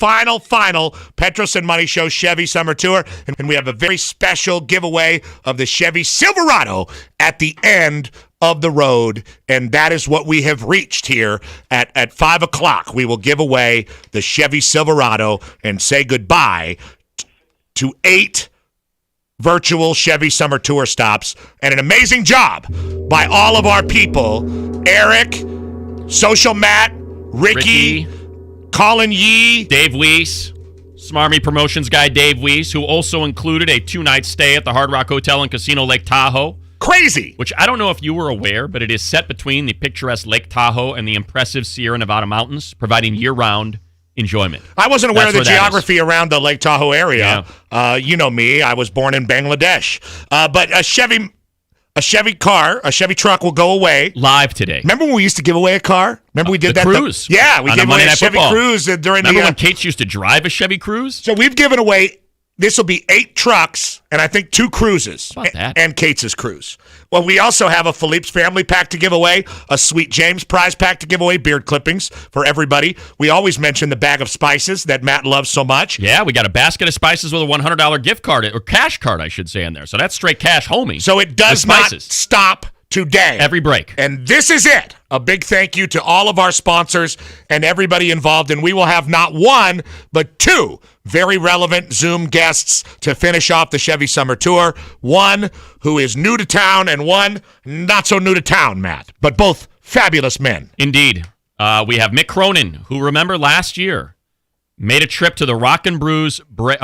final Petros and Money Show Chevy Summer Tour. And we have a very special giveaway of the Chevy Silverado at the end of the road. And that is what we have reached here at 5 o'clock. We will give away the Chevy Silverado and say goodbye to 8 virtual Chevy Summer Tour stops, and an amazing job by all of our people. Eric, Social Matt, Ricky, Colin Yee, Dave Weiss, Smarmy Promotions guy Dave Weiss, who also included a 2-night stay at the Hard Rock Hotel and Casino Lake Tahoe. Crazy. Which I don't know if you were aware, but it is set between the picturesque Lake Tahoe and the impressive Sierra Nevada mountains, providing year-round enjoyment. I wasn't aware of the geography around the Lake Tahoe area. Yeah. You know me. I was born in Bangladesh. But a Chevy truck will go away. Live today. Remember when we used to give away a car? Remember we did that? Cruise. Yeah, we gave away a Chevy Cruise during Remember when Kate's used to drive a Chevy Cruise? So we've given away, this will be 8 trucks and I think 2 cruises. How about that? And Kate's cruise. Well, we also have a Philippe's family pack to give away, a Sweet James prize pack to give away, beard clippings for everybody. We always mention the bag of spices that Matt loves so much. Yeah, we got a basket of spices with a $100 gift card, or cash card, I should say, in there. So that's straight cash, homie. So it does not stop today. Every break. And this is it. A big thank you to all of our sponsors and everybody involved. And we will have not 1, but 2 very relevant Zoom guests to finish off the Chevy Summer Tour. One who is new to town and one not so new to town, Matt. But both fabulous men. Indeed. We have Mick Cronin, who, remember, last year made a trip to the Rock and Brews Buena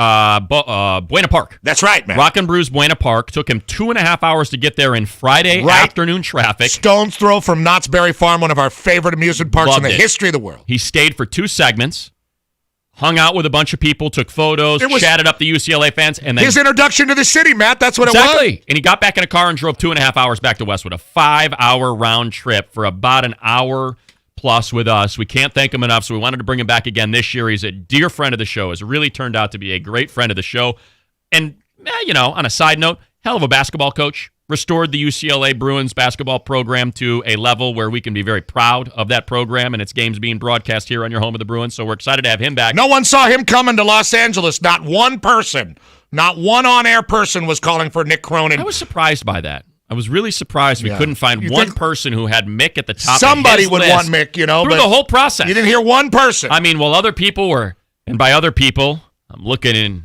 Park. That's right, man. Rock and Brews Buena Park. Took him 2.5 hours to get there in Friday afternoon traffic. Stone's throw from Knott's Berry Farm, one of our favorite amusement parks in the history of the world. He stayed for 2 segments, hung out with a bunch of people, took photos, chatted up the UCLA fans, and then his introduction to the city, Matt. That's what it was. Exactly. And he got back in a car and drove 2.5 hours back to Westwood. A 5-hour round trip for about an hour plus with us. We can't thank him enough, so we wanted to bring him back again this year. He's a dear friend of the show. Has really turned out to be a great friend of the show. And, on a side note, hell of a basketball coach. Restored the UCLA Bruins basketball program to a level where we can be very proud of that program and its games being broadcast here on your home of the Bruins. So we're excited to have him back. No one saw him coming to Los Angeles. Not one person. Not one on-air person was calling for Nick Cronin. I was surprised by that. I was really surprised we couldn't find one person who had Mick at the top somebody of his would list want Mick, through the whole process. You didn't hear one person. I mean, while other people were, and by other people, I'm looking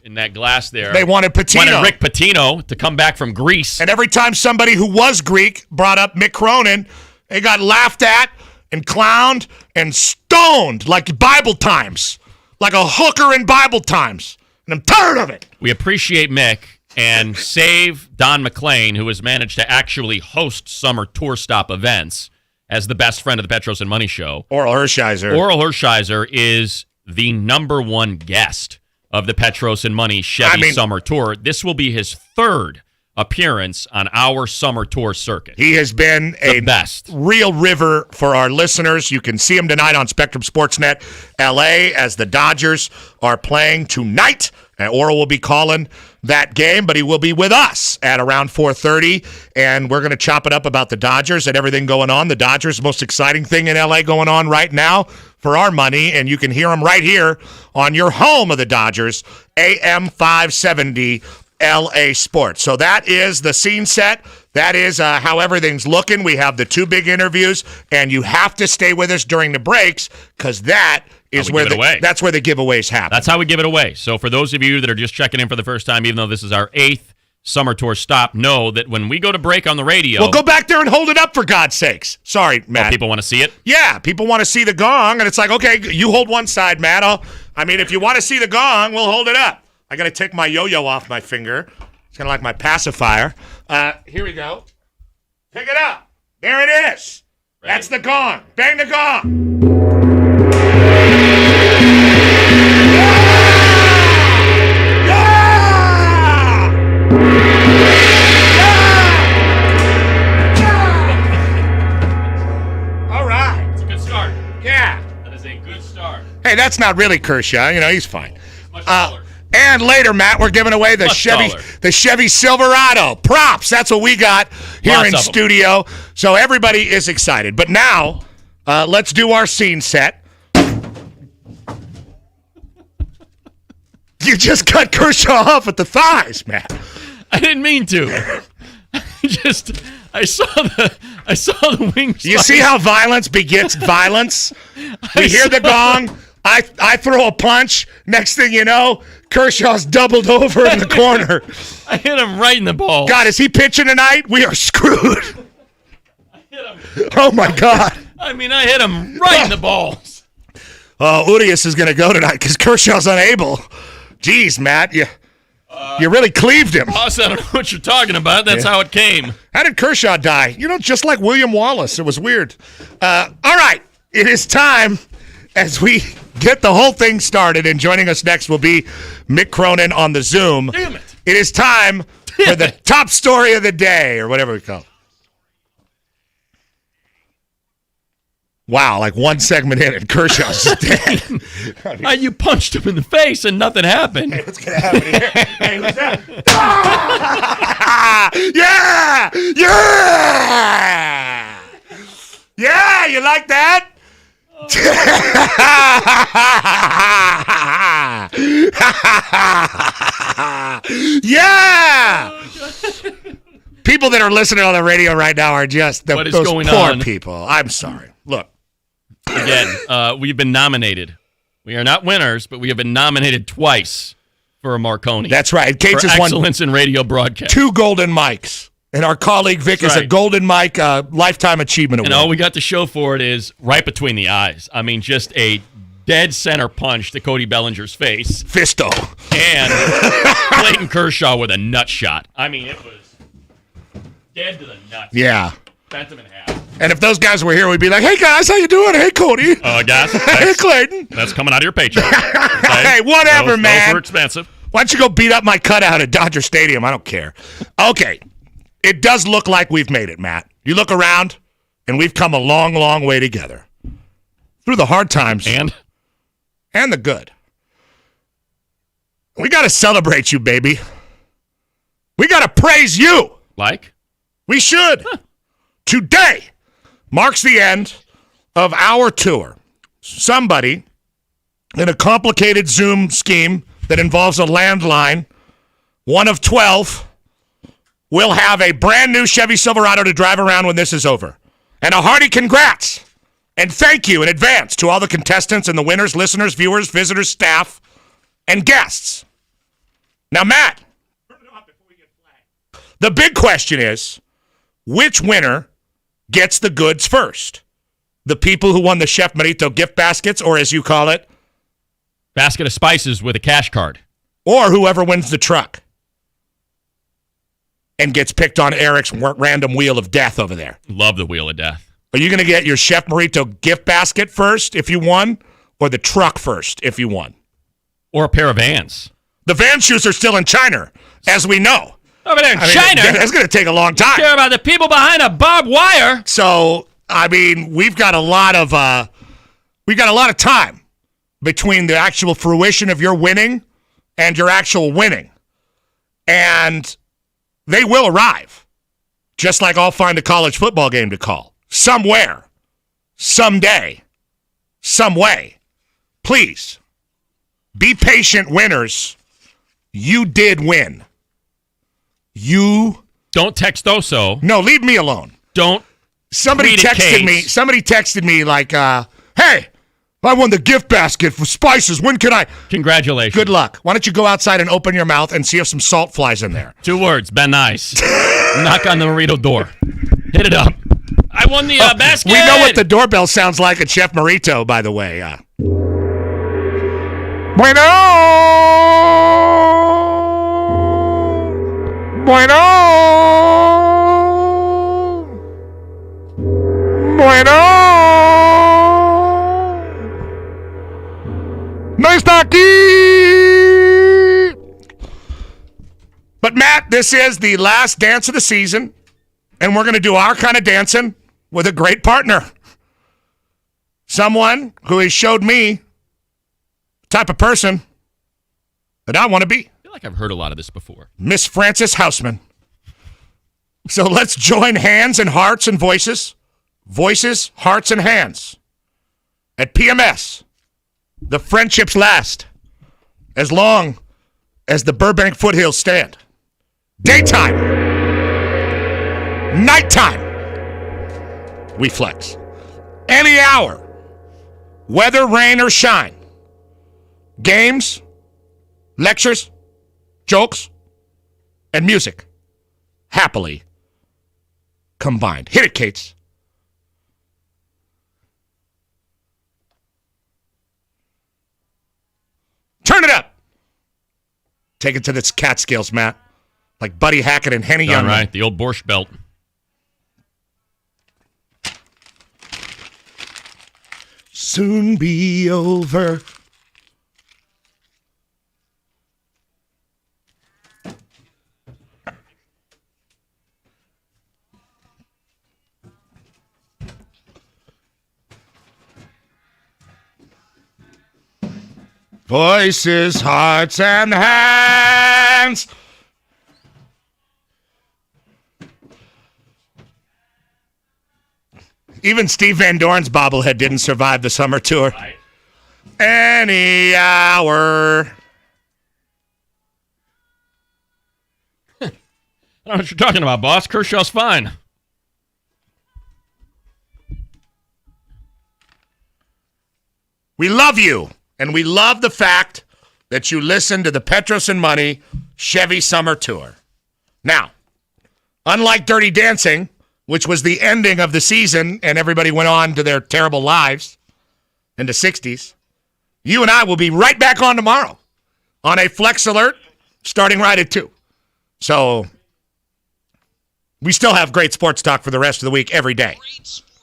in that glass there. They wanted Pitino. Wanted Rick Pitino to come back from Greece. And every time somebody who was Greek brought up Mick Cronin, they got laughed at and clowned and stoned like Bible times, like a hooker in Bible times. And I'm tired of it. We appreciate Mick. And save Don McClain, who has managed to actually host summer tour stop events as the best friend of the Petros and Money Show. Oral Hershiser is the number 1 guest of the Petros and Money Chevy Summer Tour. This will be his 3rd appearance on our summer tour circuit. He has been the best. Real river for our listeners. You can see him tonight on Spectrum Sportsnet LA as the Dodgers are playing tonight. And Oral will be calling that game, but he will be with us at around 4:30, and we're going to chop it up about the Dodgers and everything going on. The Dodgers, most exciting thing in LA going on right now for our money, and you can hear them right here on your home of the Dodgers, AM 570 LA Sports. So that is the scene set. That is how everything's looking. We have the 2 big interviews, and you have to stay with us during the breaks because that's where the giveaways happen. That's how we give it away. So for those of you that are just checking in for the first time, even though this is our 8th summer tour stop, know that when we go to break on the radio... Well, go back there and hold it up, for God's sakes. Sorry, Matt. People want to see it? Yeah, people want to see the gong, and it's like, okay, you hold one side, Matt. If you want to see the gong, we'll hold it up. I got to take my yo-yo off my finger. It's kind of like my pacifier. Here we go. Pick it up. There it is. Ready? That's the gong. Bang the gong. Hey, that's not really Kershaw. He's fine. And later, Matt, we're giving away the Chevy Silverado. Props. That's what we got here in studio. So everybody is excited. But now, let's do our scene set. You just cut Kershaw off at the thighs, Matt. I didn't mean to. I saw the wings. You see how violence begets violence? We hear the gong. I throw a punch. Next thing you know, Kershaw's doubled over in the corner. I hit him right in the ball. God, is he pitching tonight? We are screwed. I hit him. Oh, my God. I hit him right in the balls. Oh, Urias is going to go tonight because Kershaw's unable. Jeez, Matt, you really cleaved him. Boss, I don't know what you're talking about. That's how it came. How did Kershaw die? Just like William Wallace. It was weird. All right, it is time as we get the whole thing started, and joining us next will be Mick Cronin on the Zoom. Damn it. It is time for the top story of the day, or whatever we call it. Wow, like one segment in and Kershaw's dead. You punched him in the face and nothing happened. Hey, what's going to happen here? Hey, what's that? Yeah! Yeah! Yeah, you like that? Yeah! People that are listening on the radio right now are just those going poor on? people. I'm sorry. Look. Again, we've been nominated. We are not winners, but we have been nominated twice for a Marconi. That's right. Kate for just won excellence in radio broadcast. 2 golden mics. And our colleague Vic That's is a right. Golden Mike Lifetime Achievement Award. And all we got to show for it is right between the eyes. Just a dead center punch to Cody Bellinger's face. Fisto. And Clayton Kershaw with a nut shot. It was dead to the nuts. Yeah. Bent him in half. And if those guys were here, we'd be like, hey, guys, how you doing? Hey, Cody. Guys, Hey, Clayton. that's coming out of your paycheck. Hey, whatever, man. Those were expensive. Why don't you go beat up my cutout at Dodger Stadium? I don't care. Okay. It does look like we've made it, Matt. You look around, and we've come a long, long way together. Through the hard times. And the good. We got to celebrate you, baby. We got to praise you. like? We should. Huh. Today marks the end of our tour. Somebody, in a complicated Zoom scheme that involves a landline, one of 12, will have a brand new Chevy Silverado to drive around when this is over. And a hearty congrats and thank you in advance to all the contestants and the winners, listeners, viewers, visitors, staff, and guests. Now, Matt, the big question is, which winner gets the goods first? The people who won the Chef Marito gift baskets, or as you call it, basket of spices with a cash card. Or whoever wins the truck and gets picked on Eric's random wheel of death over there. Love the wheel of death. Are you going to get your Chef Marito gift basket first if you won, or the truck first if you won? Or a pair of Vans. The Van shoes are still in China, as we know. Over there in China? That's going to take a long time. Care about the people behind a barbed wire. So, we've got a lot of time between the actual fruition of your winning and your actual winning. And they will arrive. Just like I'll find a college football game to call. Somewhere. Someday. Some way. Please. Be patient, winners. You did win. You. Don't text Oso. No, leave me alone. Don't. Somebody texted me like, hey, I won the gift basket for spices. When can I? Congratulations. Good luck. Why don't you go outside and open your mouth and see if some salt flies in there? 2 words. Ben nice. Knock on the Marito door. Hit it up. I won the basket. We know what the doorbell sounds like at Chef Marito, by the way. Bueno. No está aquí. But Matt, this is the last dance of the season, and we're going to do our kind of dancing with a great partner. Someone who has showed me the type of person that I want to be. I feel like I've heard a lot of this before. Miss Frances Hausman. So let's join hands and hearts and voices. Voices, hearts, and hands. At PMS, the friendships last as long as the Burbank foothills stand. Daytime. Nighttime. We flex. Any hour. Weather, rain, or shine. Games, lectures, jokes, and music. Happily combined. Hit it, Kates. Turn it up. Take it to the Catskills, Matt. Like Buddy Hackett and Henny Youngman. Right, the old Borscht Belt. Soon be over. Voices, hearts, and hands. Even Steve Van Doren's bobblehead didn't survive the summer tour. Right. Any hour. I don't know what you're talking about, boss. Kershaw's fine. We love you, and we love the fact that you listen to the Petros and Money Chevy Summer Tour. Now, unlike Dirty Dancing, which was the ending of the season and everybody went on to their terrible lives in the 60s, you and I will be right back on tomorrow on a Flex Alert starting right at 2. So we still have great sports talk for the rest of the week every day.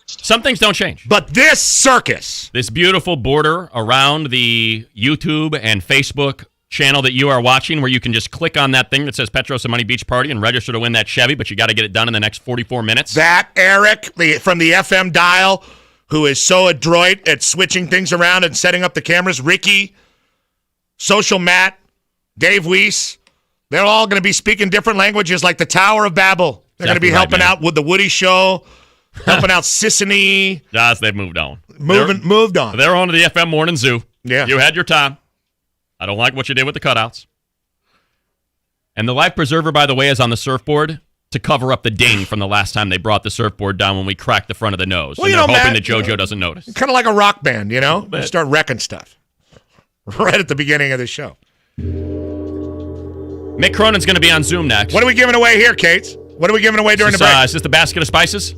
Some things don't change. But this circus, this beautiful border around the YouTube and Facebook channel that you are watching, where you can just click on that thing that says Petros and Money Beach Party and register to win that Chevy, but you got to get it done in the next 44 minutes. That Eric from the FM dial, who is so adroit at switching things around and setting up the cameras, Ricky, Social Matt, Dave Weiss, they're all going to be speaking different languages like the Tower of Babel. They're going to be helping out with the Woody Show, helping out Sissany. Yes, they've moved on. Moved on. They're on to the FM Morning Zoo. Yeah. You had your time. I don't like what you did with the cutouts. And the life preserver, by the way, is on the surfboard to cover up the ding from the last time they brought the surfboard down when we cracked the front of the nose. Well, and they're hoping Matt, that JoJo doesn't notice. Kind of like a rock band, you know? You start wrecking stuff right at the beginning of the show. Mick Cronin's going to be on Zoom next. What are we giving away here, Kate? What are we giving away during the break? Is this the basket of spices?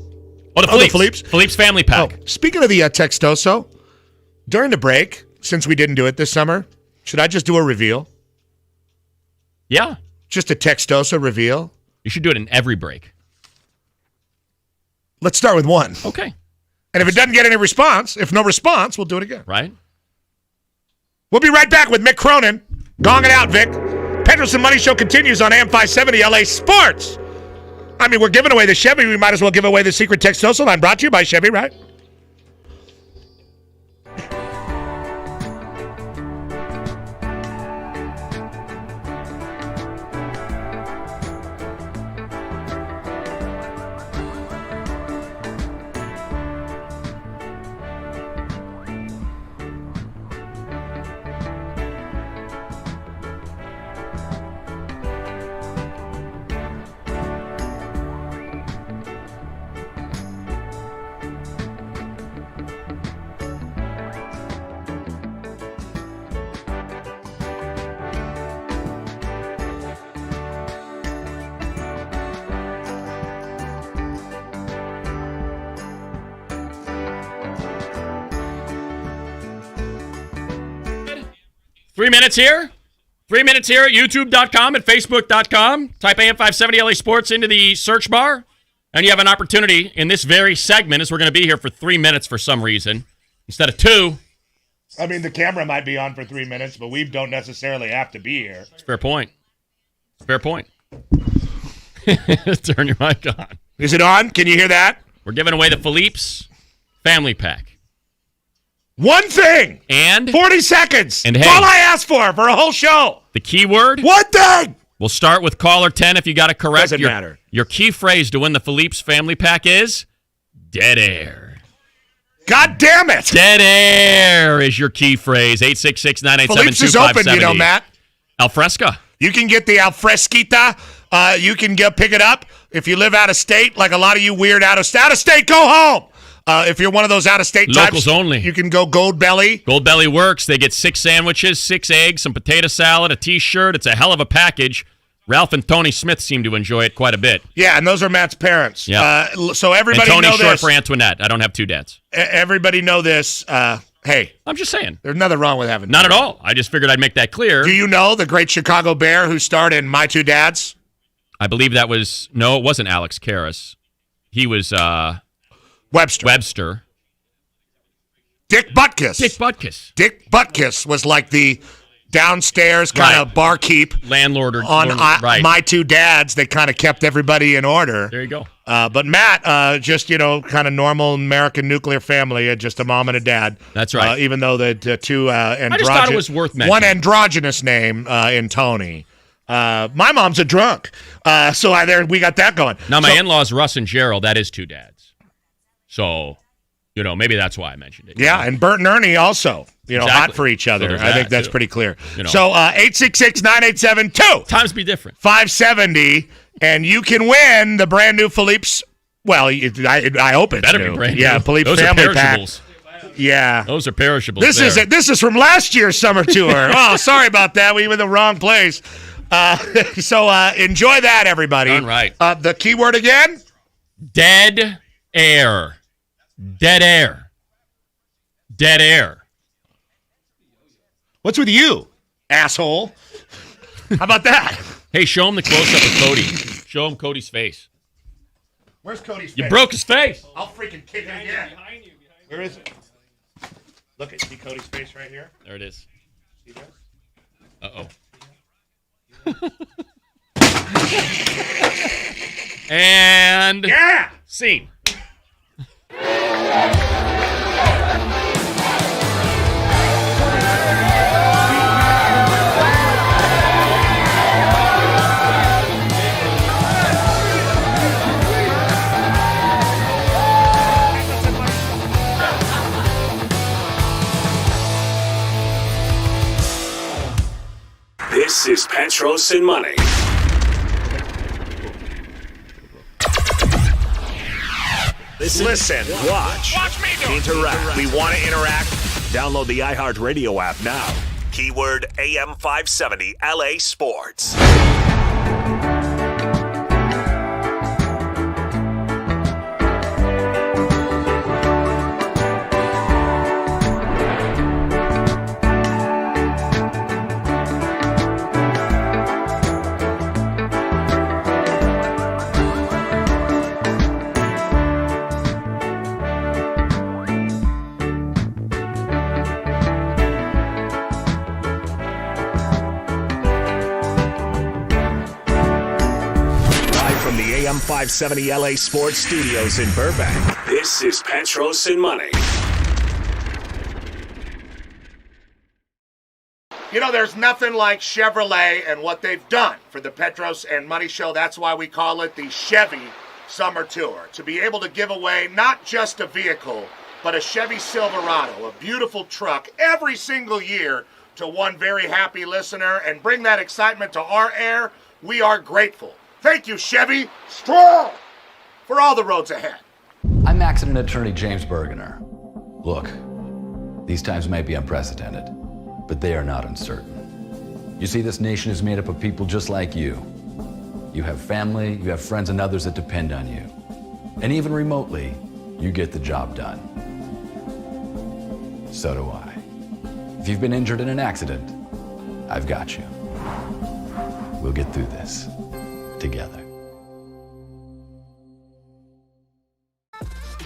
Oh, the Philippe's. Philippe's family pack. Oh, speaking of the Textoso, during the break, since we didn't do it this summer, should I just do a reveal? Yeah. Just a Textoso reveal? You should do it in every break. Let's start with one. Okay. And if it doesn't get any response, if no response, we'll do it again. Right. We'll be right back with Mick Cronin. Gong it out, Vic. Petros and Money Show continues on AM 570 LA Sports. I mean, we're giving away the Chevy. We might as well give away the secret Textoso line brought to you by Chevy, right? Three minutes here at youtube.com and facebook.com. Type AM570 LA Sports into the search bar, and you have an opportunity in this very segment, as we're going to be here for 3 minutes for some reason, instead of 2. I mean, the camera might be on for 3 minutes, but we don't necessarily have to be here. It's a fair point. Turn your mic on. Is it on? Can you hear that? We're giving away the Philippe's family pack. One thing. And 40 seconds. And that's all I asked for a whole show. The keyword. One thing. We'll start with caller 10 if you got it correct. Doesn't matter. Your key phrase to win the Philippe's family pack is dead air. God damn it. Dead air is your key phrase. 866-987-2570. Philippe's is open, Matt. Al Fresca. You can get the alfresquita. You can pick it up. If you live out of state, like a lot of you weird out of state, go home. If you're one of those out-of-state Locals types, only. You can go Gold Belly. Gold Belly works. They get 6 sandwiches, 6 eggs, some potato salad, a T-shirt. It's a hell of a package. Ralph and Tony Smith seem to enjoy it quite a bit. Yeah, and those are Matt's parents. Yeah. So everybody and Tony's know short this. for Antoinette. I don't have 2 dads. Everybody know this. Hey. I'm just saying. There's nothing wrong with having Not at all. I just figured I'd make that clear. Do you know the great Chicago Bear who starred in My Two Dads? I believe that was... No, it wasn't Alex Karras. He was... Webster. Dick Butkus. Dick Butkus was like the downstairs kind of barkeep. Landlord or... On My Two Dads, they kind of kept everybody in order. There you go. But Matt, just, kind of normal American nuclear family, just a mom and a dad. That's right. Even though the two androgynous... I just thought it was worth mentioning. One androgynous name in Tony. My mom's a drunk. So we got that going. Now, my in-laws, Russ and Gerald, that is 2 dads. So... maybe that's why I mentioned it. Yeah, and Bert and Ernie also, exactly. hot for each other. So I think that's pretty clear. You know. So 866-9872. Times be different. 570, and you can win the brand new Philippe's. Well, I hope it's Better new. be brand new. Yeah, Philippe Those family are perishables. pack. Yeah. Those are perishables. This is from last year's summer tour. Oh, sorry about that. We were in the wrong place. So enjoy that, everybody. All right. The keyword again? Dead air. Dead air. Dead air. What's with you, asshole? How about that? Hey, show him the close-up of Cody. Show him Cody's face. Where's Cody's face? You broke his face. I'll freaking kick it again. Where is it? Look at see Cody's face right here. There it is. See that? Uh-oh. And... Yeah! Scene. This is Petros and Money. Listen, watch me interact. We want to interact. Download the iHeartRadio app now. Keyword AM570 LA Sports. AM570 LA Sports Studios in Burbank. This is Petros and Money. There's nothing like Chevrolet and what they've done for the Petros and Money Show. That's why we call it the Chevy Summer Tour. To be able to give away not just a vehicle, but a Chevy Silverado, a beautiful truck, every single year to one very happy listener and bring that excitement to our air, we are grateful. Thank you, Chevy. Strong for all the roads ahead. I'm accident attorney James Bergener. Look, these times may be unprecedented, but they are not uncertain. You see, this nation is made up of people just like you. You have family, you have friends and others that depend on you. And even remotely, you get the job done. So do I. If you've been injured in an accident, I've got you. We'll get through this. Together.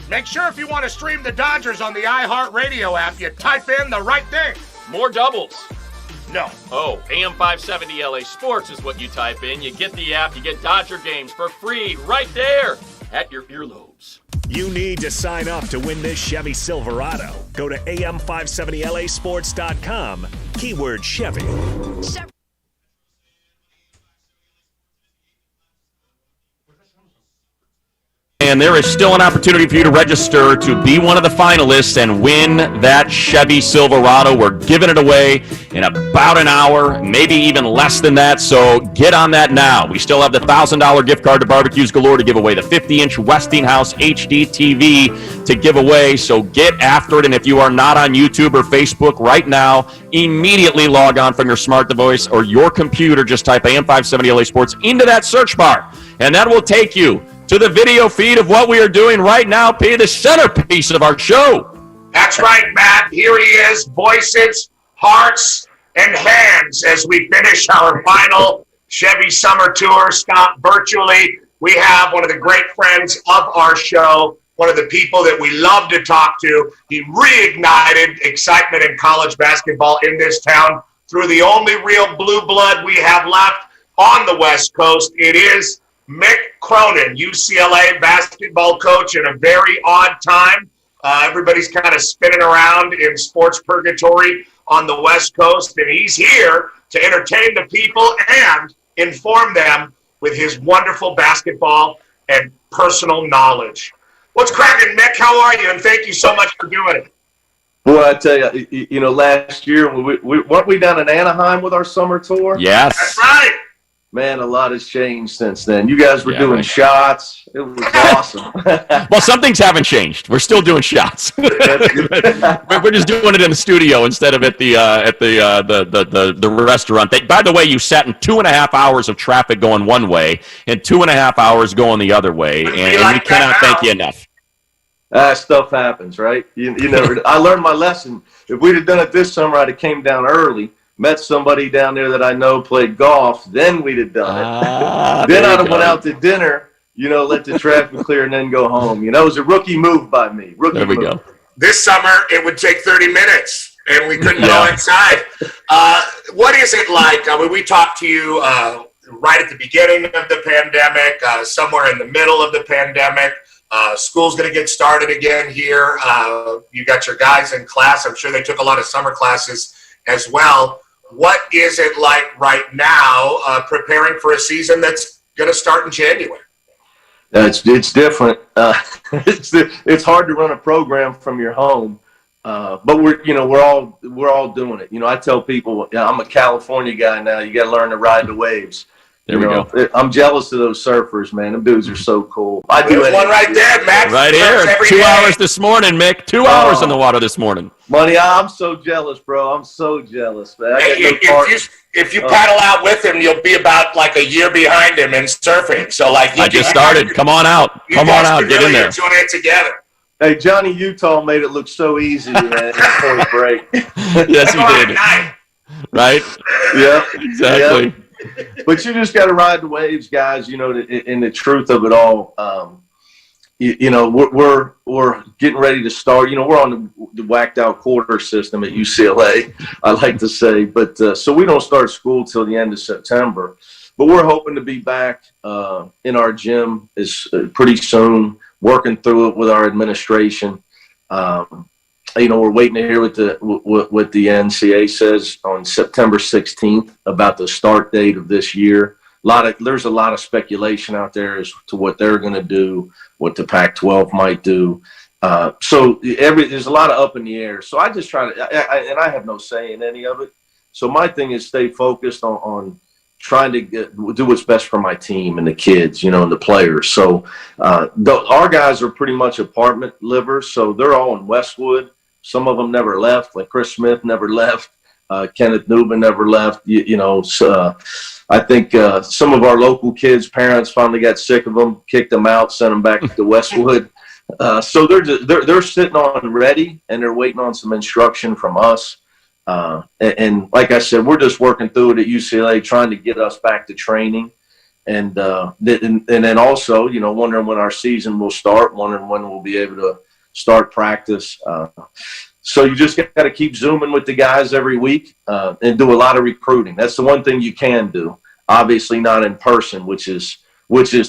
Make sure if you want to stream the Dodgers on the iHeartRadio app, you type in the right thing. More doubles. No. Oh, AM570 LA Sports is what you type in. You get the app, you get Dodger games for free right there at your earlobes. You need to sign up to win this Chevy Silverado. Go to am570lasports.com, keyword Chevy. and there is still an opportunity for you to register to be one of the finalists and win that Chevy Silverado. We're giving it away in about an hour, maybe even less than that, so get on that now. We still have the $1,000 gift card to Barbecues Galore to give away, the 50-inch Westinghouse HD TV to give away, so get after it. And if you are not on YouTube or Facebook right now, immediately log on from your smart device or your computer. Just type AM570 LA Sports into that search bar, and that will take you to the video feed of what we are doing right now, P, the centerpiece of our show. That's right, Matt. Here he is, voices, hearts, and hands as we finish our final Chevy Summer Tour. Scott, virtually, we have one of the great friends of our show, one of the people that we love to talk to. He reignited excitement in college basketball in this town through the only real blue blood we have left on the West Coast. It is Mick Cronin, UCLA basketball coach in a very odd time. Everybody's kind of spinning around in sports purgatory on the West Coast, and he's here to entertain the people and inform them with his wonderful basketball and personal knowledge. What's cracking, Mick? How are you? And thank you so much for doing it. Well, I tell you, last year, weren't we down in Anaheim with our summer tour? Yes. That's right. Man, a lot has changed since then. You guys were doing shots. It was awesome. Well, some things haven't changed. We're still doing shots. We're just doing it in the studio instead of at the restaurant. By the way, you sat in 2.5 hours of traffic going one way and 2.5 hours going the other way, and we cannot thank you enough. Stuff happens, right? You never. I learned my lesson. If we'd have done it this summer, I'd have came down early, met somebody down there that I know played golf, then we'd have done it. Then I'd have went out to dinner, let the traffic clear and then go home. It was a rookie move by me. There we go. This summer, it would take 30 minutes, and we couldn't go inside. What is it like? I mean, we talked to you right at the beginning of the pandemic, somewhere in the middle of the pandemic. School's going to get started again here. You got your guys in class. I'm sure they took a lot of summer classes as well. What is it like right now preparing for a season that's going to start in January? It's different. It's hard to run a program from your home, but we're all doing it. I tell people, I'm a California guy now. You got to learn to ride the waves. There we go. I'm jealous of those surfers, man. Them dudes are so cool. There's one right there, Max. Right here. 2 hours this morning, Mick. 2 hours in the water this morning. Money, I'm so jealous, bro. I'm so jealous, man. If you paddle out with him, you'll be about like a year behind him in surfing. So I just started. Come on out. Come on out. Get in there. Enjoy it together. Hey, Johnny Utah made it look so easy, man, before the break. Yes, he did. Right? Yeah. Exactly. Yeah. But you just got to ride the waves, guys. In the truth of it all, we're getting ready to start. We're on the whacked out quarter system at UCLA, I like to say. But so we don't start school till the end of September. But we're hoping to be back in our gym pretty soon, working through it with our administration. We're waiting to hear what the NCAA says on September 16th about the start date of this year. There's a lot of speculation out there as to what they're going to do, what the Pac-12 might do. So there's a lot of up in the air. So I just try to, and I have no say in any of it. So my thing is stay focused on trying to do what's best for my team and the kids, and the players. So our guys are pretty much apartment livers, so they're all in Westwood. Some of them never left, like Chris Smith never left. Kenneth Newman never left. So I think some of our local kids' parents finally got sick of them, kicked them out, sent them back to Westwood. So they're sitting on ready, and they're waiting on some instruction from us. And like I said, we're just working through it at UCLA, trying to get us back to training. And then also, wondering when our season will start, wondering when we'll be able to start practice. So you just got to keep Zooming with the guys every week and do a lot of recruiting. That's the one thing you can do. Obviously not in person, which is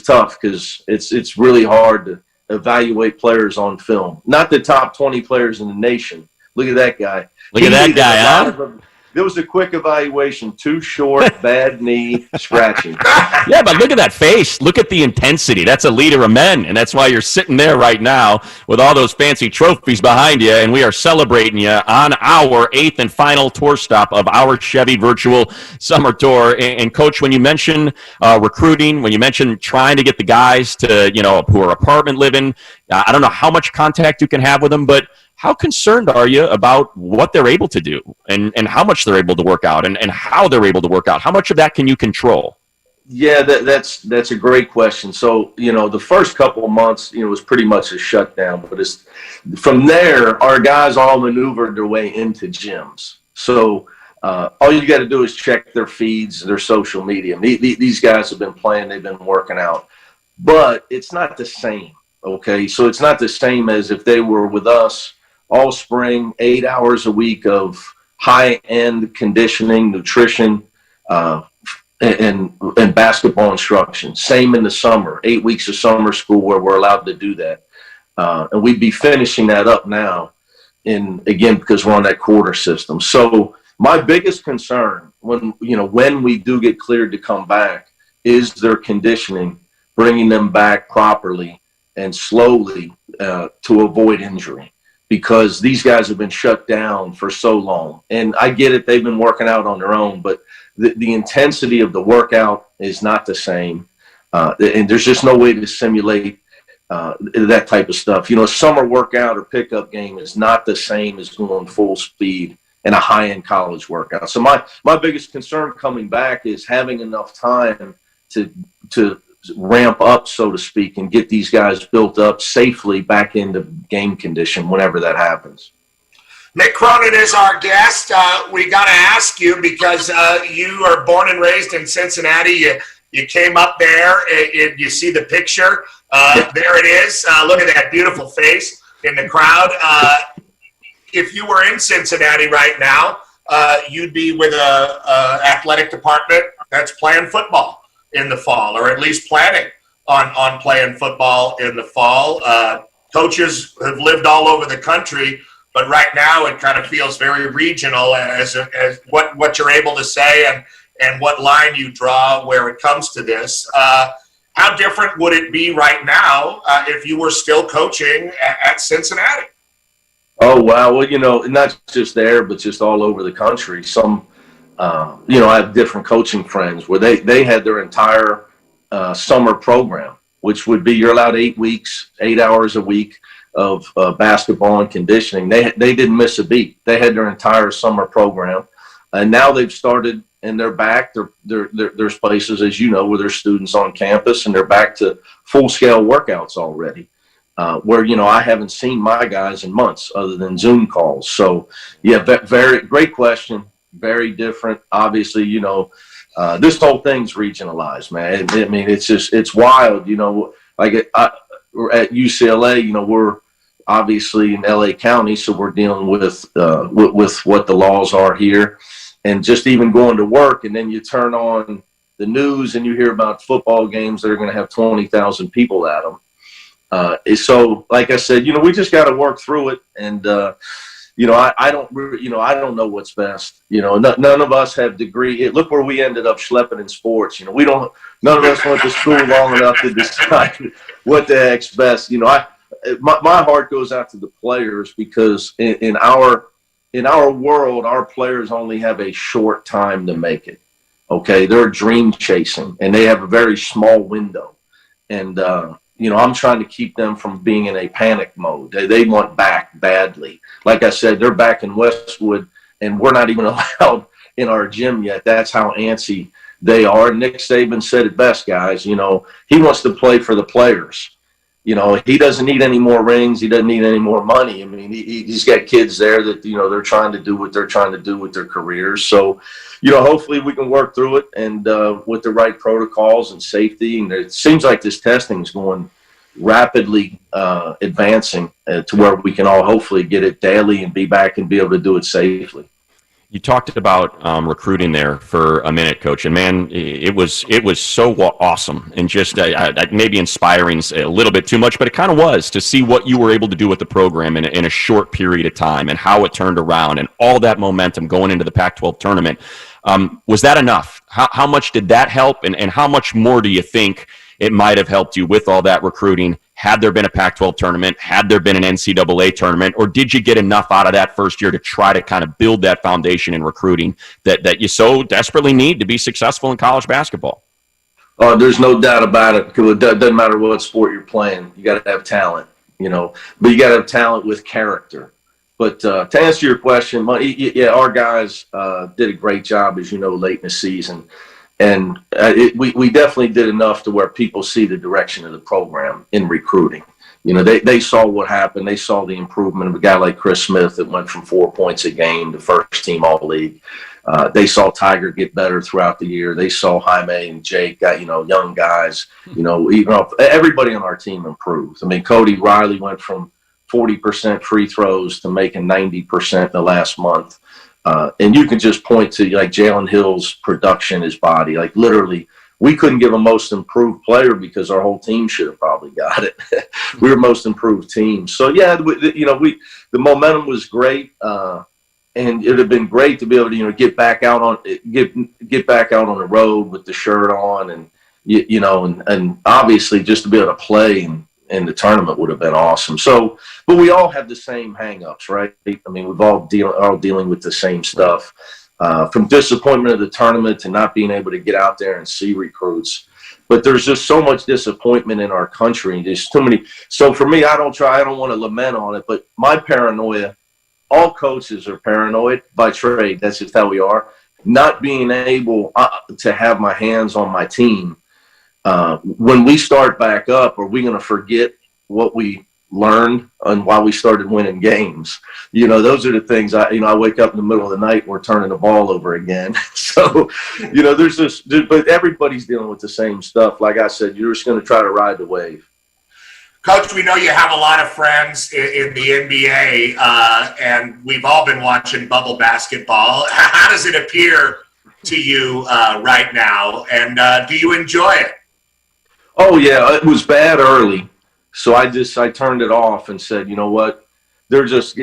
tough because it's really hard to evaluate players on film. Not the top 20 players in the nation. Look at that guy. Look at that guy, huh? there was a quick evaluation. Too short, bad knee, scratching. Yeah, but look at that face. Look at the intensity. That's a leader of men, and that's why you're sitting there right now with all those fancy trophies behind you, and we are celebrating you on our 8th and final tour stop of our Chevy Virtual Summer Tour. And Coach, when you mention recruiting, when you mention trying to get the guys to, who are apartment living, I don't know how much contact you can have with them, but how concerned are you about what they're able to do and how much they're able to work out and how they're able to work out? How much of that can you control? Yeah, that's a great question. So, the first couple of months, was pretty much a shutdown. But from there, our guys all maneuvered their way into gyms. So all you got to do is check their feeds, their social media. These guys have been playing. They've been working out. But it's not the same, okay? So it's not the same as if they were with us all spring, 8 hours a week of high-end conditioning, nutrition, and basketball instruction. Same in the summer, 8 weeks of summer school where we're allowed to do that. And we'd be finishing that up now, because we're on that quarter system. So my biggest concern when we do get cleared to come back is their conditioning, bringing them back properly and slowly to avoid injury. Because these guys have been shut down for so long. And I get it, they've been working out on their own, but the intensity of the workout is not the same. And there's just no way to simulate that type of stuff. A summer workout or pickup game is not the same as going full speed in a high-end college workout. So my biggest concern coming back is having enough time to ramp up, so to speak, and get these guys built up safely back into game condition whenever that happens. Mick Cronin is our guest. We got to ask you because you are born and raised in Cincinnati. You came up there. You see the picture. There it is. Look at that beautiful face in the crowd. If you were in Cincinnati right now, you'd be with a athletic department that's playing football in the fall, or at least planning on playing football in the fall. Coaches have lived all over the country, but right now it kind of feels very regional as what you're able to say and what line you draw where it comes to this. How different would it be right now if you were still coaching at Cincinnati? Oh, wow. Well, not just there, but just all over the country. I have different coaching friends where they had their entire summer program, which would be you're allowed 8 weeks, 8 hours a week of basketball and conditioning. They didn't miss a beat. They had their entire summer program, and now they've started and they're back. There's places, as you know, where there's students on campus and they're back to full scale workouts already. Where I haven't seen my guys in months other than Zoom calls. So yeah, very great question. Very different. Obviously, this whole thing's regionalized, man. I mean, it's wild. Like at UCLA, we're obviously in LA County, so we're dealing with what the laws are here, and just even going to work, and then you turn on the news and you hear about football games that are going to have 20,000 people at them. So, like I said, we just got to work through it, and I don't know what's best. None of us have degree. Look where we ended up schlepping in sports. None of us went to school long enough to decide what the heck's best. My heart goes out to the players because in our world, our players only have a short time to make it. Okay, they're dream chasing, and they have a very small window, and I'm trying to keep them from being in a panic mode. They want back badly. Like I said, they're back in Westwood, and we're not even allowed in our gym yet. That's how antsy they are. Nick Saban said it best, guys. He wants to play for the players. He doesn't need any more rings. He doesn't need any more money. I mean, he's got kids there that, they're trying to do what they're trying to do with their careers. So, hopefully we can work through it and with the right protocols and safety. And it seems like this testing is going rapidly advancing to where we can all hopefully get it daily and be back and be able to do it safely. You talked about recruiting there for a minute, Coach, and man, it was so awesome and just maybe inspiring a little bit too much, but it kind of was to see what you were able to do with the program in a short period of time and how it turned around and all that momentum going into the Pac-12 tournament. Was that enough? How much did that help, and how much more do you think it might have helped you with all that recruiting had there been a Pac-12 tournament, had there been an NCAA tournament, or did you get enough out of that first year to try to kind of build that foundation in recruiting that you so desperately need to be successful in college basketball? There's no doubt about it, because it doesn't matter what sport you're playing. You got to have talent, but you got to have talent with character. But to answer your question, yeah, our guys did a great job, as you know, late in the season. And we definitely did enough to where people see the direction of the program in recruiting. They saw what happened. They saw the improvement of a guy like Chris Smith that went from 4 points a game to first team All-League. They saw Tiger get better throughout the year. They saw Jaime and Jake, young guys. Everybody on our team improved. I mean, Cody Riley went from 40% free throws to making 90% in the last month. And you can just point to like Jalen Hill's production, his body. Like literally, we couldn't give a most improved player because our whole team should have probably got it. We were most improved team. So yeah, the momentum was great, and it'd have been great to be able to get back out on the road with the shirt on, and and obviously just to be able to play and the tournament would have been awesome. So, but we all have the same hangups, right? I mean, we've all dealing with the same stuff, from disappointment of the tournament to not being able to get out there and see recruits. But there's just so much disappointment in our country. There's too many. So for me, I don't want to lament on it, but my paranoia, all coaches are paranoid by trade. That's just how we are. Not being able to have my hands on my team. When we start back up, are we going to forget what we learned and why we started winning games? Those are the things I wake up in the middle of the night and we're turning the ball over again. So, there's this, but everybody's dealing with the same stuff. Like I said, you're just going to try to ride the wave. Coach, we know you have a lot of friends in the NBA, and we've all been watching bubble basketball. How does it appear to you right now, and do you enjoy it? Oh, yeah, it was bad early. So I turned it off and said, you know what? They're just,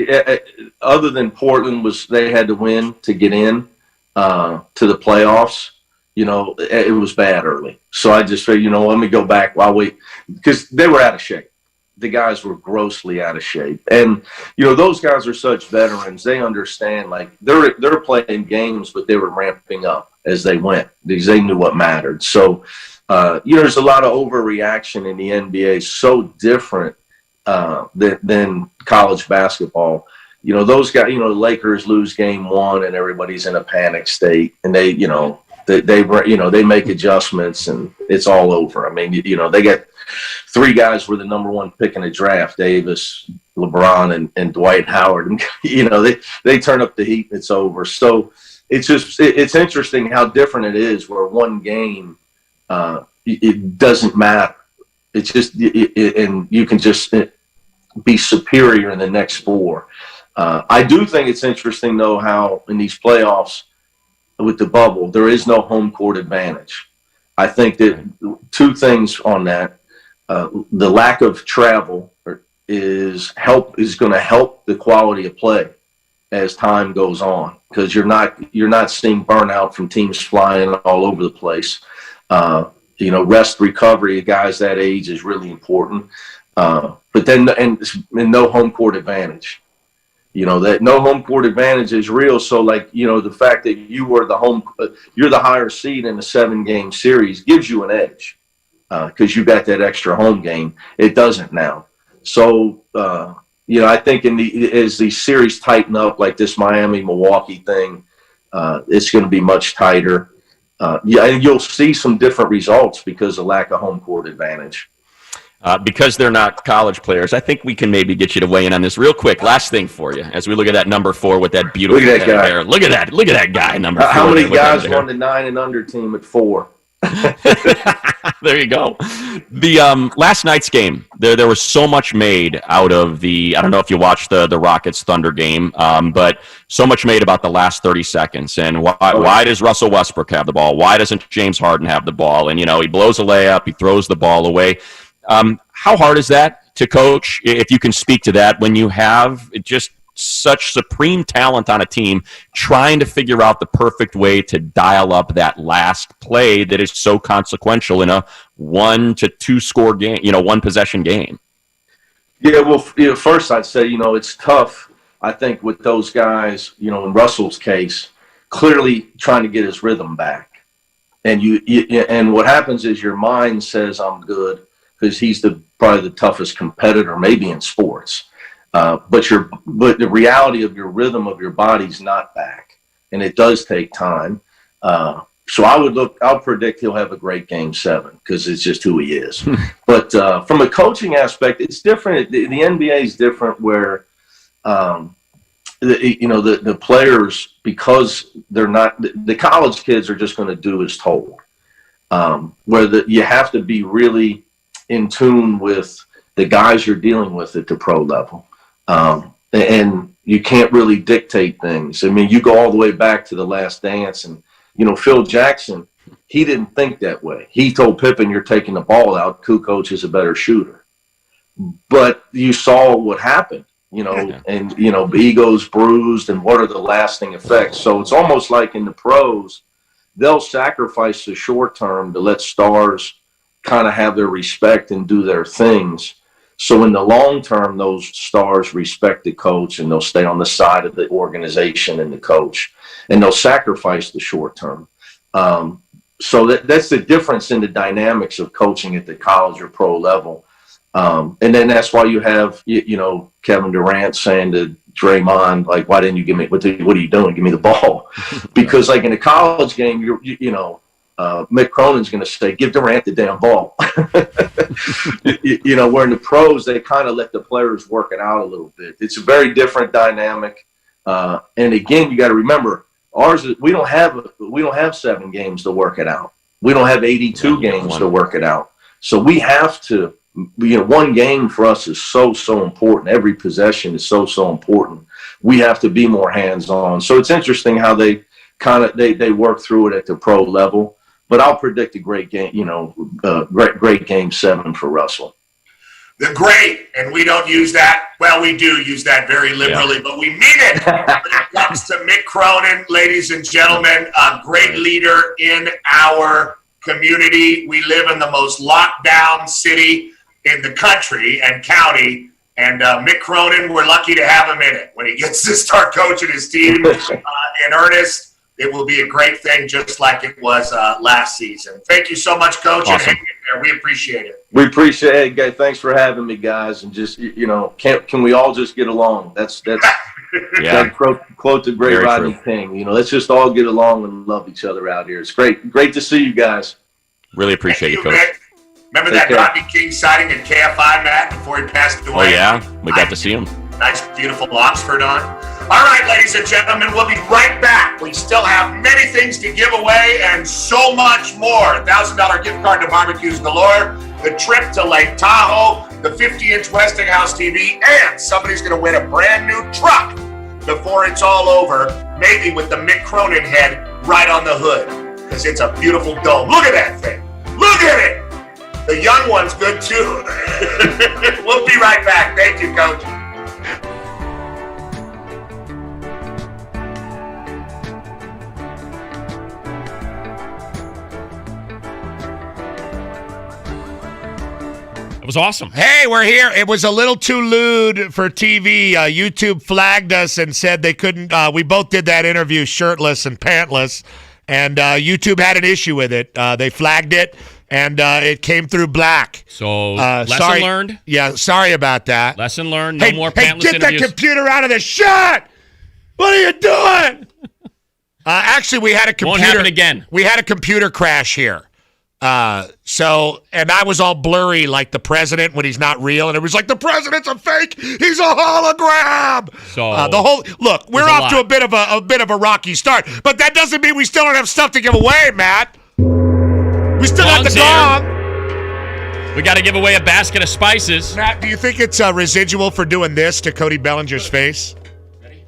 other than Portland they had to win to get in to the playoffs. It was bad early. So I just figured, let me go back while because they were out of shape. The guys were grossly out of shape. And, those guys are such veterans. They understand, like, they're playing games, but they were ramping up as they went because they knew what mattered. So, there's a lot of overreaction in the NBA, so different than college basketball. Those guys, the Lakers lose game one and everybody's in a panic state, and they make adjustments and it's all over. I mean, they got three guys were the number one pick in the draft: Davis, LeBron, and Dwight Howard. And they turn up the heat and it's over. So it's interesting how different it is. Where one game. It doesn't matter. It's just, and you can just be superior in the next four. I do think it's interesting, though, how in these playoffs with the bubble, there is no home court advantage. I think that two things on that. The lack of travel is going to help the quality of play as time goes on, because you're not seeing burnout from teams flying all over the place. Rest, recovery of guys that age is really important. But then, and no home court advantage. That no home court advantage is real. So, like, the fact that you were you're the higher seed in a 7-game series gives you an edge because you got that extra home game. It doesn't now. So, I think as these series tighten up, like this Miami-Milwaukee thing, it's going to be much tighter. And you'll see some different results because of lack of home court advantage. Because they're not college players, I think we can maybe get you to weigh in on this real quick. Last thing for you, as we look at that number 4 with that beautiful look at that guy. hair. Look at that guy, number 4. How many guys won the 9 and under team at 4? There you go. The last night's game, there was so much made out of the. I don't know if you watched the Rockets Thunder game, but so much made about the last 30 seconds and why does Russell Westbrook have the ball? Why doesn't James Harden have the ball? And he blows a layup, he throws the ball away. How hard is that to coach? If you can speak to that, when you have just such supreme talent on a team trying to figure out the perfect way to dial up that last play that is so consequential in a 1 to 2 score game, one possession game. Yeah, well, first I'd say, it's tough, I think, with those guys, in Russell's case, clearly trying to get his rhythm back. And and what happens is your mind says I'm good because he's probably the toughest competitor maybe in sports. But the reality of your rhythm of your body's not back, and it does take time. So I'll predict he'll have a great game 7 because it's just who he is. But from a coaching aspect, it's different. The NBA is different where, the players, because they're not, the college kids are just going to do as told. Where you have to be really in tune with the guys you're dealing with at the pro level. And you can't really dictate things. I mean, you go all the way back to The Last Dance, and Phil Jackson, he didn't think that way. He told Pippen, "You're taking the ball out. Kukoc is a better shooter." But you saw what happened, and egos bruised, and what are the lasting effects? So it's almost like in the pros, they'll sacrifice the short term to let stars kind of have their respect and do their things. So in the long term, those stars respect the coach, and they'll stay on the side of the organization and the coach, and they'll sacrifice the short term. So that's the difference in the dynamics of coaching at the college or pro level. And then that's why you have, Kevin Durant saying to Draymond, like, "Why didn't you give me, what are you doing? Give me the ball." Because like in a college game, Mick Cronin's going to say, "Give Durant the damn ball." Where in the pros, they kind of let the players work it out a little bit. It's a very different dynamic. And again, you got to remember, we don't have 7 games to work it out. We don't have 82 games to work it out. So we have to, one game for us is so important. Every possession is so important. We have to be more hands-on. So it's interesting how they they work through it at the pro level. But I'll predict a great game, great game 7 for Russell. The great, and we don't use that. Well, we do use that very liberally, but we mean it when it comes to Mick Cronin, ladies and gentlemen, a great leader in our community. We live in the most locked down city in the country and county, and Mick Cronin, we're lucky to have him in it. When he gets to start coaching his team in earnest, it will be a great thing, just like it was last season. Thank you so much, Coach. Awesome. And hang in there. We appreciate it. We appreciate it, guys. Thanks for having me, guys. And just can we all just get along? That's Yeah. that quote the great Very Rodney true. King. Let's just all get along and love each other out here. It's great to see you guys. Really appreciate Thank you, you, Coach. Mick. Remember Take that care. Rodney King sighting at KFI, Matt, before he passed away? Oh, yeah? We got to see him. Nice, beautiful Oxford on. All right, ladies and gentlemen, we'll be right back. We still have many things to give away and so much more. $1,000 gift card to Barbecues Galore, the trip to Lake Tahoe, the 50-inch Westinghouse TV, and somebody's going to win a brand new truck before it's all over, maybe with the Mick Cronin head right on the hood, because it's a beautiful dome. Look at that thing. Look at it. The young one's good, too. We'll be right back. Thank you, Coach. It was awesome. Hey, we're here. It was a little too lewd for TV. YouTube flagged us and said they couldn't. We both did that interview shirtless and pantless, and YouTube had an issue with it. They flagged it, and it came through black. So, lesson sorry. learned. Yeah, sorry about that. Lesson learned. No more pantless get interviews. that computer out of the shot! What are you doing? Actually, we had a computer. Won't happen again. We had a computer crash here. And I was all blurry like the president when he's not real, and it was like the president's a fake. He's a hologram. So We're off to a bit of a rocky start, but that doesn't mean we still don't have stuff to give away, Matt. We still got the Gong's gong. We got to give away a basket of spices. Matt, do you think it's residual for doing this to Cody Bellinger's face? Ready?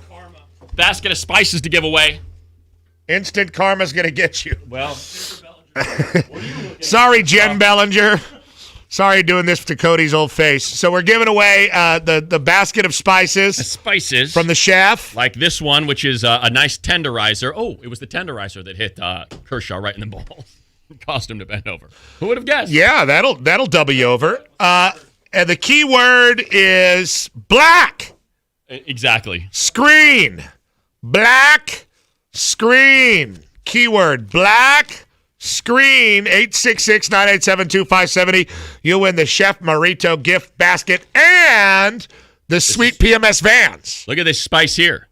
Karma. Basket of spices to give away. Instant karma's going to get you. Well, sorry, Jen Bellinger. Sorry doing this to Cody's old face. So we're giving away the basket of spices. Spices. From the chef. Like this one, which is a nice tenderizer. Oh, it was the tenderizer that hit Kershaw right in the balls. Caused him to bend over. Who would have guessed? Yeah, that'll double you over. And the key word is black. Exactly. Screen. Black screen. Keyword black screen. 866-987-2570. You'll win the Chef Marito gift basket and the sweet PMS Vans. Look at this spice here.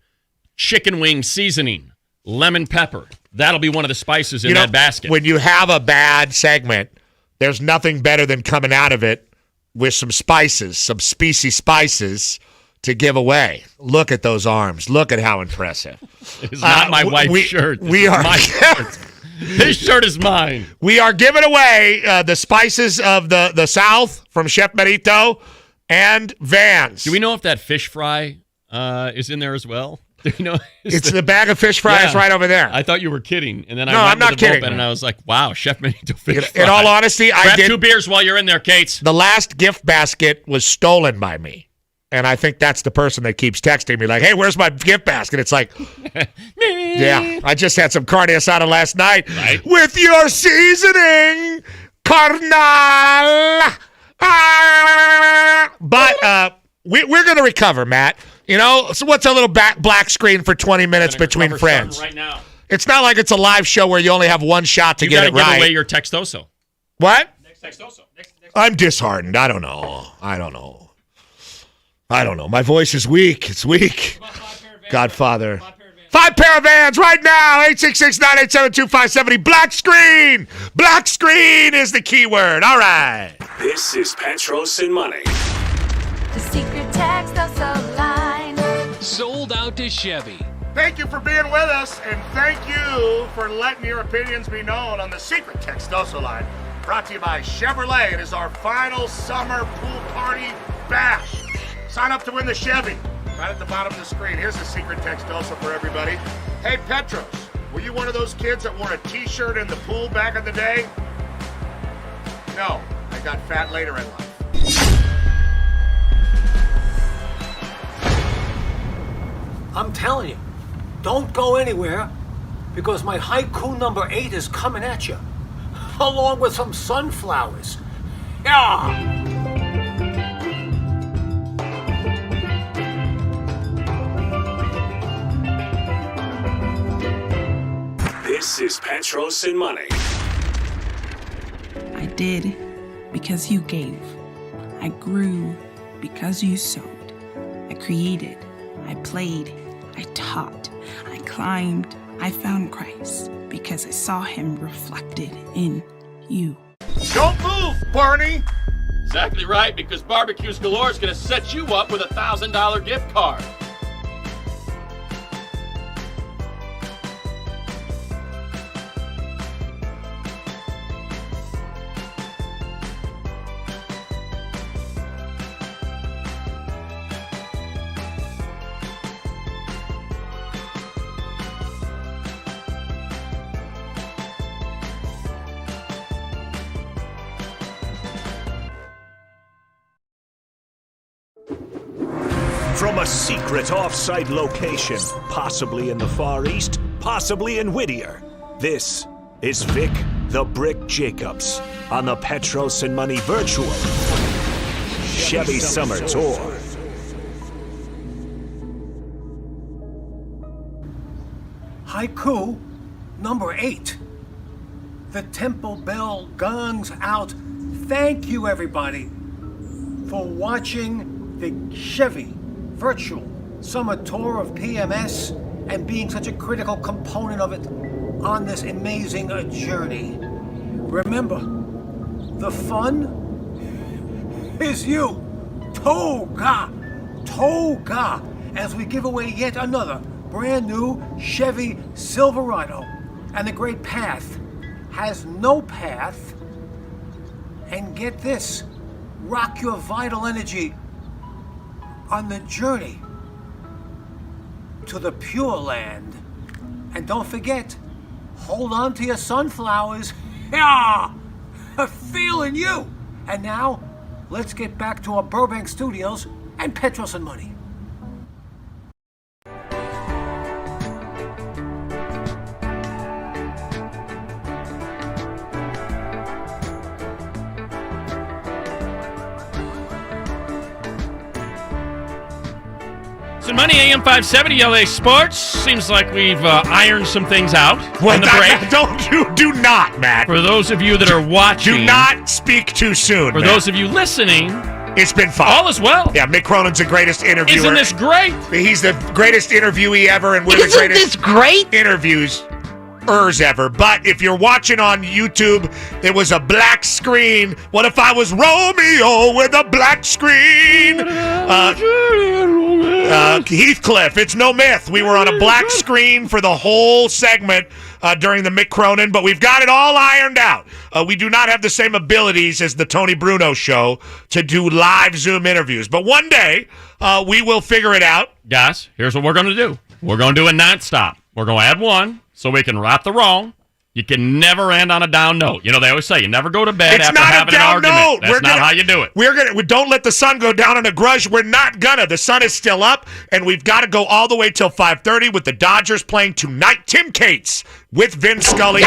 Chicken wing seasoning. Lemon pepper. That'll be one of the spices in that basket. When you have a bad segment, there's nothing better than coming out of it with some spices, some spicy spices to give away. Look at those arms. Look at how impressive. It's not my wife's shirt. We are my shirt. This shirt is mine. We are giving away the spices of the South from Chef Marito and Vans. Do we know if that fish fry is in there as well? Do you know? It's the bag of fish fries right over there. I thought you were kidding, and then No, I'm not kidding. And I was like, "Wow, Chef Manito fish fry." In all honesty, I Grab did 2 beers while you're in there, Kate. The last gift basket was stolen by me, and I think that's the person that keeps texting me like, "Hey, where's my gift basket?" It's like, yeah, I just had some carne asada last night with your seasoning, carnal. But we're gonna recover, Matt. You know, so what's a little black screen for 20 minutes between friends? Right now. It's not like it's a live show where you only have one shot to get it right. You got to give away your Textoso. What? Next Textoso. Next. I'm disheartened. I don't know. My voice is weak. It's weak. Godfather. 5 pair of Vans right now. 866-987-2570. Black screen. Black screen is the key word. All right. This is Petros and Money. The secret text also line. Sold out to Chevy. Thank you for being with us, and thank you for letting your opinions be known on the secret Textoso line. Brought to you by Chevrolet. It is our final summer pool party bash. Sign up to win the Chevy. Right at the bottom of the screen. Here's the secret Textoso for everybody. Hey, Petros, were you one of those kids that wore a T-shirt in the pool back in the day? No, I got fat later in life. I'm telling you, don't go anywhere because my haiku number 8 is coming at you, along with some sunflowers. Yeah! This is Petros and Money. I did because you gave. I grew because you sowed. I created. I played. I taught. I climbed. I found Christ because I saw him reflected in you. Don't move, Barney. Exactly right, because Barbecues Galore is going to set you up with a $1,000 gift card. From a secret off-site location, possibly in the Far East, possibly in Whittier, this is Vic the Brick Jacobs on the Petros and Money Virtual Chevy Summer Tour. Haiku number 8. The temple bell gongs out. Thank you, everybody, for watching the Chevy Virtual Summer Tour of PMS and being such a critical component of it on this amazing journey. Remember, the fun is you. Toga, as we give away yet another brand new Chevy Silverado. And the great path has no path. And get this, rock your vital energy on the journey to the Pure Land. And don't forget, hold on to your sunflowers. Yeah, feeling you. And now, let's get back to our Burbank studios and Petros and Money. Money, AM 570, LA Sports. Seems like we've ironed some things out on the break. Do not, Matt. For those of you that are watching. Do not speak too soon, For Matt. those of you listening. It's been fun. All is well. Yeah, Mick Cronin's the greatest interviewer. Isn't this great? He's the greatest interviewee ever, and we're the greatest interviewers ever. But if you're watching on YouTube, there was a black screen. What if I was Romeo with a black screen? Heathcliff, it's no myth. We were on a black screen for the whole segment during the Mick Cronin, but we've got it all ironed out. We do not have the same abilities as the Tony Bruno show to do live Zoom interviews. But one day, we will figure it out. Guys, here's what we're going to do. We're going to do a nonstop. We're going to add one so we can right the wrong. You can never end on a down note. You know, they always say you never go to bed after having an argument. Note. That's not how you do it. We don't let the sun go down on a grudge. We're not gonna. The sun is still up, and we've got to go all the way till 5:30 with the Dodgers playing tonight. Tim Cates with Vin Scully.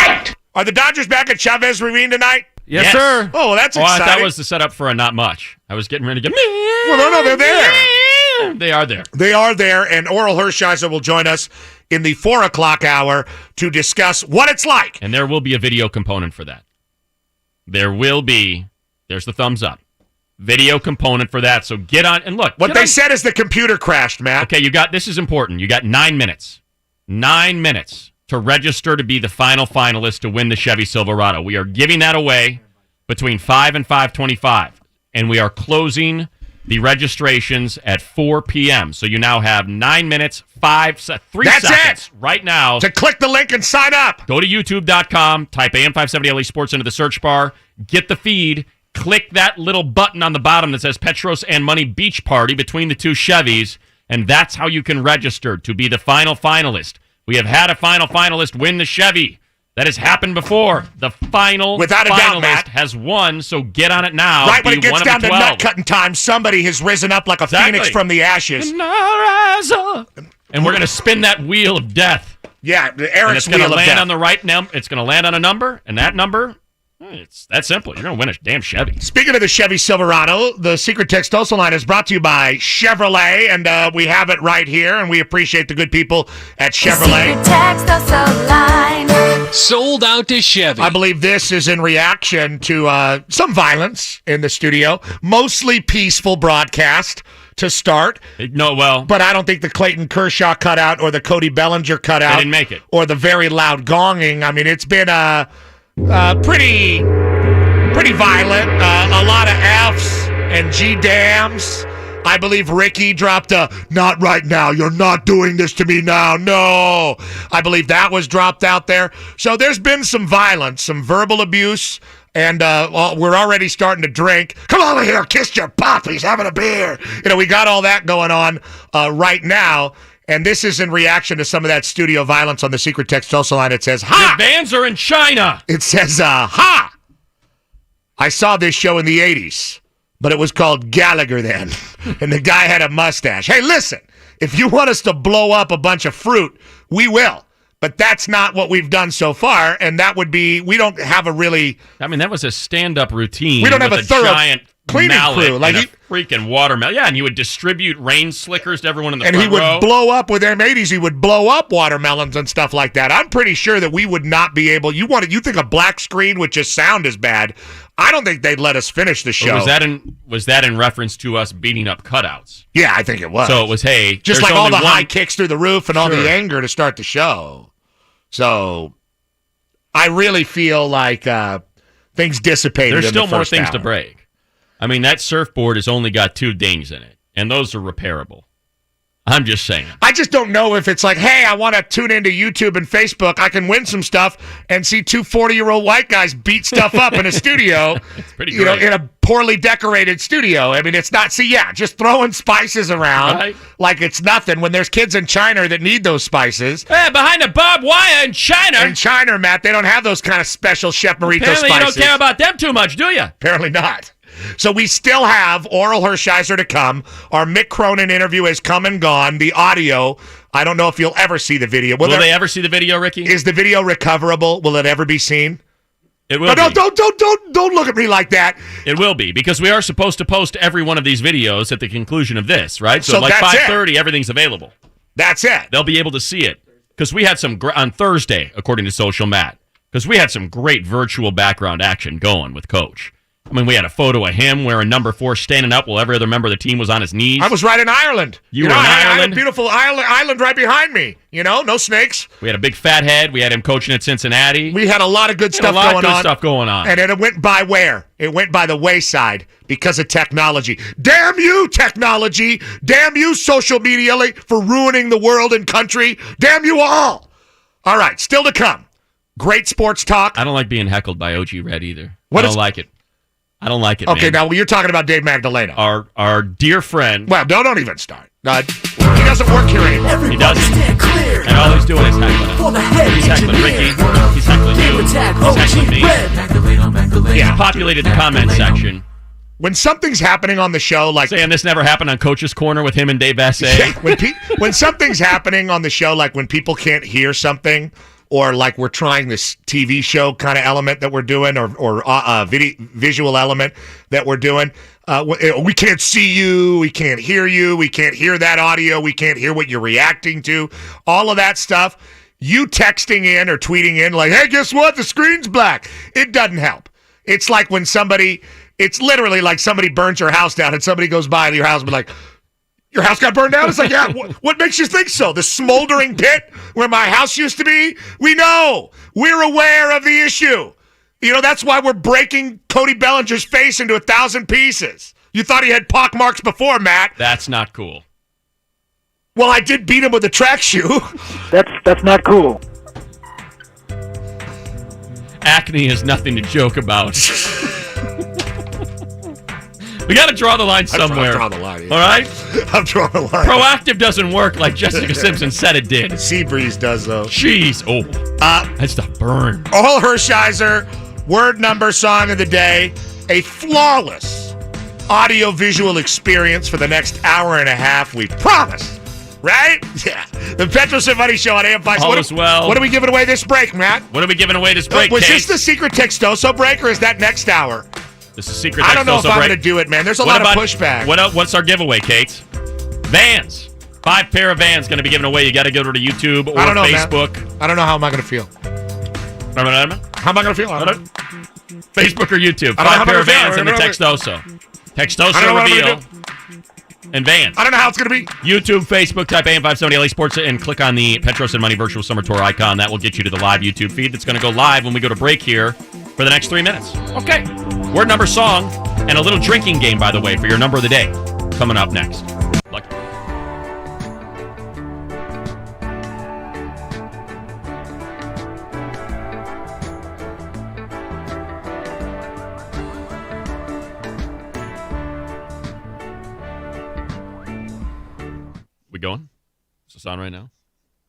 Are the Dodgers back at Chavez Ravine tonight? Yes, sir. Oh, well, that's exciting. That was the setup for a not much. I was getting ready to get. Well, no, they're there. They are there. They are there, and Oral Hershiser will join us in the 4 o'clock hour to discuss what it's like. And there will be a video component for that. There will be. There's the thumbs up. Video component for that. So get on and look. What they said is the computer crashed, Matt. Okay, this is important. You got 9 minutes. 9 minutes to register to be the final finalist to win the Chevy Silverado. We are giving that away between 5 and 5:25. And we are closing the registrations at 4 p.m. So you now have 9 minutes, 3 That's seconds it. right now to click the link and sign up. Go to youtube.com, type AM 570 LA Sports into the search bar, get the feed, click that little button on the bottom that says Petros and Money Beach Party between the two Chevys, and that's how you can register to be the final finalist. We have had a final finalist win the Chevy. That has happened before. The final Without a finalist doubt, Matt. has won, so get on it now. Right when it Be gets one of down the to 12. nut-cutting time, somebody has risen up like a phoenix from the ashes. And rise up. And we're going to spin that wheel of death. Yeah, And Eric's it's going wheel to of land death. on the right it's going to land on a number, and that number, it's that simple. You're going to win a damn Chevy. Speaking of the Chevy Silverado, the Secret Text Postal Line is brought to you by Chevrolet, and we have it right here, and we appreciate the good people at Chevrolet. Secret text Postal Line. Sold out to Chevy. I believe this is in reaction to some violence in the studio, mostly peaceful broadcast to start. No, well, but I don't think the Clayton Kershaw cutout or the Cody Bellinger cutout they didn't make it, or the very loud gonging. I mean, it's been pretty violent. A lot of F's and G dams. I believe Ricky dropped a "not right now. You're not doing this to me now." No. I believe that was dropped out there. So there's been some violence, some verbal abuse, and we're already starting to drink. Come over here, kiss your pop. He's having a beer. You know, we got all that going on right now. And this is in reaction to some of that studio violence on the Secret Text Postal Line. It says, "Ha!" The vans are in China. It says, "Ha!" I saw this show in the 80s, but it was called Gallagher then. And the guy had a mustache. Hey, listen, if you want us to blow up a bunch of fruit, we will. But that's not what we've done so far, and that would be, we don't have a really... I mean, that was a stand-up routine. We don't have with a thorough giant cleaning mallet crew. Like and a freaking watermelon. Yeah, and he would distribute rain slickers to everyone in the and front he would row. blow up with M80s. He would blow up watermelons and stuff like that. I'm pretty sure that we would not be able... You think a black screen with just sound is bad. I don't think they'd let us finish the show. Was that in reference to us beating up cutouts? Yeah, I think it was. So it was, hey... Just like all the high kicks through the roof and all Sure. the anger to start the show. So I really feel like things dissipated. There's in still the more first things hour. to break. I mean, that surfboard has only got 2 dings in it, and those are repairable. I'm just saying. I just don't know if it's like, hey, I want to tune into YouTube and Facebook. I can win some stuff and see two 40-year-old white guys beat stuff up in a studio. It's pretty great. In a poorly decorated studio. I mean, it's not, just throwing spices around like it's nothing when there's kids in China that need those spices. Hey, behind the barbed wire in China. In China, Matt, they don't have those kind of special Chef Marito Apparently spices. You don't care about them too much, do you? Apparently not. So we still have Oral Hershiser to come. Our Mick Cronin interview has come and gone. The audio, I don't know if you'll ever see the video. Will they ever see the video, Ricky? Is the video recoverable? Will it ever be seen? It will. No, don't look at me like that. It will be, because we are supposed to post every one of these videos at the conclusion of this, right? So like 5:30, everything's available. That's it. They'll be able to see it. Because we had some, on Thursday, according to Social Matt, because we had some great virtual background action going with Coach. I mean, we had a photo of him wearing number 4 standing up while every other member of the team was on his knees. I was right in Ireland. You were in Ireland? I had a beautiful island right behind me. No snakes. We had a big fat head. We had him coaching at Cincinnati. We had a lot of good stuff going on. And it went by where? It went by the wayside because of technology. Damn you, technology. Damn you, social media, for ruining the world and country. Damn you all. All right, still to come. Great sports talk. I don't like being heckled by OG Red either. I don't like it. I don't like it, Okay, man. now you're talking about Dave Magdaleno. Our dear friend. Well, don't even start. He doesn't work here anymore. He doesn't. And all he's doing is heckling us. He's heckling Ricky. He's heckling you. He's heckling me. Yeah, populated the comment section. When something's happening on the show, like saying this never happened on Coach's Corner with him and Dave Bassett. Yeah, when something's happening on the show, like when people can't hear something, or like we're trying this TV show kind of element that we're doing, or visual element that we're doing. We can't see you. We can't hear you. We can't hear that audio. We can't hear what you're reacting to. All of that stuff. You texting in or tweeting in like, hey, guess what? The screen's black. It doesn't help. It's like when it's literally like somebody burns your house down and somebody goes by your house and be like, your house got burned down? It's like, yeah, what makes you think so? The smoldering pit where my house used to be? We know. We're aware of the issue. That's why we're breaking Cody Bellinger's face into 1,000 pieces. You thought he had pock marks before, Matt. That's not cool. Well, I did beat him with a track shoe. That's not cool. Acne is nothing to joke about. We got to draw the line somewhere. I'm drawing the line. All right? I'm drawing the line. Proactive doesn't work like Jessica Simpson said it did. Seabreeze does, though. Jeez. Oh. That stuff burned. Oral Hershiser, word number song of the day. A flawless audio-visual experience for the next hour and a half. We promise. Right? Yeah. The Petros and Money Show on AM 5. What are we giving away this break, Matt? What are we giving away this break, Was Kate? this the secret Textoso break, or is that next hour? This is secret. I don't know if I'm break. going to do it, man. There's a lot of pushback. What's our giveaway, Kate? Vans. 5 pair of Vans going to be given away. You got to go to YouTube or Facebook. Man. I don't know how am I going to feel. How am I going to feel? Facebook or YouTube. 5 pair of Vans and the Textoso. Textoso reveal. And Vans. I don't know how it's going to be. YouTube, Facebook, type AM570 LA Sports and click on the Petros and Money Virtual Summer Tour icon. That will get you to the live YouTube feed that's going to go live when we go to break here for the next 3 minutes. Okay. Word number song and a little drinking game, by the way, for your number of the day. Coming up next. Lucky. We going? Is this on right now?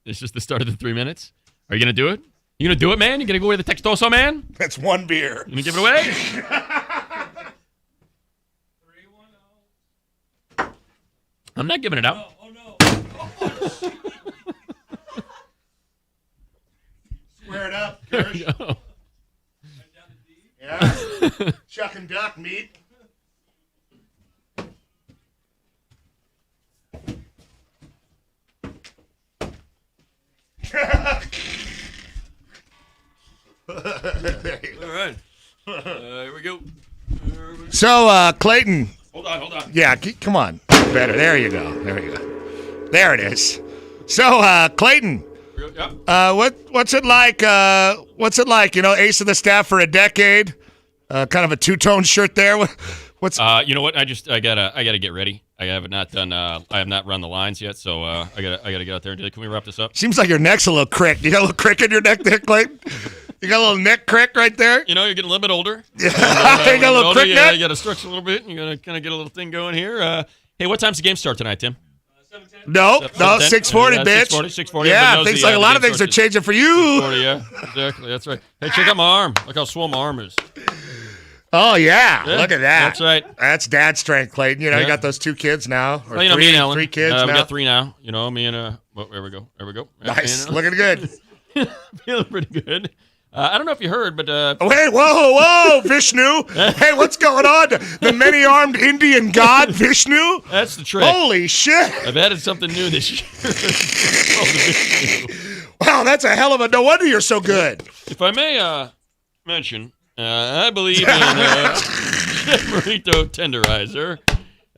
It's just the start of the 3 minutes? Are you going to do it? You going to do it, man? You going to go away the Textoso, man? That's one beer. You going to give it away? I'm not giving it out. Oh no. Square it up, Kirsch. Yeah. Chuck and duck meat. All right. Here we go. So, Clayton. Hold on. Yeah, come on. Better. There you go. There it is. So, Clayton. What's it like? Ace of the staff for a decade. Kind of a two-tone shirt there. What's You know what? I gotta get ready. I have not run the lines yet, so I gotta get out there and do it. Can we wrap this up? Seems like your neck's a little crick. You got a little crick in your neck there, Clayton? You got a little neck crick right there? You know, you're getting a little bit older. Yeah. You got a little crick neck? You got to stretch a little bit. And you got to kind of get a little thing going here. Hey, what time's the game start tonight, Tim? No, 6:40, bitch. 6:40. Yeah, things like a lot of things are changing for you. 6:40, yeah, exactly. That's right. Hey, check out my arm. Look how swole my arm is. Oh, yeah. Look at that. That's right. That's dad strength, Clayton. You know, you got those 2 kids now. Or well, me and Ellen. 3 kids now. We got 3 now. You know, me and, there we go. Nice. Looking good. Feeling pretty good. I don't know if you heard, but... Hey, whoa, Vishnu. Hey, what's going on? The many-armed Indian god, Vishnu? That's the trick. Holy shit. I've added something new this year. It's called the Vishnu. Wow, that's a hell of a... No wonder you're so good. If I may mention, I believe in Chef Burrito Tenderizer.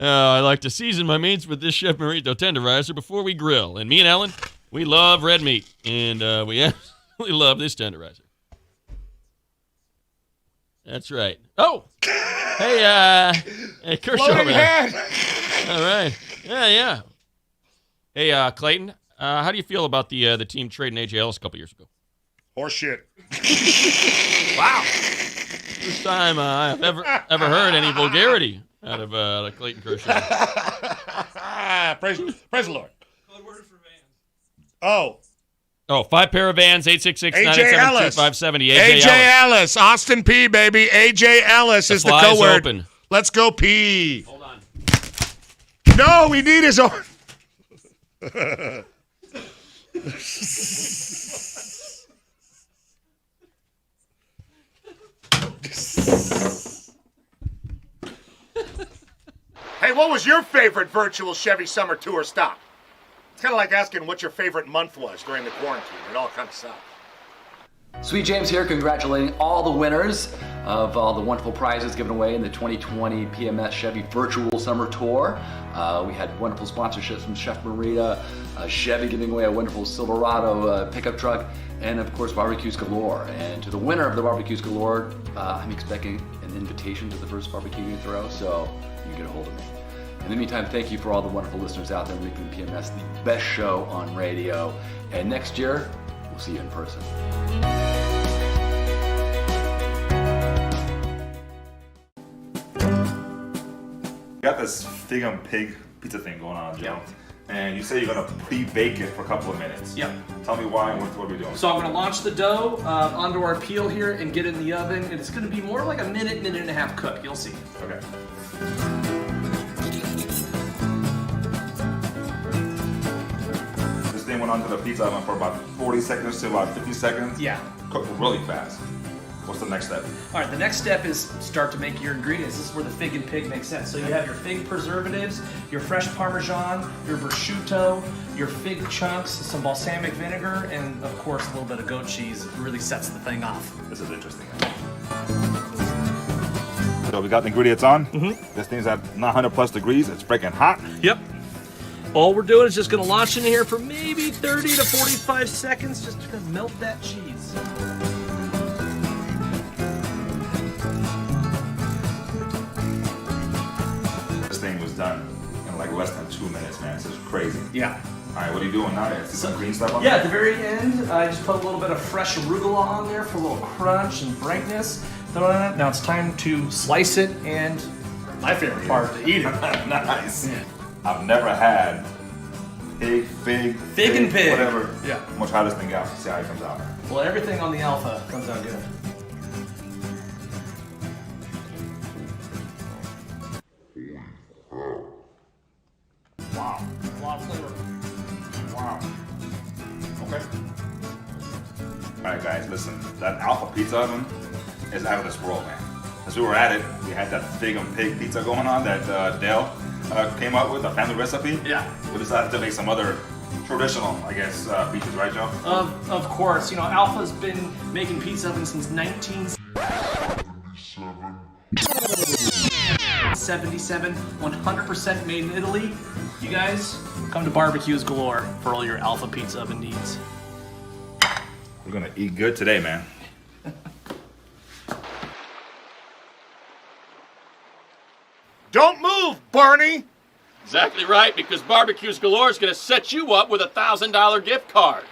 I like to season my meats with this Chef Burrito Tenderizer before we grill. And me and Ellen, we love red meat. And we absolutely love this tenderizer. That's right. Oh, hey, Kershaw. Loading hand. All right. Yeah. Hey, Clayton, how do you feel about the team trading A.J. Ellis a couple years ago? Horseshit. Wow. First time I've ever heard any vulgarity out of Clayton Kershaw. Praise the Lord. Code word for Vans. Oh, 5 pair of Vans, 866-987-2570. AJ Ellis. Austin P, baby. AJ Ellis is the code word. Open. Let's go P. Hold on. No, we need his own. Hey, what was your favorite virtual Chevy summer tour stop? It's kind of like asking what your favorite month was during the quarantine. It all kind of sucks. Sweet James here, congratulating all the winners of all the wonderful prizes given away in the 2020 PMS Chevy Virtual Summer Tour. We had wonderful sponsorships from Chef Marita, Chevy giving away a wonderful Silverado pickup truck, and of course Barbecues Galore. And to the winner of the Barbecues Galore, I'm expecting an invitation to the first barbecue you throw, so you can get a hold of me. In the meantime, thank you for all the wonderful listeners out there making PMS the best show on radio. And next year, we'll see you in person. You got this fig and pig pizza thing going on, Joe. Yeah. And you say you're gonna pre-bake it for a couple of minutes. Yep. Tell me why and what are we doing? So I'm gonna launch the dough onto our peel here and get it in the oven. And it's gonna be more like a minute and a half cook. You'll see. Okay. This thing went onto the pizza oven for about 40 seconds to about 50 seconds. Yeah. Cooked really fast. What's the next step? All right, the next step is start to make your ingredients. This is where the fig and pig makes sense. So you have your fig preservatives, your fresh Parmesan, your prosciutto, your fig chunks, some balsamic vinegar, and of course a little bit of goat cheese. It really sets the thing off. This is interesting. So we got the ingredients on. Mm-hmm. This thing's at 900 plus degrees. It's freaking hot. Yep. All we're doing is just gonna launch in here for maybe 30 to 45 seconds, just to melt that cheese. This thing was done in like less than 2 minutes, man. This is crazy. Yeah. All right, what are you doing now? Some green stuff on Yeah, there? at the very end, I just put a little bit of fresh arugula on there for a little crunch and brightness. Now it's time to slice it, and my favorite part, to eat it. Nice. Yeah. I've never had fig and pig. Whatever. Yeah. I'm gonna try this thing out. See how it comes out. Well, everything on the Alpha comes out good. Wow. A lot of flavor. Wow. Okay. All right, guys, listen. That Alpha Pizza Oven is out of this world, man. As we were at it, we had that fig and pig pizza going on that Dale came up with, a family recipe. Yeah. We decided to make some other traditional, I guess, pizzas, right, Joe? Of course. You know, Alpha's been making pizza ovens since 1977, 100% made in Italy. You guys, come to Barbecues Galore for all your Alpha pizza oven needs. We're gonna eat good today, man. Barney? Exactly right, because Barbecues Galore is going to set you up with a $1,000 gift card.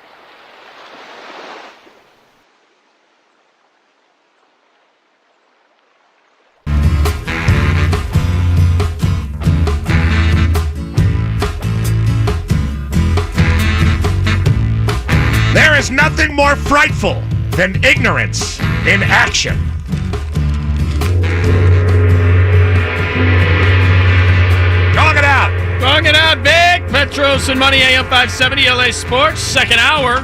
There is nothing more frightful than ignorance in action. Gong it out. Gong it out, big. Petros and Money, AM 570, LA Sports. Second hour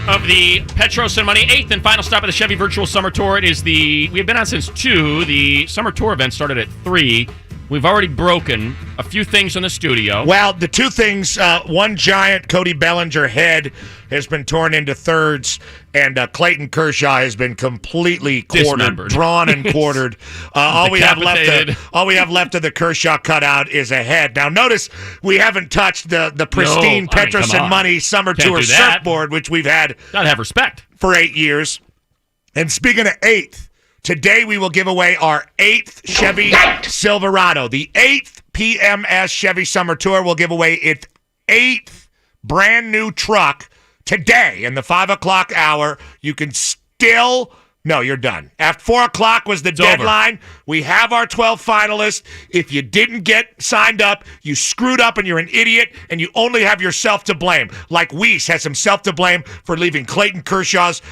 of the Petros and Money 8th and final stop of the Chevy Virtual Summer Tour. It is we have been on since 2. The Summer Tour event started at 3. We've already broken a few things in the studio. Well, the two things, one giant Cody Bellinger head has been torn into thirds, and Clayton Kershaw has been completely quartered, drawn and quartered. All we have left of the Kershaw cutout is a head. Now, notice we haven't touched the pristine Petros and Money Summer Tour surfboard, which we've had. Gotta have respect. For 8 years. And speaking of 8th, today we will give away our 8th Chevy Silverado. The 8th PMS Chevy Summer Tour will give away its 8th brand new truck today in the 5 o'clock hour. You can still... No, you're done. At 4 o'clock was the deadline. We have our 12 finalists. If you didn't get signed up, you screwed up and you're an idiot, and you only have yourself to blame. Like Weiss has himself to blame for leaving Clayton Kershaw's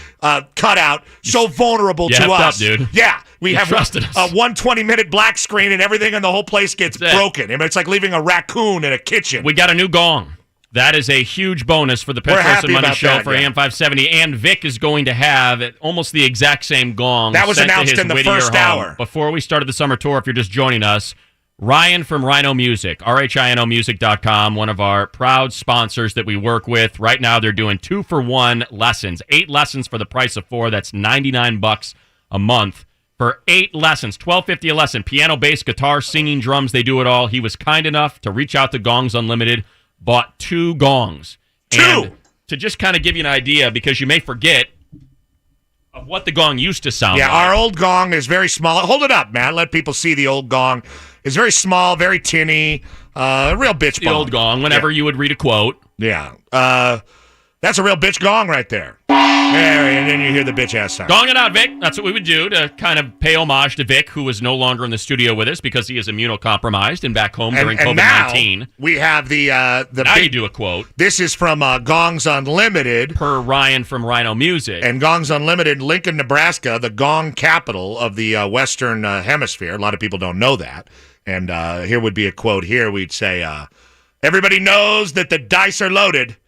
cutout so vulnerable to us. Up, dude. Yeah. We have a 120-minute black screen, and everything in the whole place gets broken. I mean, it's like leaving a raccoon in a kitchen. We got a new gong. That is a huge bonus for the Petros and Money show for AM 570. And Vic is going to have almost the exact same gong. That was announced in the first hour. Before we started the summer tour, if you're just joining us, Ryan from Rhino Music, RHINOmusic.com, one of our proud sponsors that we work with. Right now, they're doing 2-for-1 lessons. 8 lessons for the price of 4. That's $99 a month. For 8 lessons, $12.50 a lesson. Piano, bass, guitar, singing, drums, they do it all. He was kind enough to reach out to Gongs Unlimited. Bought 2 gongs. 2! And to just kind of give you an idea, because you may forget of what the gong used to sound like. Yeah, our old gong is very small. Hold it up, man. Let people see the old gong. It's very small, very tinny, real bitch the gong. Old gong, whenever you would read a quote. Yeah. That's a real bitch gong right there. And then you hear the bitch ass sound. Gong it out, Vic. That's what we would do to kind of pay homage to Vic, who is no longer in the studio with us because he is immunocompromised and back home during COVID-19. Now we have the now you do a quote. This is from Gongs Unlimited. Per Ryan from Rhino Music. And Gongs Unlimited, Lincoln, Nebraska, the gong capital of the Western Hemisphere. A lot of people don't know that. And here would be a quote here. We'd say, everybody knows that the dice are loaded.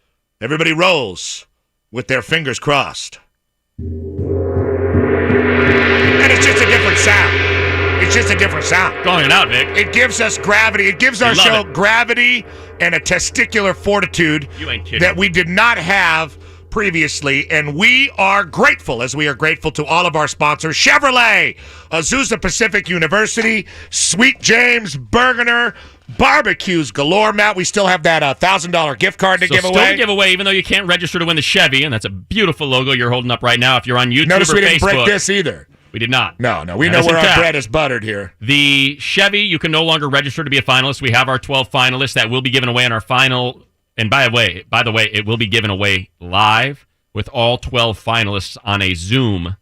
Everybody rolls with their fingers crossed. And it's just a different sound. It's just a different sound. Going it out, Vic. It gives us gravity. It gives our show gravity and a testicular fortitude that we did not have previously, and we are grateful, as we are grateful to all of our sponsors: Chevrolet, Azusa Pacific University, Sweet James Bergener, Barbecues Galore. Matt, we still have that $1,000 gift card to give away. Still to give away, even though you can't register to win the Chevy, and that's a beautiful logo you're holding up right now. If you're on YouTube Notice or we didn't Facebook, break this either. We did not. No, we know where our bread is buttered here. The Chevy, you can no longer register to be a finalist. We have our 12 finalists that will be given away in our final. And by the way, it will be given away live with all 12 finalists on a Zoom.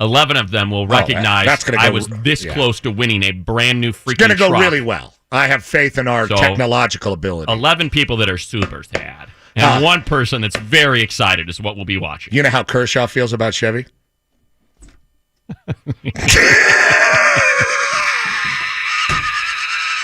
11 of them will recognize I was this close to winning a brand new freaking truck. It's going to go really well. I have faith in our technological ability. 11 people that are super sad. And one person that's very excited is what we'll be watching. You know how Kershaw feels about Chevy?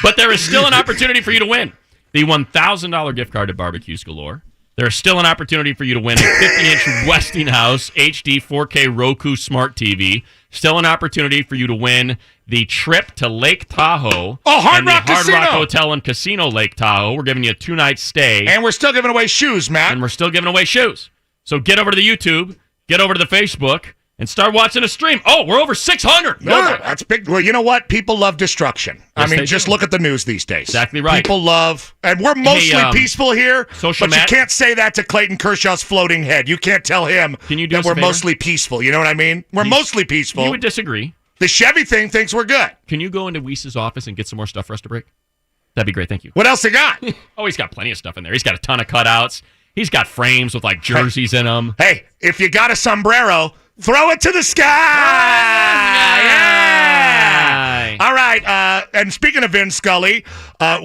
But there is still an opportunity for you to win the $1,000 gift card to Barbecues Galore. There's still an opportunity for you to win a 50-inch Westinghouse HD 4K Roku Smart TV. Still an opportunity for you to win the trip to Lake Tahoe. Oh, Hard Rock Hotel and Casino Lake Tahoe. We're giving you a 2-night stay. And we're still giving away shoes, Matt. And we're still giving away shoes. So get over to the YouTube, get over to the Facebook, and start watching a stream. Oh, we're over 600. Yeah, that's big. Well, you know what? People love destruction. Yes, I mean, just look at the news these days. Exactly right. People love, and we're mostly peaceful here, but you can't say that to Clayton Kershaw's floating head. You can't tell him that we're mostly peaceful. You know what I mean? We're mostly peaceful. You would disagree. The Chevy thing thinks we're good. Can you go into Weiss's office and get some more stuff for us to break? That'd be great. Thank you. What else they got? Oh, he's got plenty of stuff in there. He's got a ton of cutouts. He's got frames with like jerseys in them. Hey, if you got a sombrero, throw it to the sky. Yeah. All right. And speaking of Vin Scully,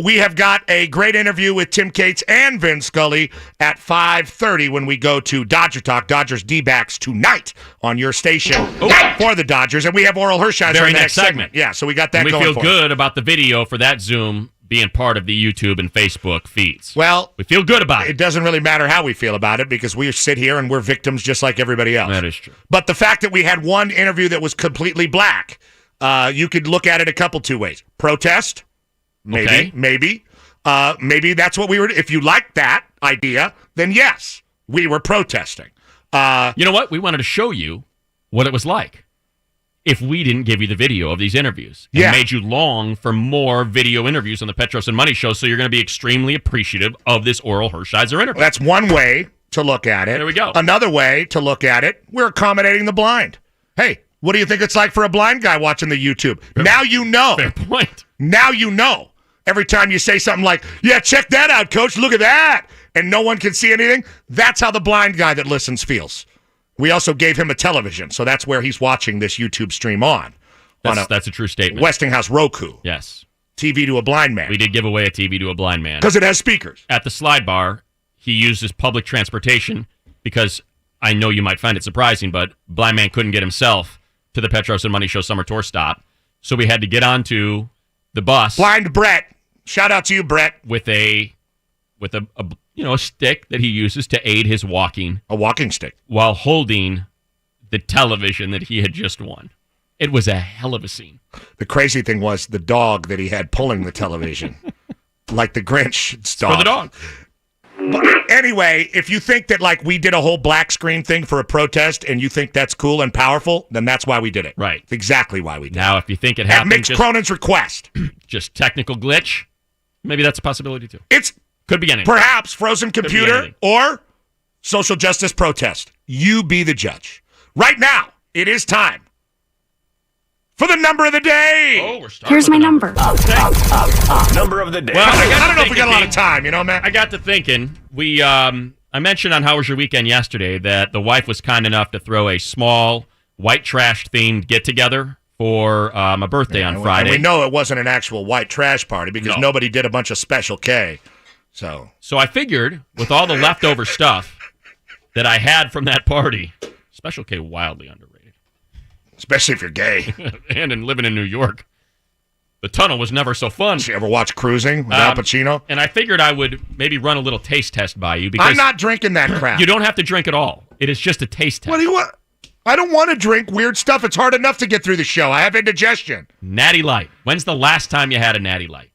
we have got a great interview with Tim Cates and Vin Scully at 5:30 when we go to Dodger Talk, Dodgers D-backs tonight on your station for the Dodgers. And we have Oral Hershiser Very in the next segment. Yeah, so we got that and we going feel for good about the video for that Zoom being part of the YouTube and Facebook feeds. Well, we feel good about it. It doesn't really matter how we feel about it because we sit here and we're victims just like everybody else. That is true. But the fact that we had one interview that was completely black, you could look at it a couple two ways. Protest, maybe, maybe that's what we were. If you like that idea, then yes, we were protesting. You know what? We wanted to show you what it was like if we didn't give you the video of these interviews and made you long for more video interviews on the Petros and Money Show, so you're going to be extremely appreciative of this Oral Hershiser interview. That's one way to look at it. There we go. Another way to look at it, we're accommodating the blind. Hey, what do you think it's like for a blind guy watching the YouTube? Now you know. Fair point. Now you know. Every time you say something like, yeah, check that out, coach, look at that, and no one can see anything, that's how the blind guy that listens feels. We also gave him a television, so that's where he's watching this YouTube stream on. That's a true statement. Westinghouse Roku. Yes. TV to a blind man. We did give away a TV to a blind man. Because it has speakers. At the slide bar, he uses public transportation because I know you might find it surprising, but blind man couldn't get himself to the Petros and Money Show Summer Tour stop, so we had to get onto the bus. Blind Brett. Shout out to you, Brett. With a stick that he uses to aid his walking. A walking stick. While holding the television that he had just won. It was a hell of a scene. The crazy thing was the dog that he had pulling the television. Like the Grinch dog. For the dog. But anyway, if you think that like we did a whole black screen thing for a protest and you think that's cool and powerful, then that's why we did it. Right. It's exactly why we did it. Now, if you think it At happened... Mitch Cronin's request. Just technical glitch, maybe that's a possibility too. It's... Could be anything. Perhaps frozen computer or social justice protest. You be the judge. Right now, it is time for the number of the day. Oh, we're starting. Here's my number. Number of the day. Well, I don't know if we got a lot of time, you know, man. I got to thinking. I mentioned on How Was Your Weekend yesterday that the wife was kind enough to throw a small white trash themed get together for my birthday on Friday. And we know it wasn't an actual white trash party because nobody did a bunch of Special K. So I figured with all the leftover stuff that I had from that party, Special K wildly underrated. Especially if you're gay. And in living in New York. The tunnel was never so fun. Did you ever watch Cruising with Al Pacino? And I figured I would maybe run a little taste test by you because I'm not drinking that crap. You don't have to drink at all. It is just a taste test. What do you want? I don't want to drink weird stuff. It's hard enough to get through the show. I have indigestion. Natty Light. When's the last time you had a Natty Light?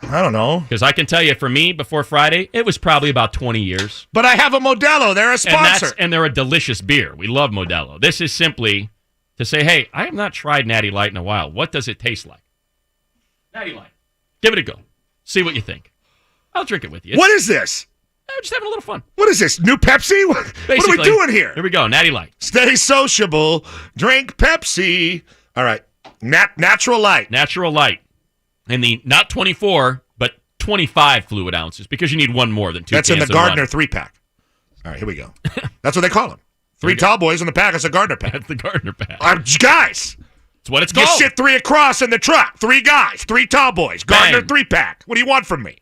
I don't know. Because I can tell you, for me, before Friday, it was probably about 20 years. But I have a Modelo. They're a sponsor. And they're a delicious beer. We love Modelo. This is simply to say, hey, I have not tried Natty Light in a while. What does it taste like? Natty Light. Give it a go. See what you think. I'll drink it with you. What is this? I'm just having a little fun. What is this? New Pepsi? What are we doing here? Here we go. Natty Light. Stay sociable. Drink Pepsi. All right. Natural Light. Natural Light. And the not 24, but 25 fluid ounces because you need one more than two. That's in the Gardner 3-pack. All right, here we go. That's what they call them. 3 tall boys in the pack. It's a Gardner pack. That's the Gardner pack. Guys. That's what it's called. You sit 3 across in the truck. 3 guys. 3 tall boys. Gardner 3-pack. What do you want from me?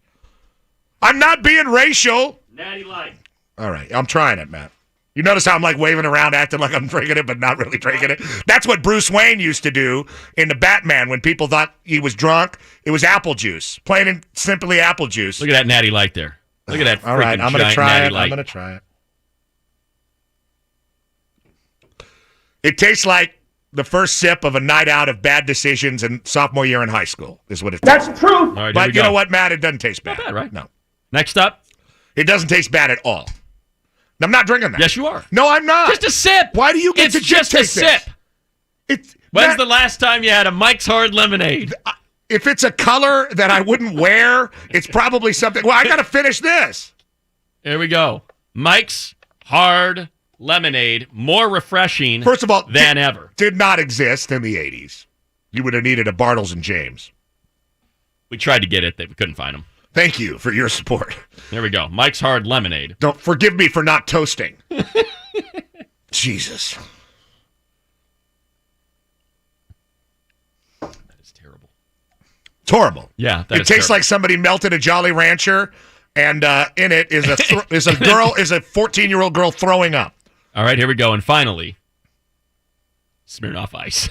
I'm not being racial. Natty Light. All right, I'm trying it, Matt. You notice how I'm like waving around, acting like I'm drinking it, but not really drinking it? That's what Bruce Wayne used to do in the Batman when people thought he was drunk. It was apple juice. Plain and simply apple juice. Look at that Natty Light there. Look at that. All right, I'm going to try it. I'm going to try it. It tastes like the first sip of a night out of bad decisions in sophomore year in high school is what it tastes. That's true. All right, but you know what, Matt? It doesn't taste bad. Not bad, right? No. Next up. It doesn't taste bad at all. I'm not drinking that. Yes, you are. No, I'm not. Just a sip. Why do you get it's to just a sip? When's the last time you had a Mike's Hard Lemonade? If it's a color that I wouldn't wear, it's probably something. Well, I got to finish this. Here we go. Mike's Hard Lemonade, more refreshing First of all, than ever. Did not exist in the 80s. You would have needed a Bartles and James. We tried to get it. We couldn't find them. Thank you for your support. There we go. Mike's Hard Lemonade. Don't forgive me for not toasting. Jesus. That is terrible. It's horrible. Yeah, it tastes like somebody melted a Jolly Rancher, and in it is a 14-year-old girl throwing up. All right, here we go. And finally, Smirnoff Ice.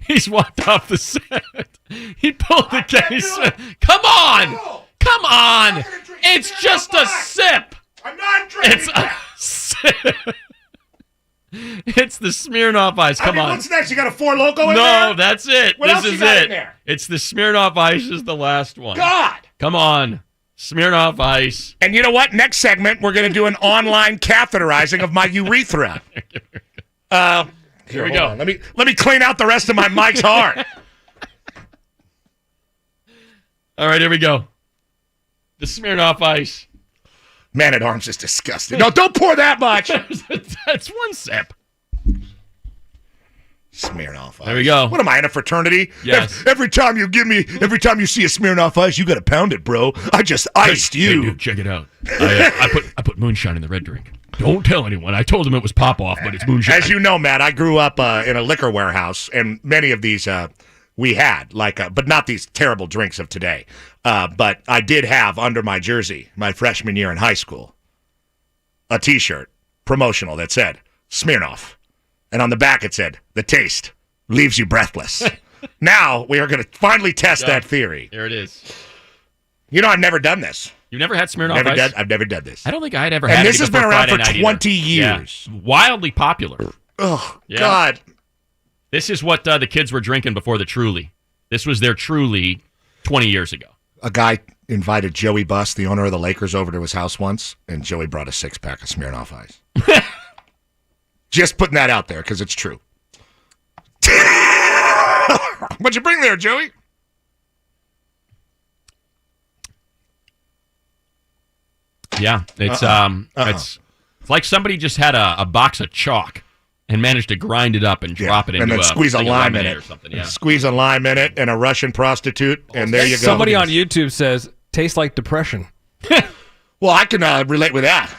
He's walked off the set. He pulled the case. Come on! Come on! It's just a sip. I'm not drinking. It's a sip. It's the Smirnoff Ice. Come on. What's next? You got a Four Loko in there? No, that's it. What else This you is got in it. there? It's the Smirnoff Ice is the last one. God! Come on. Smirnoff Ice. And you know what? Next segment, we're going to do an online catheterizing of my urethra. Here we go. On. Let me clean out the rest of my Mike's Hard. All right, here we go. The Smirnoff Ice. Man at Arms is disgusting. No, don't pour that much. That's one sip. Smirnoff Ice. There we go. What am I, in a fraternity? Yes. Every time you see a Smirnoff Ice, you got to pound it, bro. I just iced you. Hey, dude, check it out. I put moonshine in the red drink. Don't tell anyone. I told them it was pop-off, but it's moonshine. As you know, Matt, I grew up in a liquor warehouse, and many of these we had, but not these terrible drinks of today. But I did have under my jersey, my freshman year in high school, a T-shirt, promotional, that said, Smirnoff. And on the back it said, the taste leaves you breathless. Now we are going to finally test that theory. Here it is. You know, I've never done this. You've never had Smirnoff Ice? I've never done this. I don't think I'd ever had it. And this has been around for 20 Yeah. years. Wildly popular. Oh, Yeah. God. This is what the kids were drinking before the Truly. This was their Truly 20 years ago. A guy invited Joey Buss, the owner of the Lakers, over to his house once, and Joey brought a 6-pack of Smirnoff Ice. Just putting that out there because it's true. What'd you bring there, Joey? Yeah, it's like somebody just had a box of chalk and managed to grind it up and drop it into and then squeeze a lime in it or something. Yeah. Squeeze a lime in it and a Russian prostitute, and there you go. Somebody on YouTube says tastes like depression. Well, I can relate with that.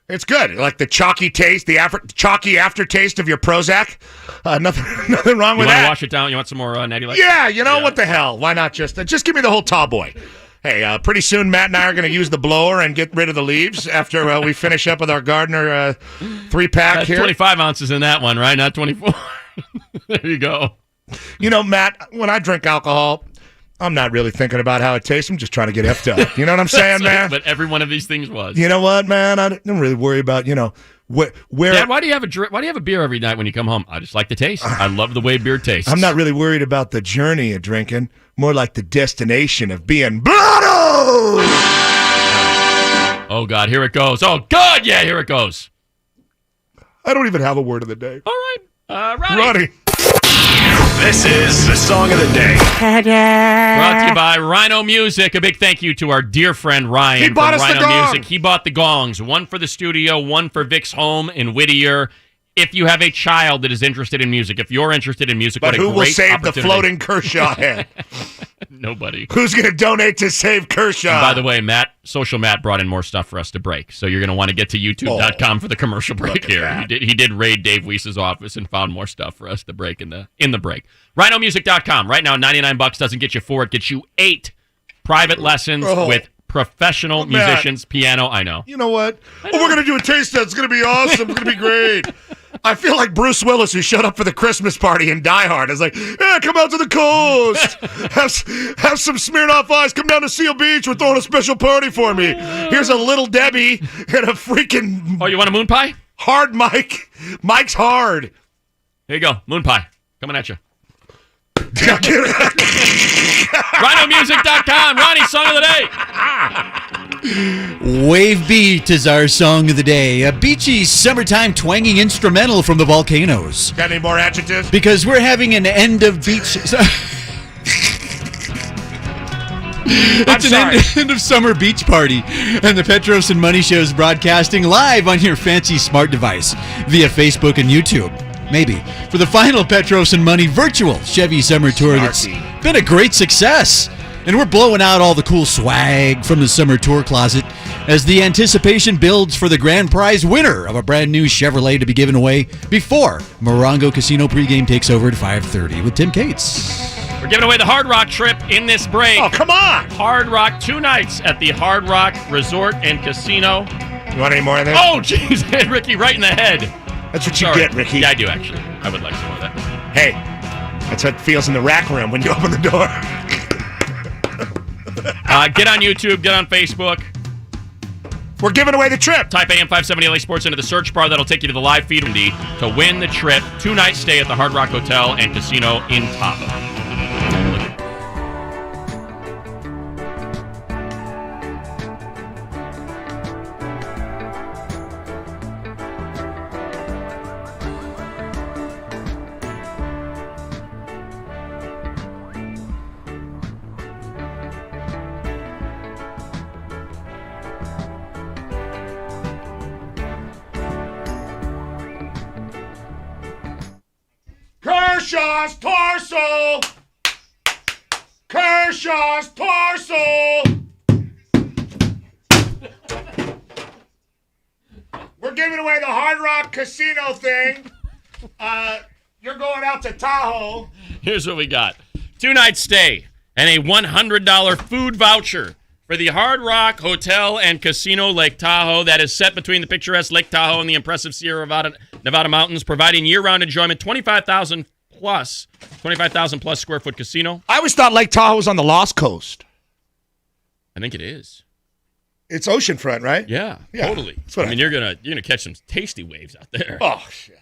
It's good, like the chalky taste, the chalky aftertaste of your Prozac. Nothing wrong with You want that. to wash it down? You want some more Natty Light? Yeah, you know what the hell? Why not just give me the whole tall boy? Hey, pretty soon Matt and I are going to use the blower and get rid of the leaves after we finish up with our Gardner 3-pack That's here. 25 ounces in that one, right? Not 24. There you go. You know, Matt, when I drink alcohol, I'm not really thinking about how it tastes. I'm just trying to get effed up. You know what I'm saying, man? But every one of these things was. You know what, man? I don't really worry about, where. Dad, why do you have a beer every night when you come home? I just like the taste. I love the way beer tastes. I'm not really worried about the journey of drinking, more like the destination of being blotto. Oh, God, here it goes. Oh, God, yeah, here it goes. I don't even have a word of the day. All right, Ronnie. This is the song of the day. Brought to you by Rhino Music. A big thank you to our dear friend Ryan He bought from us the Rhino gong. Music. He bought the gongs, one for the studio, one for Vic's home in Whittier. If you have a child that is interested in music, if you're interested in music, But what a who will great save the opportunity. floating Kershaw head? Nobody. Who's going to donate to save Kershaw? And by the way, Social Matt brought in more stuff for us to break. So you're going to want to get to youtube.com for the commercial break here. He did raid Dave Weiss's office and found more stuff for us to break in the break. RhinoMusic.com. Right now, $99 doesn't get you 4. It gets you 8 private lessons with professional musicians, piano. I know. You know what? We're going to do a taste test. It's going to be awesome. It's going to be great. I feel like Bruce Willis, who showed up for the Christmas party in Die Hard. I was like, yeah, come out to the coast. have some Smirnoff Ice. Come down to Seal Beach. We're throwing a special party for me. Here's a Little Debbie and a freaking... Oh, you want a moon pie? Hard Mike. Mike's hard. Here you go. Moon pie. Coming at you. RhinoMusic.com. Ronnie, song of the day. Wave Beat is our song of the day. A beachy summertime twanging instrumental from the Volcanoes. Got any more adjectives? Because we're having an end of beach... It's an end of summer beach party, and the Petros and Money Show is broadcasting live on your fancy smart device via Facebook and YouTube. Maybe for the final Petros and Money virtual Chevy summer tour that's been a great success. And we're blowing out all the cool swag from the summer tour closet as the anticipation builds for the grand prize winner of a brand new Chevrolet to be given away before Morongo Casino pregame takes over at 5:30 with Tim Cates. We're giving away the Hard Rock trip in this break. Oh, come on. Hard Rock, 2 nights at the Hard Rock Resort and Casino. You want any more of this? Oh, jeez, hit Ricky right in the head. That's what you get, Ricky. Yeah, I do, actually. I would like some of that. Hey, that's what it feels in the rack room when you open the door. Get on YouTube, get on Facebook. We're giving away the trip. Type AM 570 LA Sports into the search bar. That'll take you to the live feed to win the trip. 2-night stay at the Hard Rock Hotel and Casino in Tahoe. Kershaw's torso! Kershaw's torso! We're giving away the Hard Rock Casino thing. You're going out to Tahoe. Here's what we got. 2-night stay and a $100 food voucher for the Hard Rock Hotel and Casino Lake Tahoe that is set between the picturesque Lake Tahoe and the impressive Sierra Nevada mountains, providing year-round enjoyment. 25,000 plus square foot casino. I always thought Lake Tahoe was on the Lost Coast. I think it is. It's oceanfront, right? Yeah. Totally. I mean, you're gonna catch some tasty waves out there. Oh shit.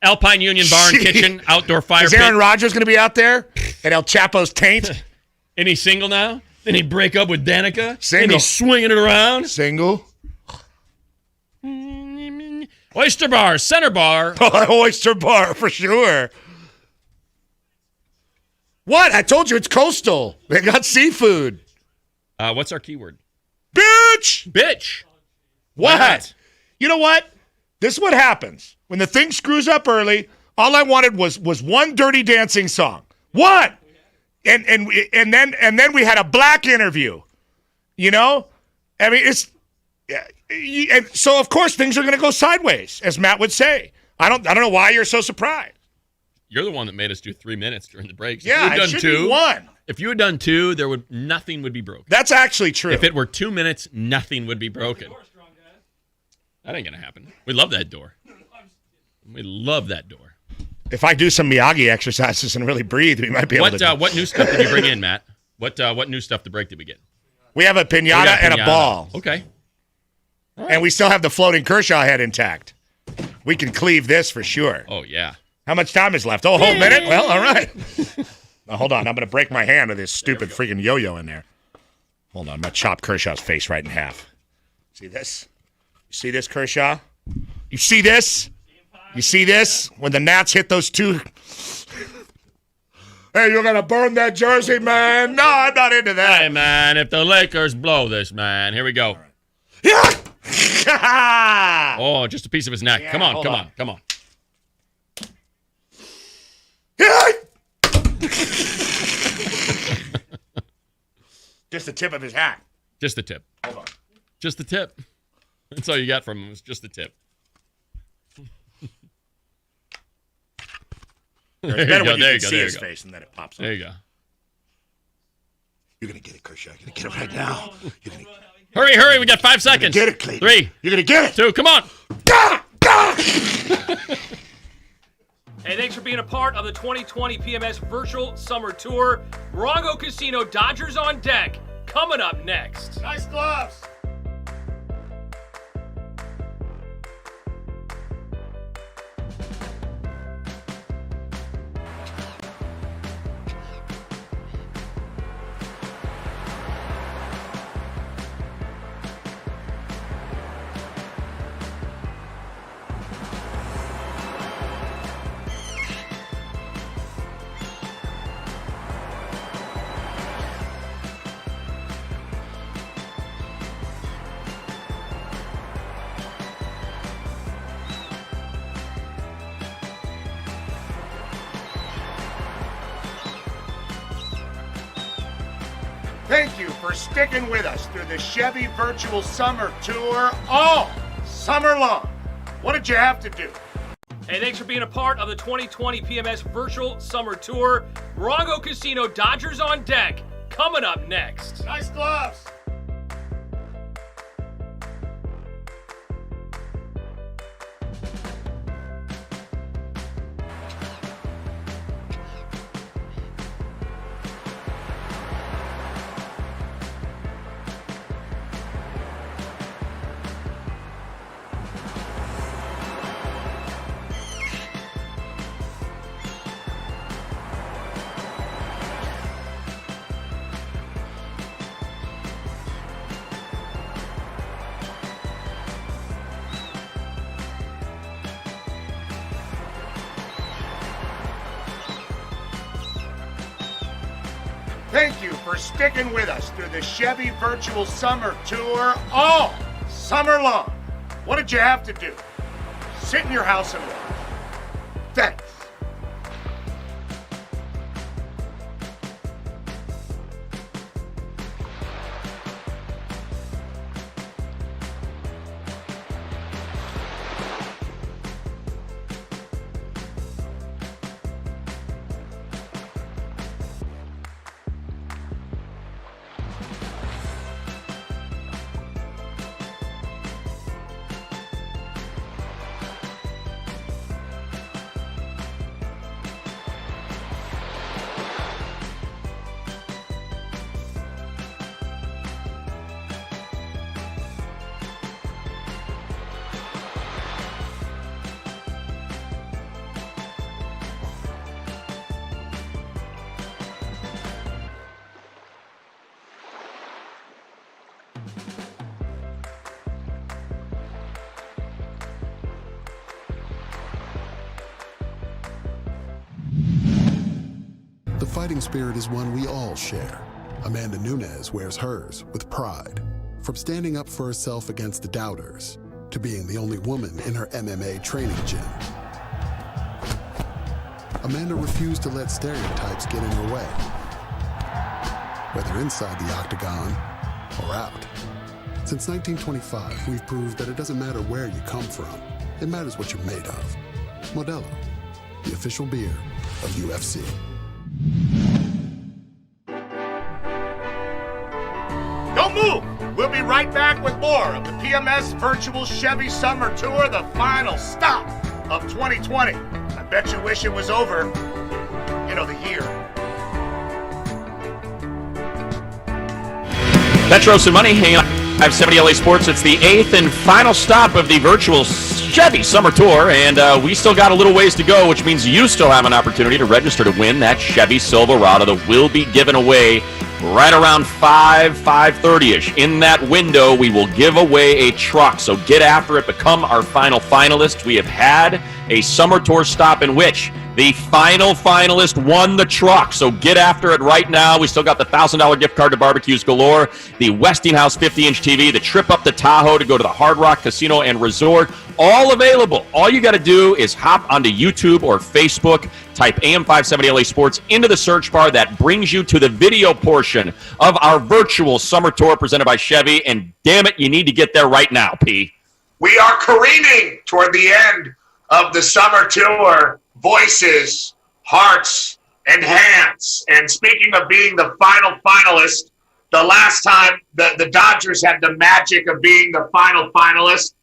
Alpine Union Bar and Kitchen, outdoor fire Is Aaron pit. Rodgers going to be out there at El Chapo's taint? And he's single now? Then he'd break up with Danica? Single. And he's swinging it around? Single. Oyster Bar, Center Bar. Oyster Bar, for sure. What? I told you it's coastal. They got seafood. What's our keyword? Bitch! Bitch. What? What? You know what? This is what happens. When the thing screws up early, all I wanted was one Dirty Dancing song. What? And then we had a black interview. You know? I mean, it's and so of course things are going to go sideways, as Matt would say. I don't know why you're so surprised. You're the one that made us do 3 minutes during the breaks. Yeah, it should be 1. If you had done 2, nothing would be broken. That's actually true. If it were 2 minutes, nothing would be broken. That ain't gonna happen. We love that door. We love that door. If I do some Miyagi exercises and really breathe, we might be able to. What new stuff did you bring in, Matt? What new stuff to break did we get? We have a pinata and a ball. Okay. Right. And we still have the floating Kershaw head intact. We can cleave this for sure. Oh, yeah. How much time is left? Oh, a whole minute? Well, all right. Now, hold on. I'm going to break my hand with this stupid freaking yo-yo in there. Hold on. I'm going to chop Kershaw's face right in half. See this? You see this, Kershaw? You see this? You see this? When the gnats hit those two... Hey, you're going to burn that jersey, man. No, I'm not into that. Hey, man, if the Lakers blow this, man. Here we go. Yeah! Oh, just a piece of his neck. Yeah, come on. Just the tip of his hat. Just the tip. Hold on. Just the tip. That's all you got from him was just the tip. It's better when you can see his face and then it pops up. There you go. You're going to get it, Kershaw. You're going to get it right now. Hurry. We got 5 seconds. Get it, Clayton. 3. You're going to get it. 2. Come on. Hey, thanks for being a part of the 2020 PMS Virtual Summer Tour. Morongo Casino, Dodgers on deck. Coming up next. Nice gloves. Thank you for sticking with us through the Chevy Virtual Summer Tour all summer long. What did you have to do? Hey, thanks for being a part of the 2020 PMS Virtual Summer Tour. Morongo Casino Dodgers on deck. Coming up next. Nice gloves. Thank you for sticking with us through the Chevy Virtual Summer Tour all summer long. What did you have to do? Sit in your house and watch. Thanks. The fighting spirit is one we all share. Amanda Nunes wears hers with pride. From standing up for herself against the doubters, to being the only woman in her MMA training gym. Amanda refused to let stereotypes get in her way, whether inside the octagon or out. Since 1925, we've proved that it doesn't matter where you come from, it matters what you're made of. Modelo, the official beer of UFC. Don't move! We'll be right back with more of the PMS Virtual Chevy Summer Tour, the final stop of 2020. I bet you wish it was over. You know, the year. Petros and Money hanging on 570 LA Sports. It's the 8th and final stop of the virtual Chevy Summer Tour, and we still got a little ways to go, which means you still have an opportunity to register to win that Chevy Silverado that will be given away right around 5:30ish. In that window, we will give away a truck, so get after it. Become our final finalist. We have had a summer tour stop in which the final finalist won the truck, so get after it right now. We still got the $1,000 gift card to Barbecues Galore, the Westinghouse 50-inch TV, the trip up to Tahoe to go to the Hard Rock Casino and Resort, all available. All you got to do is hop onto YouTube or Facebook, type AM 570 LA Sports into the search bar. That brings you to the video portion of our virtual summer tour presented by Chevy, and damn it, you need to get there right now, P. We are careening toward the end of the summer tour. Voices, hearts, and hands. And speaking of being the final finalist, the last time the Dodgers had the magic of being the final finalist,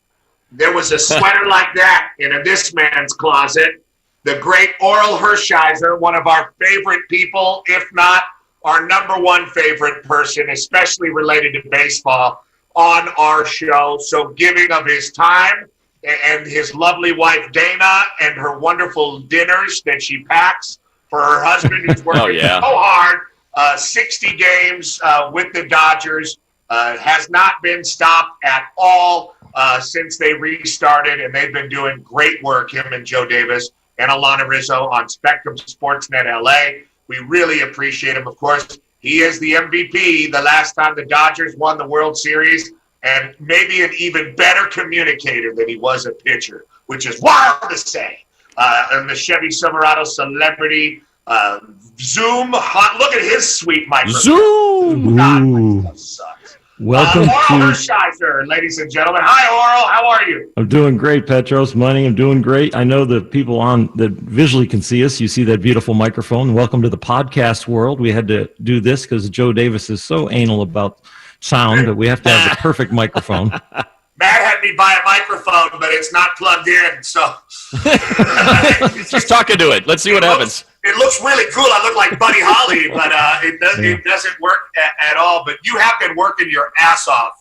there was a sweater like that in this man's closet. The great Oral Hershiser, one of our favorite people, if not our number one favorite person, especially related to baseball, on our show. So giving of his time, and his lovely wife Dana, and her wonderful dinners that she packs for her husband, who's working so hard. 60 games with the Dodgers, has not been stopped at all since they restarted, and they've been doing great work, him and Joe Davis and Alana Rizzo on Spectrum Sportsnet LA. We really appreciate him. Of course, he is the MVP the last time the Dodgers won the World Series, and maybe an even better communicator than he was a pitcher, which is wild to say. And the Chevy Silverado celebrity Zoom. Look at his sweet microphone. Zoom. God, my stuff sucks. Welcome Oral to. Hershiser, ladies and gentlemen. Hi, Oral. How are you? I'm doing great, Petros. Money, I'm doing great. I know the people on that visually can see us. You see that beautiful microphone. Welcome to the podcast world. We had to do this because Joe Davis is so anal about sound that we have to have the perfect microphone. Matt had me buy a microphone, but it's not plugged in, so. Just talking to it. Let's see what happens. It looks really cool. I look like Buddy Holly, but it doesn't work at all. But you have been working your ass off,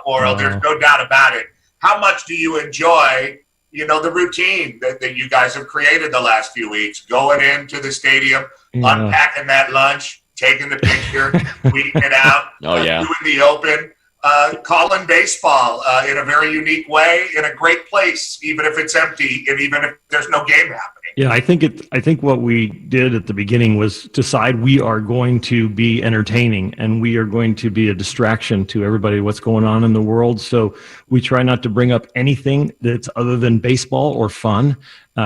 Oral. There's no doubt about it. How much do you enjoy, the routine that you guys have created the last few weeks? Going into the stadium, unpacking that lunch, taking the picture, tweeting it out, doing the open. Calling baseball in a very unique way, in a great place, even if it's empty and even if there's no game happening. Yeah, I think what we did at the beginning was decide we are going to be entertaining and we are going to be a distraction to everybody what's going on in the world. So we try not to bring up anything that's other than baseball or fun.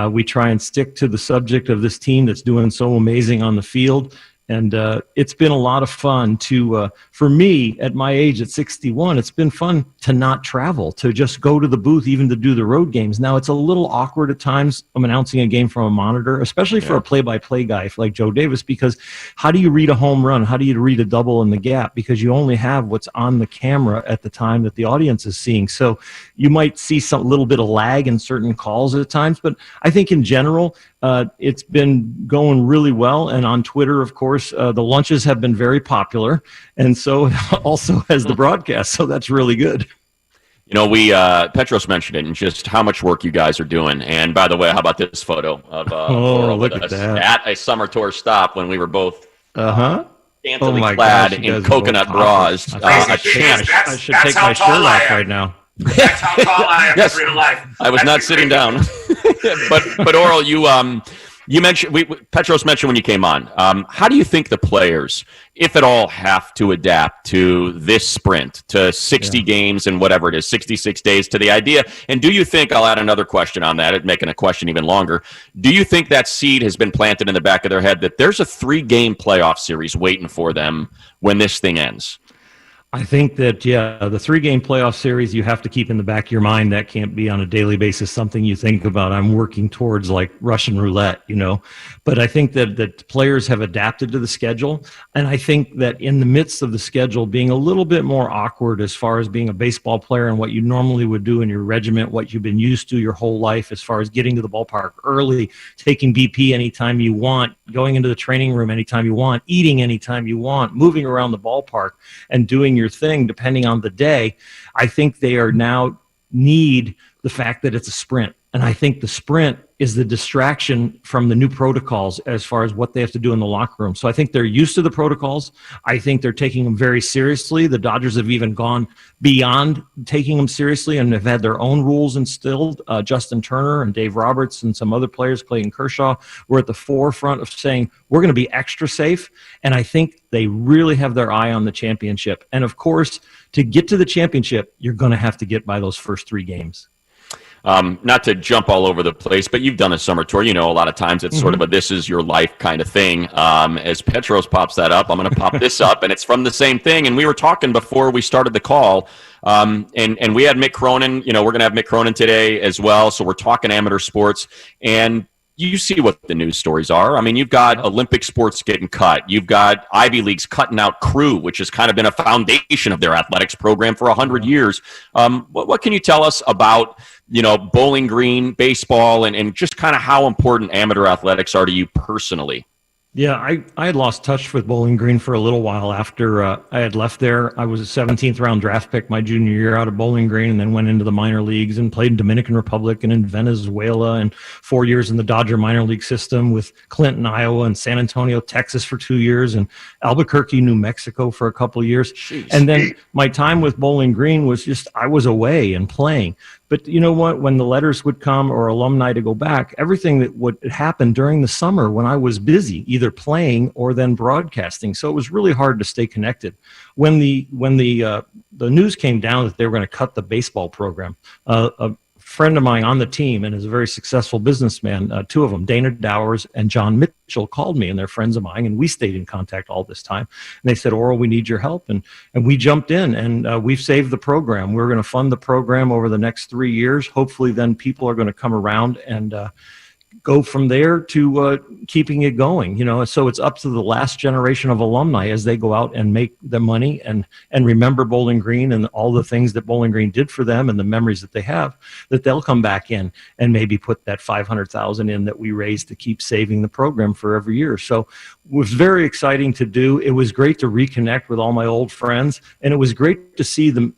We try and stick to the subject of this team that's doing so amazing on the field. And it's been a lot of fun for me at my age at 61, it's been fun to not travel, to just go to the booth, even to do the road games. Now, it's a little awkward at times. I'm announcing a game from a monitor, especially for a play-by-play guy like Joe Davis, because how do you read a home run? How do you read a double in the gap? Because you only have what's on the camera at the time that the audience is seeing. So you might see some little bit of lag in certain calls at times, but I think in general, it's been going really well. And on Twitter, of course, the lunches have been very popular. And so also has the broadcast. So that's really good. Petros mentioned it and just how much work you guys are doing. And by the way, how about this photo of look at that. At a summer tour stop when we were both scantily clad gosh, in coconut bras. I should take my shirt off right now. That's how tall I am in real life. I was not sitting down. but Oral, you mentioned Petros mentioned when you came on. How do you think the players, if at all, have to adapt to this sprint, to 60 games and whatever it is, 66 days, to the idea? And do you think, I'll add another question on that, making a question even longer, do you think that seed has been planted in the back of their head that there's a 3-game playoff series waiting for them when this thing ends? I think that, the 3-game playoff series you have to keep in the back of your mind. That can't be on a daily basis something you think about. I'm working towards like Russian roulette, But I think that players have adapted to the schedule. And I think that in the midst of the schedule being a little bit more awkward as far as being a baseball player and what you normally would do in your regiment, what you've been used to your whole life as far as getting to the ballpark early, taking BP anytime you want, going into the training room anytime you want, eating anytime you want, moving around the ballpark and doing your thing depending on the day. I think they are now need the fact that it's a sprint. And I think the sprint is the distraction from the new protocols as far as what they have to do in the locker room. So I think they're used to the protocols. I think they're taking them very seriously. The Dodgers have even gone beyond taking them seriously and have had their own rules instilled. Justin Turner and Dave Roberts and some other players, Clayton Kershaw, were at the forefront of saying, we're going to be extra safe. And I think they really have their eye on the championship. And of course, to get to the championship, you're going to have to get by those first 3 games. Not to jump all over the place, but you've done a summer tour. A lot of times it's sort of a this is your life kind of thing. As Petros pops that up, I'm going to pop this up, and it's from the same thing. And we were talking before we started the call, and we had Mick Cronin. We're going to have Mick Cronin today as well. So we're talking amateur sports, and you see what the news stories are. I mean, you've got Olympic sports getting cut. You've got Ivy Leagues cutting out crew, which has kind of been a foundation of their athletics program for 100 years. What can you tell us about Bowling Green, baseball, and just kind of how important amateur athletics are to you personally? Yeah, I had lost touch with Bowling Green for a little while after I had left there. I was a 17th round draft pick my junior year out of Bowling Green, and then went into the minor leagues and played in Dominican Republic and in Venezuela, and 4 years in the Dodger minor league system with Clinton, Iowa, and San Antonio, Texas for 2 years, and Albuquerque, New Mexico for a couple of years. Jeez. And then my time with Bowling Green was just, I was away and playing. But you know what? When the letters would come or alumni to go back, everything that would happen during the summer when I was busy, either playing or then broadcasting. So it was really hard to stay connected. When the news came down that they were going to cut the baseball program, a friend of mine on the team and is a very successful businessman, two of them, Dana Dowers and John Mitchell, called me, and they're friends of mine, and we stayed in contact all this time. And they said, Oral, we need your help. And we jumped in, and we've saved the program. We're going to fund the program over the next 3 years. Hopefully then people are going to come around and go from there to keeping it going, so it's up to the last generation of alumni as they go out and make the money and remember Bowling Green and all the things that Bowling Green did for them and the memories that they have, that they'll come back in and maybe put that $500,000 in that we raised to keep saving the program for every year. So it was very exciting to do. It was great to reconnect with all my old friends, and it was great to see the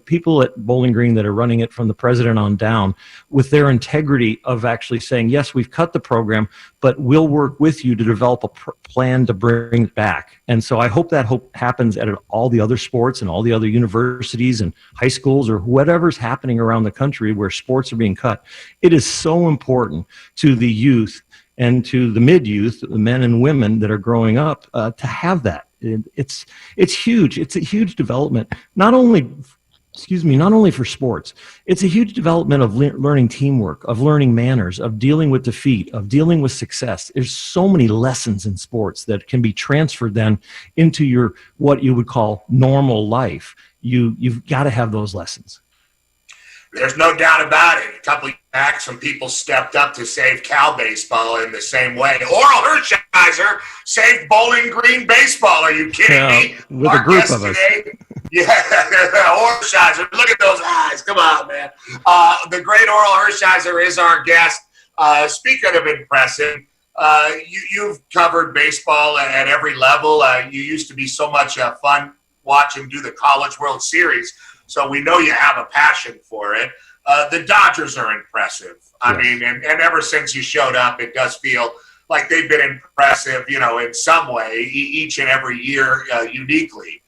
people at Bowling Green that are running it from the president on down with their integrity of actually saying, yes, we've cut the program, but we'll work with you to develop a plan to bring it back. And so I hope that happens at all the other sports and all the other universities and high schools or whatever's happening around the country where sports are being cut. It is so important to the youth and to the mid-youth, the men and women that are growing up, to have that. It's huge. It's a huge development, not only for sports. It's a huge development of learning teamwork, of learning manners, of dealing with defeat, of dealing with success. There's so many lessons in sports that can be transferred then into your, what you would call normal life. You've got to have those lessons. There's no doubt about it. A couple of years back, some people stepped up to save Cal baseball in the same way. Oral Hershiser saved Bowling Green baseball. Are you kidding me? With a group of us. Yeah, Oral Hershiser. Look at those eyes. Come on, man. The great Oral Hershiser is our guest. Speaking of impressive, you've covered baseball at every level. You used to be so much fun watching do the College World Series. So we know you have a passion for it. The Dodgers are impressive. I mean, and ever since you showed up, it does feel like they've been impressive, in some way, each and every year uniquely,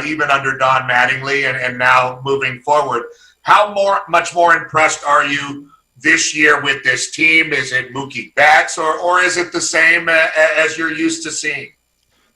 even under Don Mattingly and now moving forward. How much more impressed are you this year with this team? Is it Mookie Betts or is it the same as you're used to seeing?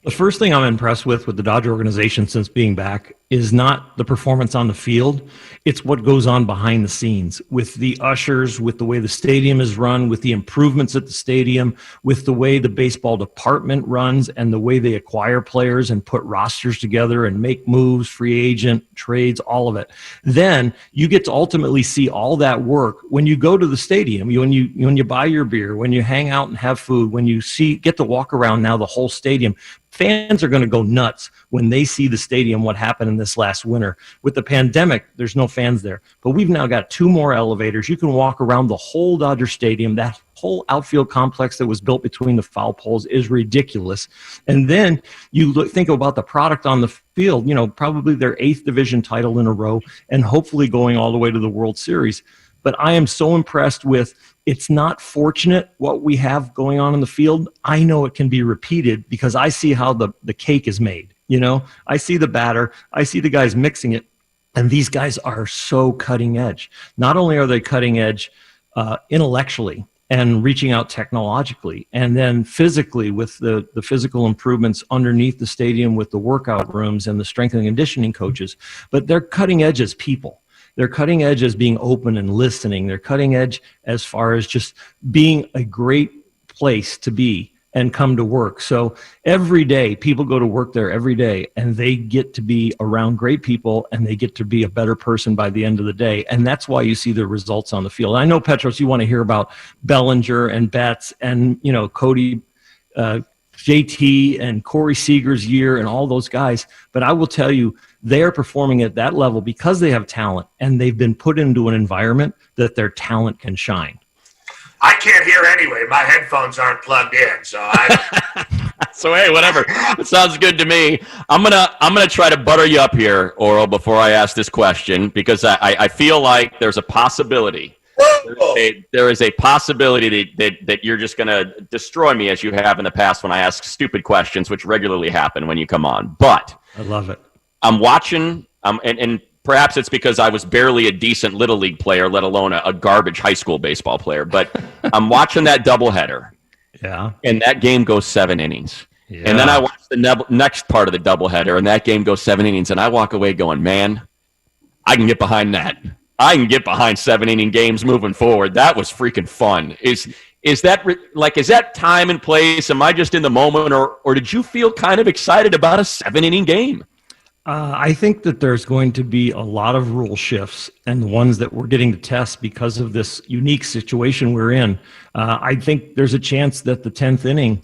The first thing I'm impressed with the Dodger organization since being back is not the performance on the field. It's what goes on behind the scenes with the ushers, with the way the stadium is run, with the improvements at the stadium, with the way the baseball department runs and the way they acquire players and put rosters together and make moves, free agent, trades, all of it. Then you get to ultimately see all that work when you go to the stadium, when you buy your beer, when you hang out and have food, when you get to walk around now the whole stadium. Fans are going to go nuts when they see the stadium, what happened in this last winter. With the pandemic, there's no fans there. But we've now got 2 more elevators. You can walk around the whole Dodger Stadium. That whole outfield complex that was built between the foul poles is ridiculous. And then you think about the product on the field, probably their 8th division title in a row and hopefully going all the way to the World Series. But I am so impressed with, it's not fortunate what we have going on in the field. I know it can be repeated because I see how the cake is made. I see the batter, I see the guys mixing it, and these guys are so cutting edge. Not only are they cutting edge intellectually and reaching out technologically, and then physically with the physical improvements underneath the stadium with the workout rooms and the strength and conditioning coaches, but they're cutting edge as people. They're cutting edge as being open and listening. They're cutting edge as far as just being a great place to be and come to work. So every day, people go to work there every day, and they get to be around great people, and they get to be a better person by the end of the day. And that's why you see the results on the field. I know, Petros, you want to hear about Bellinger and Betts and, Cody, JT and Corey Seager's year and all those guys. But I will tell you, they are performing at that level because they have talent, and they've been put into an environment that their talent can shine. I can't hear anyway. My headphones aren't plugged in, so So hey, whatever. It sounds good to me. I'm gonna try to butter you up here, Oral, before I ask this question, because I feel like there's a possibility. There is a possibility that you're just going to destroy me as you have in the past when I ask stupid questions, which regularly happen when you come on. But I love it. I'm watching, and perhaps it's because I was barely a decent Little League player, let alone a garbage high school baseball player. But I'm watching that doubleheader. Yeah. And that game goes 7 innings. Yeah. And then I watch the next part of the doubleheader, and that game goes 7 innings. And I walk away going, man, I can get behind that. I can get behind 7-inning games moving forward. That was freaking fun. Is that time and place? Am I just in the moment, or did you feel kind of excited about a 7-inning game? I think that there's going to be a lot of rule shifts, and the ones that we're getting to test because of this unique situation we're in. I think there's a chance that the 10th inning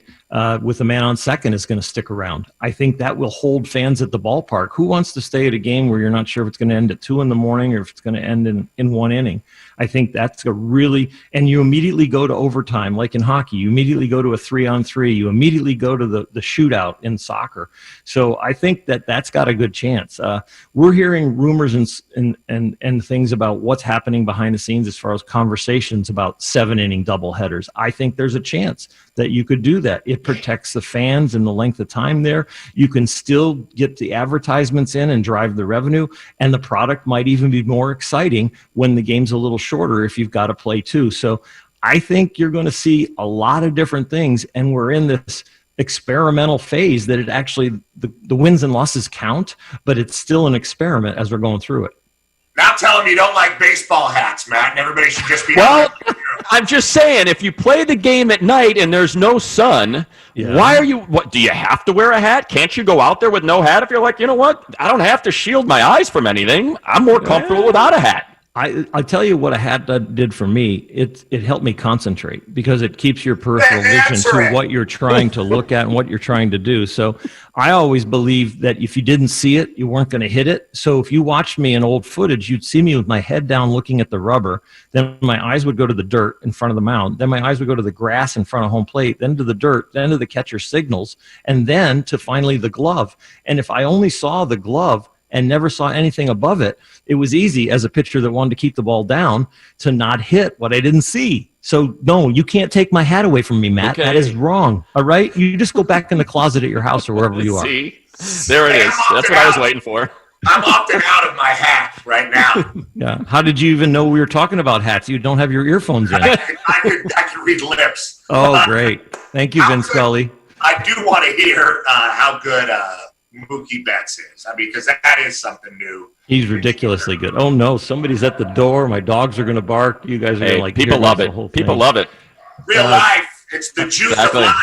with a man on second is going to stick around. I think that will hold fans at the ballpark. Who wants to stay at a game where you're not sure if it's going to end at 2 a.m. or if it's going to end in 1 inning? I think that's and you immediately go to overtime, like in hockey. You immediately go to a 3-on-3. You immediately go to the shootout in soccer. So I think that's got a good chance. We're hearing rumors and things about what's happening behind the scenes as far as conversations about 7-inning doubleheaders. I think there's a chance that you could do that. It protects the fans and the length of time there. You can still get the advertisements in and drive the revenue, and the product might even be more exciting when the game's a little shorter if you've got to play too. So I think you're going to see a lot of different things, and we're in this experimental phase that it actually, the wins and losses count, but it's still an experiment as we're going through it. Now tell them you don't like baseball hats, Matt, and everybody should just be... Well, I'm just saying, if you play the game at night and there's no sun, why are you... do you have to wear a hat? Can't you go out there with no hat if you're like, you know what? I don't have to shield my eyes from anything. I'm more comfortable without a hat. I tell you what a hat did for me. It helped me concentrate because it keeps your peripheral vision to what you're trying to look at and what you're trying to do. So I always believed that if you didn't see it, you weren't going to hit it. So if you watched me in old footage, you'd see me with my head down looking at the rubber. Then my eyes would go to the dirt in front of the mound. Then my eyes would go to the grass in front of home plate, then to the dirt, then to the catcher signals, and then to finally the glove. And if I only saw the glove and never saw anything above it, it was easy as a pitcher that wanted to keep the ball down to not hit what I didn't see. So, no, you can't take my hat away from me, Matt. Okay. That is wrong. All right? You just go back in the closet at your house or wherever you are. See? There it is. That's what I was waiting for. I'm opting out of my hat right now. Yeah. How did you even know we were talking about hats? You don't have your earphones in. I can read lips. Oh, great. Thank you, Vin Scully. I do want to hear how good Mookie Betts is. I mean, because that is something new. He's ridiculously good. Oh, no, somebody's at the door. My dogs are going to bark. You guys are going to like people love it. People love it. Real life. It's the juice of life.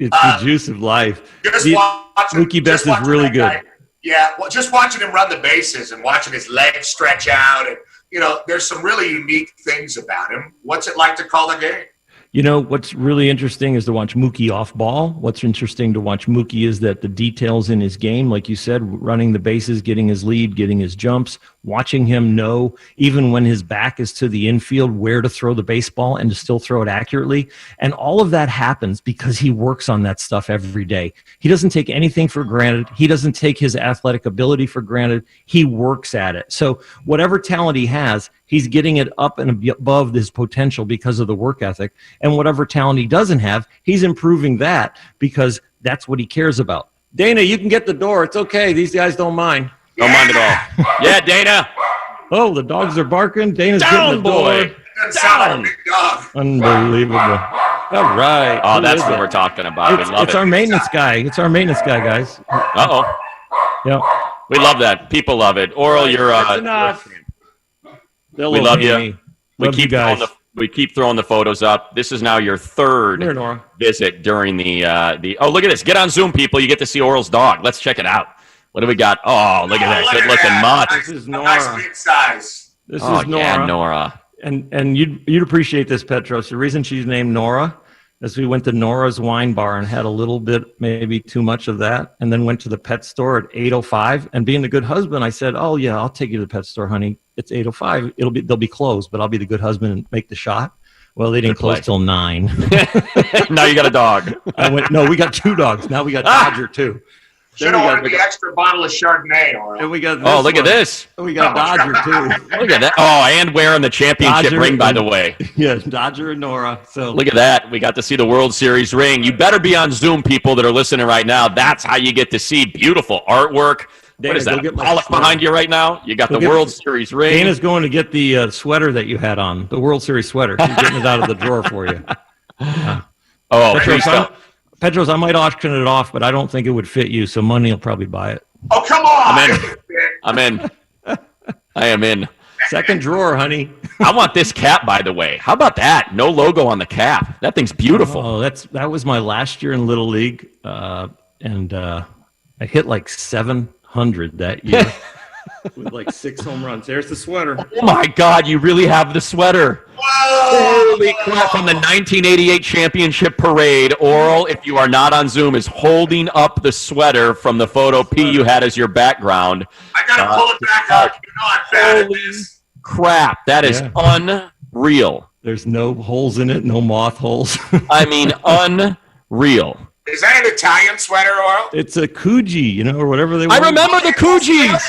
It's the juice of life. Mookie Betts is really good. Yeah, well, just watching him run the bases and watching his legs stretch out, and there's some really unique things about him. What's it like to call the game? You know, what's really interesting is to watch Mookie off ball. What's interesting to watch Mookie is that the details in his game, like you said, running the bases, getting his lead, getting his jumps, watching him know, even when his back is to the infield, where to throw the baseball and to still throw it accurately. And all of that happens because he works on that stuff every day. He doesn't take anything for granted. He doesn't take his athletic ability for granted. He works at it. So whatever talent he has, he's getting it up and above his potential because of the work ethic. And whatever talent he doesn't have, he's improving that because that's what he cares about. Dana, you can get the door. It's okay. These guys don't mind. Don't mind at all. Yeah, Dana. Oh, the dogs are barking. Dana's Down, getting the boy. door. Down. Big dog. Unbelievable. All right. Oh, Who that's is what it? we're talking about. We love It's it. our maintenance guy. It's our maintenance guy, guys. Uh-oh. Yep. We love that. People love it. Oral, you're That's enough. We love you. Love you guys. We keep throwing the photos up. This is now your third Here, Nora. visit during the oh, look at this. Get on Zoom, people. You get to see Oral's dog. Let's check it out. What do we got? Oh, look at that. Good looking mutt. This is Nora. Nice big size. This Oh, is Nora. yeah, Nora. And you'd appreciate this, Petros. The reason she's named Nora is we went to Nora's wine bar and had a little bit, maybe too much of that, and then went to the pet store at 8:05. And being the good husband, I said, "Oh yeah, I'll take you to the pet store, honey. It's 8:05. They'll be closed, but I'll be the good husband and make the shot." Well, they didn't close till 9. Now you got a dog. I went, no, we got 2 dogs. Now we got Dodger too. Should have ordered the extra bottle of Chardonnay. Or And we got Oh, look at this. We got Dodger too. Look at that. Oh, and wearing the championship Dodger ring, by the way. Yes, Dodger and Nora. So Look at that. We got to see the World Series ring. You better be on Zoom, people that are listening right now. That's how you get to see beautiful artwork. Dana, What is go that? get my Pollock sweater. behind you right now? You got the World Series ring. Dana's going to get the sweater that you had on, the World Series sweater. She's getting it out of the drawer for you. Oh, please don't. Petros, I might auction it off, but I don't think it would fit you, so Money will probably buy it. Oh, come on. I'm in. I am in. Second drawer, honey. I want this cap, by the way. How about that? No logo on the cap. That thing's beautiful. Oh, that was my last year in Little League, and I hit like 700 that year with like 6 home runs. There's the sweater. Oh my God, you really have the sweater. Holy crap, from the 1988 championship parade. Oral, if you are not on Zoom, is holding up the sweater from the photo P you had as your background. I gotta pull it back up. You know I'm bad at this. Crap, that is unreal. There's no holes in it, no moth holes. I mean, unreal. Is that an Italian sweater, Oral? It's a Coogee, or whatever they I want. remember the Coogies.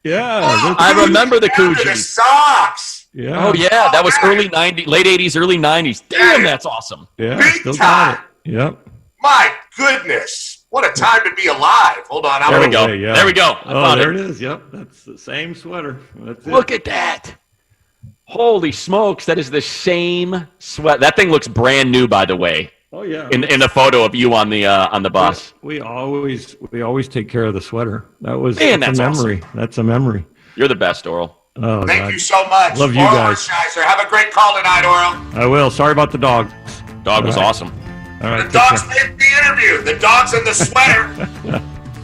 Yeah. I remember the Coogies. The socks. Yeah. Oh, yeah, that was early 90s, late 80s, early 90s. Damn, that's awesome. Yeah, Big still time. got it. Yep. My goodness. What a time to be alive. Hold on. There we go. Yeah. There we go. I found there it is. Yep. That's the same sweater. That's it. Look at that. Holy smokes, that is the same sweat. That thing looks brand new, by the way. Oh yeah. In the photo of you on the bus. We always take care of the sweater. That's a memory. awesome. That's a memory. You're the best, Oral. Oh, Thank God. you so much. Love you Oral guys. Hershiser. Have a great call tonight, Oral. I will. Sorry about the dog. Dog was awesome. All right. The dogs made the interview. The dogs in the sweater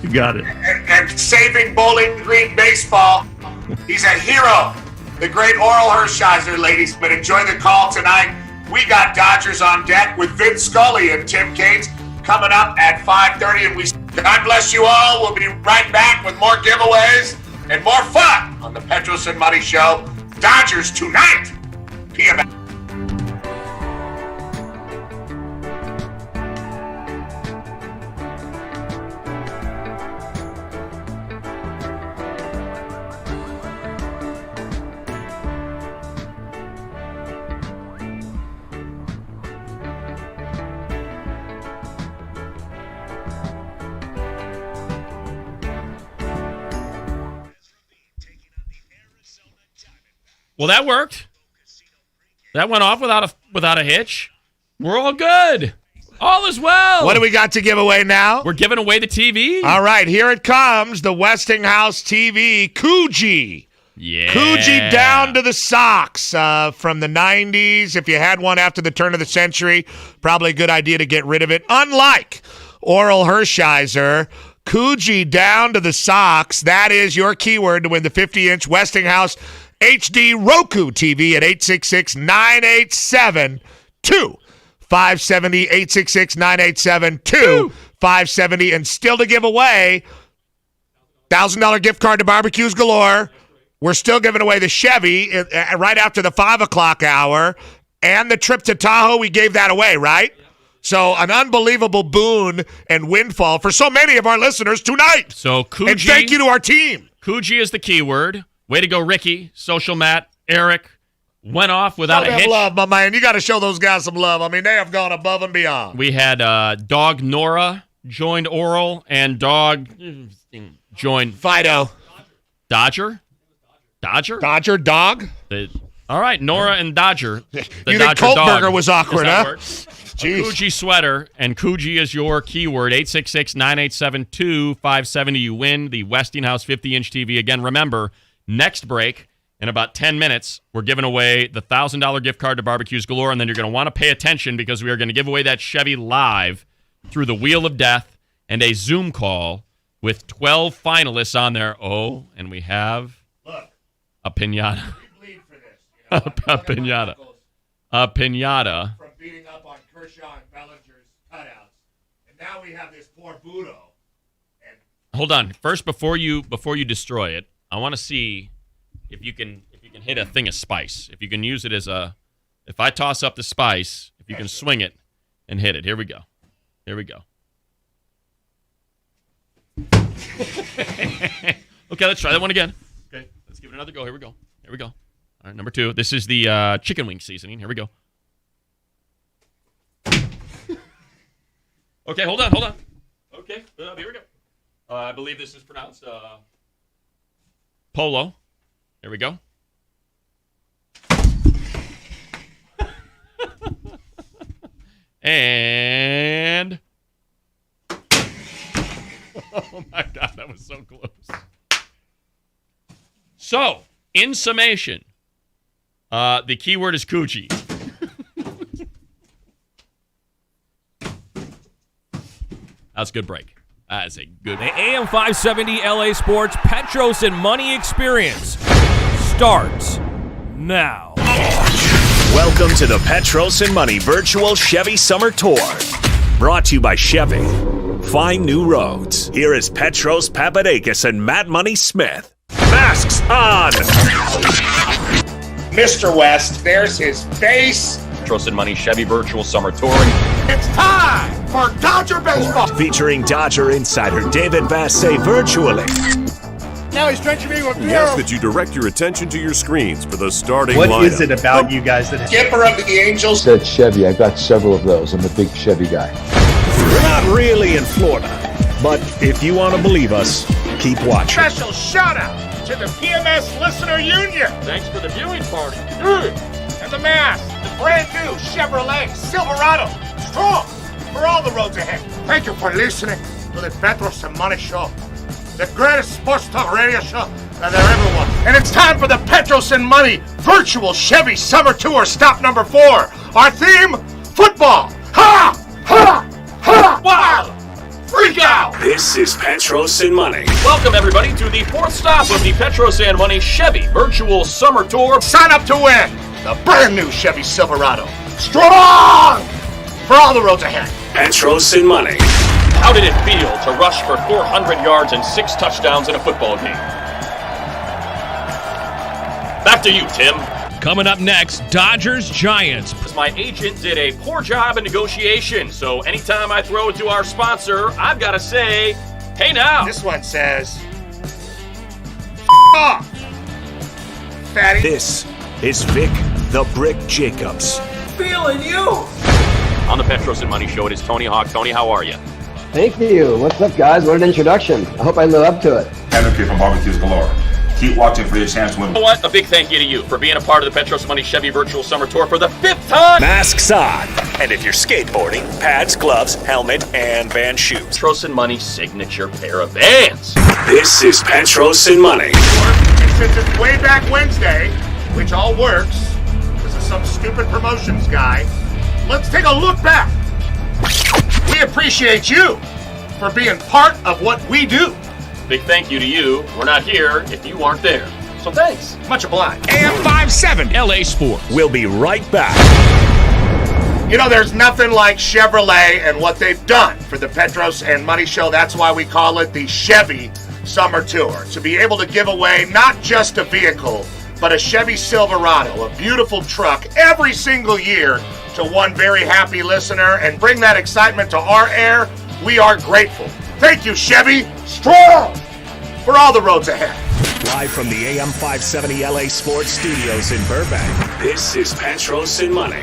You got it. and saving Bowling Green baseball. He's a hero. The great Oral Hershiser, ladies. But enjoy the call tonight. We got Dodgers on deck with Vince Scully and Tim Cates coming up at 5:30. And God bless you all. We'll be right back with more giveaways and more fun on the Petros and Money Show. Dodgers tonight. PMS. Well, that worked. That went off without a hitch. We're all good. All is well. What do we got to give away now? We're giving away the TV. All right, here it comes. The Westinghouse TV Coogee. Yeah. Coogee down to the socks from the 90s. If you had one after the turn of the century, probably a good idea to get rid of it. Unlike Oral Hershiser, Coogee down to the socks. That is your keyword to win the 50-inch Westinghouse HD Roku TV at 866-987-2570, 866-987-2570, and still to give away $1,000 gift card to Barbecues Galore. We're still giving away the Chevy right after the 5 o'clock hour, and the trip to Tahoe. We gave that away, right? So an unbelievable boon and windfall for so many of our listeners tonight. So Coogee, and thank you to our team. Coogee is the keyword. Way to go, Ricky, Social Matt, Eric. Went off without Show a them hitch. love, my man. You got to show those guys some love. I mean, they have gone above and beyond. We had dog Nora joined Oral, and dog joined Fido. Dodger? Dog? All right, Nora and Dodger. The You Dodger think dog. Coltberger was awkward, Does that huh? work? Coogee sweater, and Coogee is your keyword. 866-987-2570. You win the Westinghouse 50-inch TV. Again, remember, next break, in about 10 minutes, we're giving away the $1,000 gift card to Barbecues Galore, and then you're going to want to pay attention because we are going to give away that Chevy live through the Wheel of Death and a Zoom call with 12 finalists on there. Oh, and we have a pinata. A pinata. A pinata. From beating up on Kershaw and Bellinger's cutouts. And now we have this poor Budo. Hold on. First, before you destroy it, I want to see if you can hit a thing of spice. If you can use it as a, if I toss up the spice, if you can swing it and hit it. Here we go. Okay, let's try that one again. Okay, let's give it another go. Here we go. All right, number 2. This is the chicken wing seasoning. Here we go. Okay, hold on. Okay, here we go. I believe this is pronounced Polo. Here we go. And oh my God, that was so close. So, in summation, The keyword is coochie. That's a good break. That is a good. The AM 570 LA Sports Petros and Money Experience starts now. Welcome to the Petros and Money Virtual Chevy Summer Tour. Brought to you by Chevy. Find new roads. Here is Petros Papadakis and Matt Money Smith. Masks on! Mr. West, there's his face. Petros and Money Chevy Virtual Summer Touring. It's time for Dodger Baseball. Featuring Dodger insider David Vassay virtually. Now he's drenching me with We ask that you direct your attention to your screens for the starting lineup. What is it about you guys that... Skipper of the Angels. Said Chevy. I've got several of those. I'm a big Chevy guy. We're not really in Florida, but if you want to believe us, keep watching. Special shout out to the PMS Listener Union. Thanks for the viewing party. And the mask, the brand new Chevrolet Silverado. Strong for all the roads ahead. Thank you for listening to the Petros and Money Show. The greatest sports talk radio show that there ever was. And it's time for the Petros and Money Virtual Chevy Summer Tour, stop number 4. Our theme, football. Ha! Ha! Ha! Wow! Freak out! This is Petros and Money. Welcome, everybody, to the fourth stop of the Petros and Money Chevy Virtual Summer Tour. Sign up to win the brand new Chevy Silverado. Strong for all the roads ahead. Petros and Money. How did it feel to rush for 400 yards and 6 touchdowns in a football game? Back to you, Tim. Coming up next, Dodgers-Giants. My agent did a poor job in negotiation, so anytime I throw it to our sponsor, I've got to say, hey now. This one says, off, fatty. This is Vic the Brick Jacobs. Feeling you. On the Petros and Money Show, it is Tony Hawk. Tony, how are you? Thank you. What's up, guys? What an introduction. I hope I live up to it. Henry here from Barbecues Galore. Keep watching for your chance to win. You know what? A big thank you to you for being a part of the Petros Money Chevy Virtual Summer Tour for the 5th time. Masks on. And if you're skateboarding, pads, gloves, helmet, and band shoes. Petros and Money signature pair of Vans. This is Petros and Money. And since it's way back Wednesday, which all works, because of some stupid promotions guy, let's take a look back. We appreciate you for being part of what we do. Big thank you to you. We're not here if you aren't there. So thanks. Much obliged. AM 570 LA Sports. We'll be right back. You know, there's nothing like Chevrolet and what they've done for the Petros and Money Show. That's why we call it the Chevy Summer Tour. To be able to give away not just a vehicle, but a Chevy Silverado, a beautiful truck, every single year to one very happy listener and bring that excitement to our air, we are grateful. Thank you, Chevy. Strong for all the roads ahead. Live from the AM 570 LA Sports Studios in Burbank, this is Petros and Money.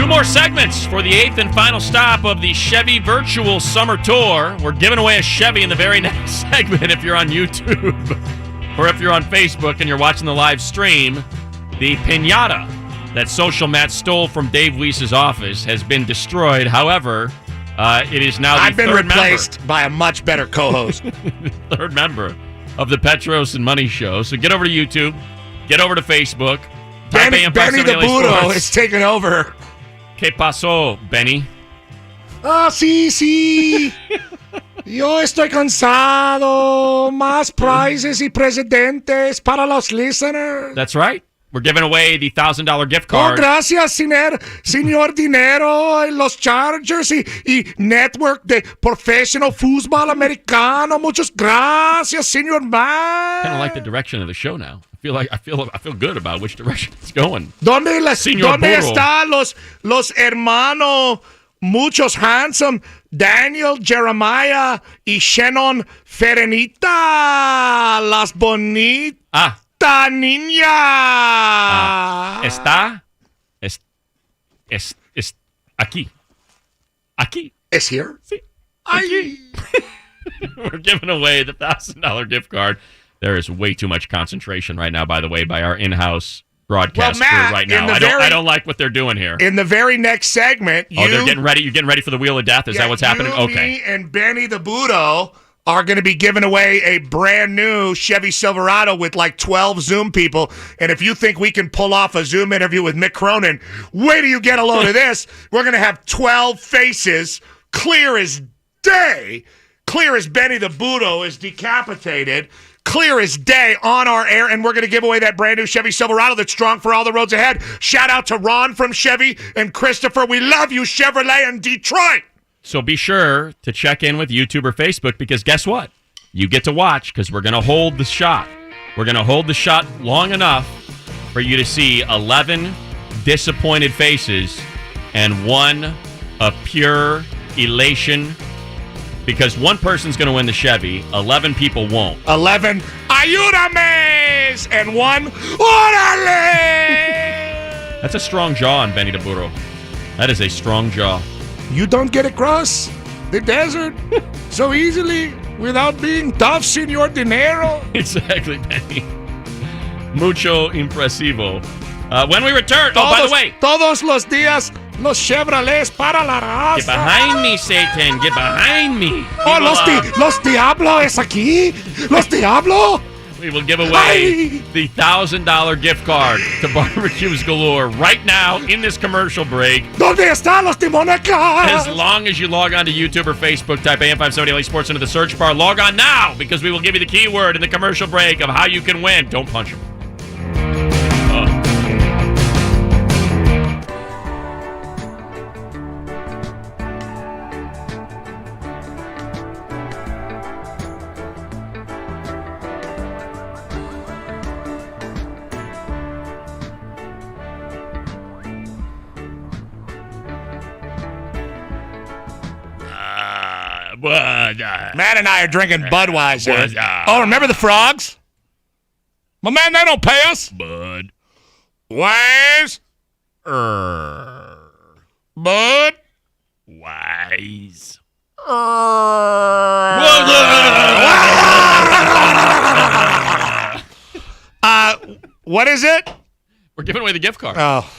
more segments for the 8th and final stop of the Chevy Virtual Summer Tour. We're giving away a Chevy in the very next segment if you're on YouTube or if you're on Facebook and you're watching the live stream. The piñata that Social Matt stole from Dave Weiss's office has been destroyed. However, it is now the I've been third replaced by a much better co-host. third member of the Petros and Money Show. So get over to YouTube, get over to Facebook. Benny the Budo is taking over. ¿Qué pasó, Benny? Sí. Yo estoy cansado. Más prizes y presidentes para los listeners. That's right. We're giving away the $1,000 gift Oh, card. gracias, señor Dinero, los Chargers y Network de Professional Fútbol Americano. Muchas gracias, señor man. Kind of like the direction of the show now. I feel good about which direction it's going. ¿Dónde Burro. están los hermanos muchos handsome Daniel, Jeremiah y Shannon Ferenita? Las bonitas niñas. Está aquí. Aquí. ¿Es here? Sí. Aquí. We're giving away the $1,000 gift card. There is way too much concentration right now, by the way, by our in-house broadcast crew right now. I don't like what they're doing here. In the very next segment, they're getting ready. You're getting ready for the Wheel of Death? Is that what's happening? Okay. Me and Benny the Budo are going to be giving away a brand new Chevy Silverado with like 12 Zoom people. And if you think we can pull off a Zoom interview with Mick Cronin, wait till you get a load of this. We're going to have 12 faces, clear as day, clear as Benny the Budo is decapitated, clear as day on our air, and we're going to give away that brand new Chevy Silverado that's strong for all the roads ahead. Shout out to Ron from Chevy and Christopher. We love you, Chevrolet in Detroit. So be sure to check in with YouTube or Facebook because guess what? You get to watch because we're going to hold the shot. We're going to hold the shot long enough for you to see 11 disappointed faces and one of pure elation because one person's going to win the Chevy, 11 people won't. 11 ayúdames and one órale. That's a strong jaw on Benny DeBuro. That is a strong jaw. You don't get across the desert so easily without being tough, Senor Dinero. Exactly, Benny. Mucho impresivo. When we return, by the way. Todos los días, los Chevrolets para la raza. Get behind me, Satan. Get behind me. Oh, los Diablo es aquí. Los Diablo. We will give away the $1,000 gift card to Barbecues Galore right now in this commercial break. ¿Dónde están los Timonecas? As long as you log on to YouTube or Facebook, type AM570 LA Sports into the search bar. Log on now because we will give you the keyword in the commercial break of how you can win. Don't punch him. Matt and I are drinking Budweiser. Oh, remember the frogs? My man, they don't pay us. Bud. Wise. Bud. Wise. What is it? We're giving away the gift card. Oh.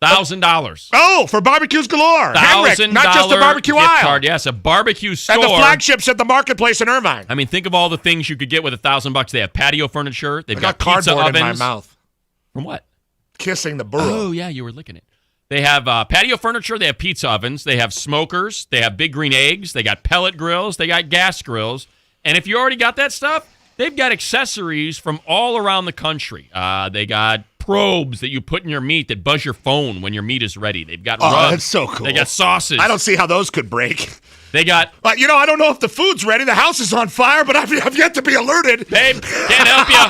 $1,000. Oh, for Barbecues Galore. Henrik, not just a barbecue gift aisle. card. Yes, a barbecue store. And the flagships at the marketplace in Irvine. I mean, think of all the things you could get with $1,000. They have patio furniture. They've got pizza cardboard ovens. in my mouth. From what? Kissing the burro. Oh, yeah, you were licking it. They have patio furniture. They have pizza ovens. They have smokers. They have big green eggs. They got pellet grills. They got gas grills. And if you already got that stuff, they've got accessories from all around the country. They got probes that you put in your meat that buzz your phone when your meat is ready. They've got rubs. That's so cool. They got sauces. I don't see how those could break. They got... I don't know if the food's ready. The house is on fire, but I've yet to be alerted. Babe, can't help you.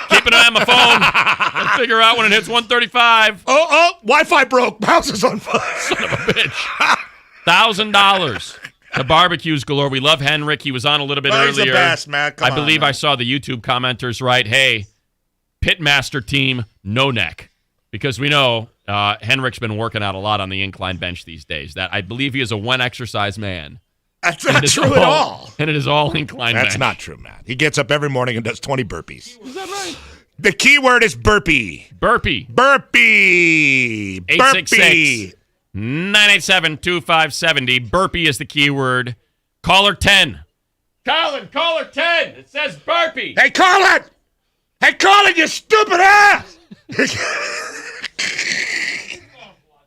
Keep an eye on my phone. I'll figure out when it hits 135. Oh, Wi-Fi broke. House is on fire. Son of a bitch. $1,000 to Barbecues Galore. We love Henrik. He was on a little bit earlier. He's the best, man. Come I believe on, I saw the YouTube commenters write, hey, Pitmaster team, no neck. Because we know Henrik's been working out a lot on the incline bench these days. That I believe he is a one-exercise man. That's not true at all. And it is all incline bench. That's not true, Matt. He gets up every morning and does 20 burpees. Is that right? The key word is burpee. Burpee. Burpee. 866-987-2570. Burpee is the key word. Caller 10. Colin, caller 10. It says burpee. Hey, Colin! Hey, Colin, you stupid ass!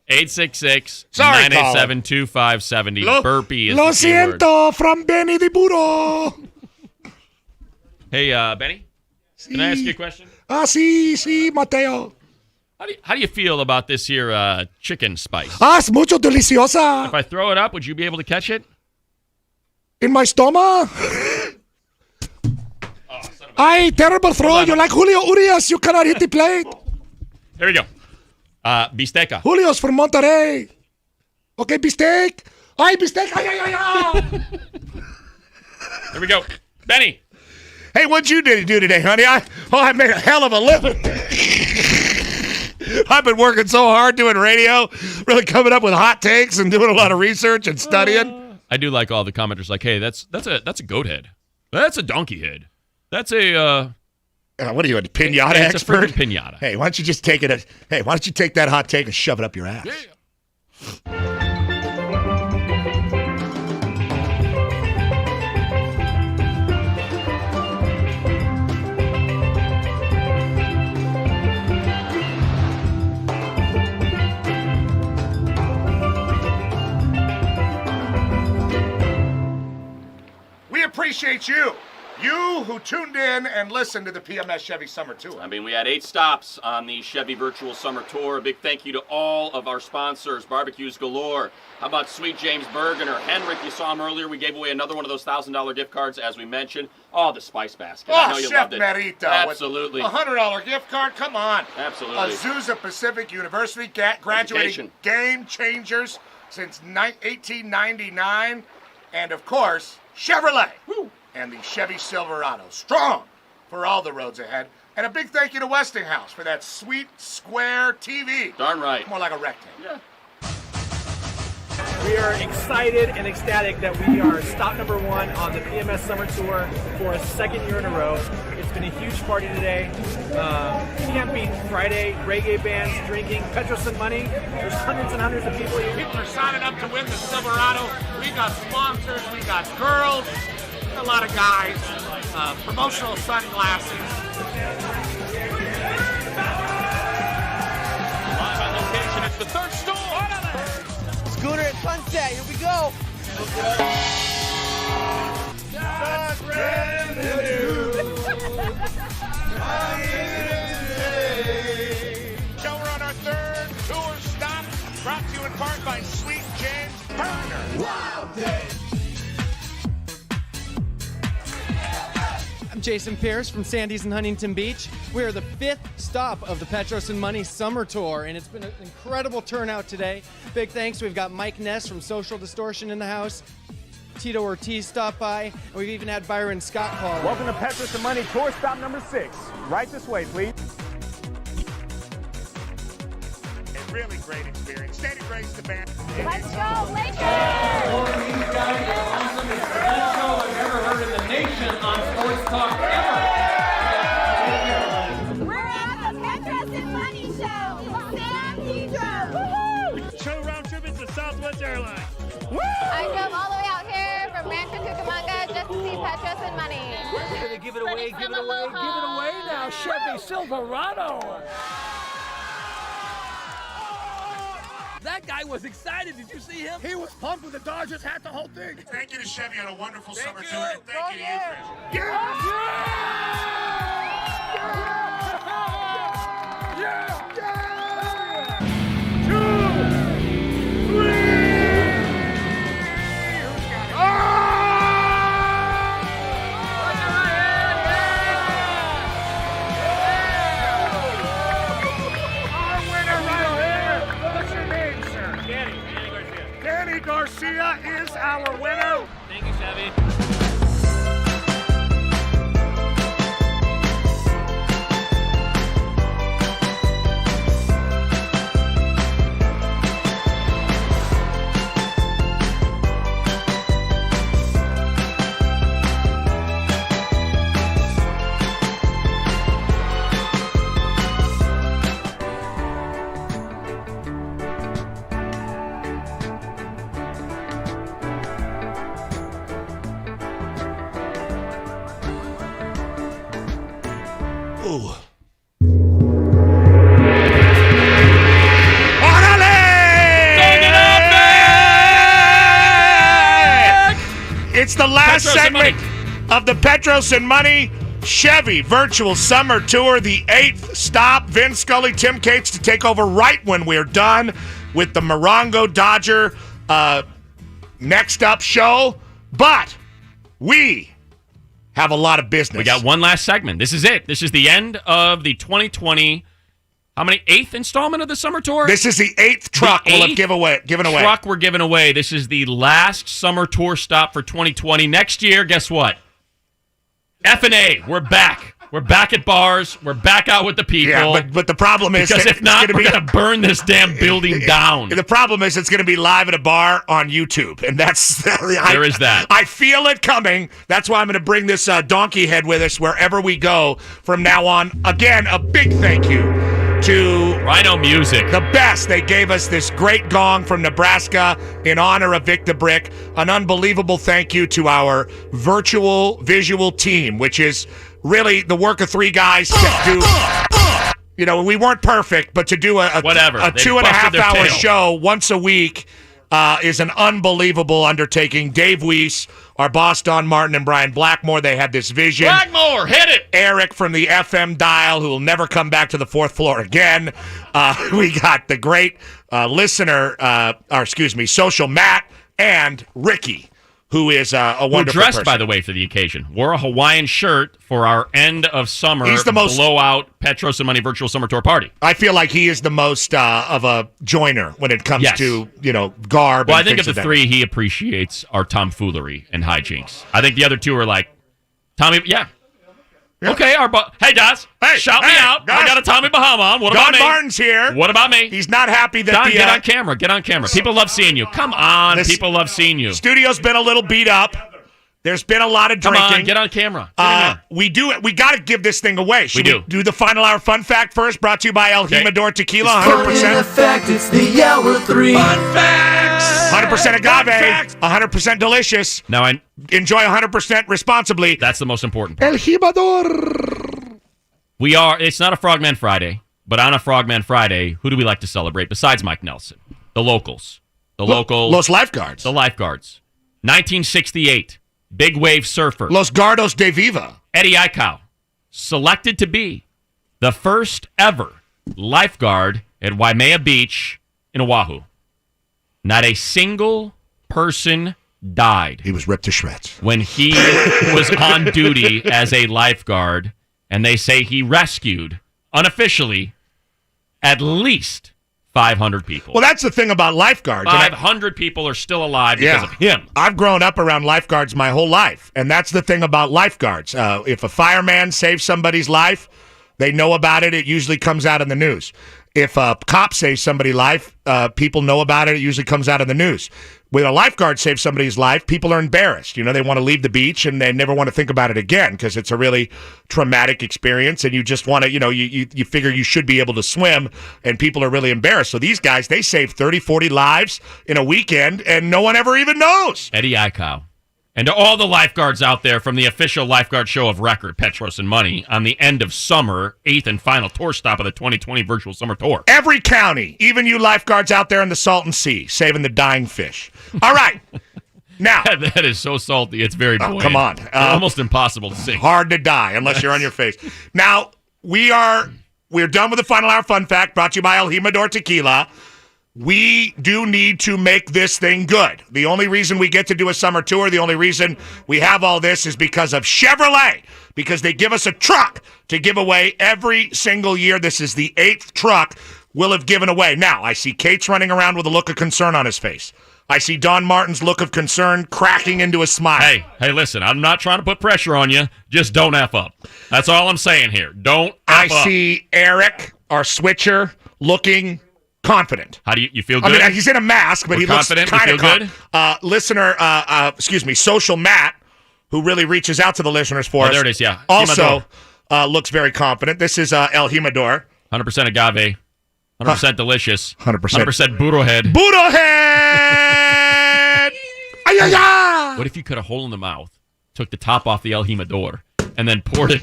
866-987-2570. Burpee is the key word. Lo siento from Benny the Burro. Hey, Benny, can I ask you a question? Sí, Mateo. How do you feel about this here chicken spice? Es mucho deliciosa. If I throw it up, would you be able to catch it? In my stomach? Ay, terrible throw. You're like Julio Urias. You cannot hit the plate. Here we go. Bisteca. Julio's from Monterrey. Okay, bistec. Ay, bistec. Ay. Here we go. Benny. Hey, what'd you do today, honey? I made a hell of a living. I've been working so hard doing radio, really coming up with hot takes and doing a lot of research and studying. I do like all the commenters like, hey, that's a goat head. That's a donkey head. That's a what are you, a pinata it's expert? It's a freaking pinata. Hey, why don't you just take it? Why don't you take that hot take and shove it up your ass? Yeah. We appreciate you. You who tuned in and listened to the PMS Chevy Summer Tour. I mean, we had 8 stops on the Chevy Virtual Summer Tour. A big thank you to all of our sponsors, Barbecues Galore. How about Sweet James Bergener? Henrik, you saw him earlier. We gave away another one of those $1,000 gift cards, as we mentioned. Oh, the Spice Basket. I know you Chef loved it. Merito. Absolutely. A $100 gift card. Come on. Absolutely. Azusa Pacific University graduating game changers since 1899. And, of course, Chevrolet. Woo. And the Chevy Silverado. Strong for all the roads ahead. And a big thank you to Westinghouse for that sweet square TV. Darn right. More like a rectangle. Yeah. We are excited and ecstatic that we are stop number 1 on the PMS Summer Tour for a second year in a row. It's been a huge party today. Can't beat Friday, reggae bands, drinking, Petros and money. There's hundreds and hundreds of people here. People are signing up to win the Silverado. We got sponsors, we got girls, a lot of guys, promotional sunglasses. Live on location, it's the third store. Scooter at Sunset, here we go. So we're on our third tour stop, brought to you in part by Sweet James Bergener. Wild Day. I'm Jason Pierce from Sandy's in Huntington Beach. We are the 5th stop of the Petros and Money Summer Tour, and it's been an incredible turnout today. Big thanks. We've got Mike Ness from Social Distortion in the house. Tito Ortiz stopped by, and we've even had Byron Scott call. Welcome to Petros and Money Tour stop number 6. Right this way, please. A really great experience. Standing grace the band. Let's go, Lakers! These guys are awesome. It's the best show I've ever heard in the nation on Sports Talk ever. We're at the Petros and Money Show with San Pedro. Woohoo! Show round trip is the Southwest Airlines. I drove all the way out here from Rancho Cucamonga just to see Petros and Money. Give it away now, Chevy Silverado. That guy was excited. Did you see him? He was pumped with the Dodgers hat, the whole thing. Thank you to Chevy on a wonderful summer tour. And thank you to you, Garcia is our winner. Thank you, Chevy. It's the last Petros and segment of the Petros and Money Chevy Virtual Summer Tour, the 8th stop. Vin Scully, Tim Cates to take over right when we're done with the Morongo Dodger next up show. But we have a lot of business. We got one last segment. This is it. This is the end of the 2020. How many? 8th installment of the summer tour? This is the 8th truck we'll have given away. Truck we're giving away. This is the last summer tour stop for 2020. Next year, guess what? F&A. We're back. We're back at bars. We're back out with the people. Yeah, but the problem is... Because if not, we're going to burn this damn building down. The problem is it's going to be live at a bar on YouTube, and that's... There is that. I feel it coming. That's why I'm going to bring this donkey head with us wherever we go from now on. Again, a big thank you to Rhino Music. The best. They gave us this great gong from Nebraska in honor of Vic the Brick. An unbelievable thank you to our virtual visual team, which is really the work of three guys to do. You know, we weren't perfect, but to do a 2.5 hour show once a week is an unbelievable undertaking. Dave Weiss, our boss Don Martin, and Brian Blackmore, they had this vision. Blackmore, hit it! Eric from the FM dial, who will never come back to the fourth floor again. We got the great social Matt, and Ricky, who is a wonderful dressed, person. by the way, for the occasion. Wore a Hawaiian shirt for our end of summer He's the most blowout Petros and Money Virtual Summer Tour party. I feel like he is the most of a joiner when it comes to, garb. Well, and I think things of the that. three, he appreciates our tomfoolery and hijinks. I think the other two are like, Tommy, yeah. Okay, hey, Daz, shout me out. Guys. I got a Tommy Bahama on. What Don about me? Martin's here. What about me? He's not happy that Don, get on camera. Get on camera. People love seeing you. Come on. People love seeing you. Studio's been a little beat up. There's been a lot of drinking. Come on, get on camera. We got to give this thing away. Should We do the final hour fun fact first, brought to you by El Jimador Tequila, It's 100%. in effect, it's the hour 3. Fun facts! 100% agave, 100% delicious. Now I enjoy 100% responsibly. That's the most important part. El Jimador. It's not a Frogman Friday, but on a Frogman Friday, who do we like to celebrate besides Mike Nelson? The locals. Los Lifeguards. The Lifeguards. 1968. Big wave surfer. Los Gardos de Viva. Eddie Aikau. Selected to be the first ever lifeguard at Waimea Beach in Oahu. Not a single person died. He was ripped to shreds. When he was on duty as a lifeguard, and they say he rescued, unofficially, at least 500 people. Well, that's the thing about lifeguards. 500 people are still alive because of him. I've grown up around lifeguards my whole life, and that's the thing about lifeguards. If a fireman saves somebody's life, they know about it. It usually comes out in the news. If a cop saves somebody's life, people know about it. It usually comes out in the news. When a lifeguard saves somebody's life, people are embarrassed. They want to leave the beach and they never want to think about it again because it's a really traumatic experience, and you just want to, you figure you should be able to swim, and people are really embarrassed. So these guys, they save 30, 40 lives in a weekend, and no one ever even knows. Eddie Aikau. And to all the lifeguards out there from the official lifeguard show of record, Petros and Money, on the end of summer, 8th and final tour stop of the 2020 Virtual Summer Tour. Every county, even you lifeguards out there in the Salton Sea, saving the dying fish. All right. Now. That is so salty. It's very buoyant. Come on. Almost impossible to sing. Hard to die unless you're on your face. Now, we're done with the final hour fun fact, brought to you by El Jimador Tequila. We do need to make this thing good. The only reason we get to do a summer tour, the only reason we have all this is because of Chevrolet, because they give us a truck to give away every single year. This is the 8th truck we'll have given away. Now, I see Cates running around with a look of concern on his face. I see Don Martin's look of concern cracking into a smile. Hey, listen, I'm not trying to put pressure on you. Just don't F up. That's all I'm saying here. Don't F up. I see Eric, our switcher, looking confident. How do you feel good? I mean, he's in a mask, but he looks kind of good. Social Matt, who really reaches out to the listeners for us. There it is, yeah. Also looks very confident. This is El Jimador. 100% agave. 100% delicious. 100% burro head. Burro head! Ay-ya-ya! What if you cut a hole in the mouth, took the top off the El Jimador, and then poured it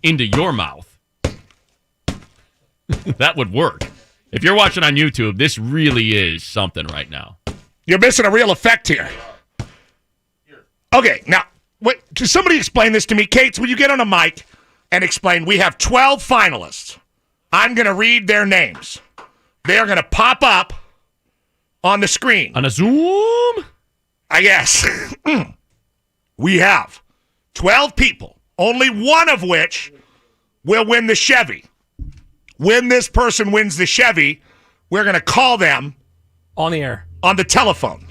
into your mouth? That would work. If you're watching on YouTube, this really is something right now. You're missing a real effect here. Okay, now, can somebody explain this to me? Kate, will you get on a mic and explain? We have 12 finalists. I'm going to read their names. They are going to pop up on the screen. On a Zoom? I guess. We have 12 people, only one of which will win the Chevy. When this person wins the Chevy, we're going to call them on the air, on the telephone.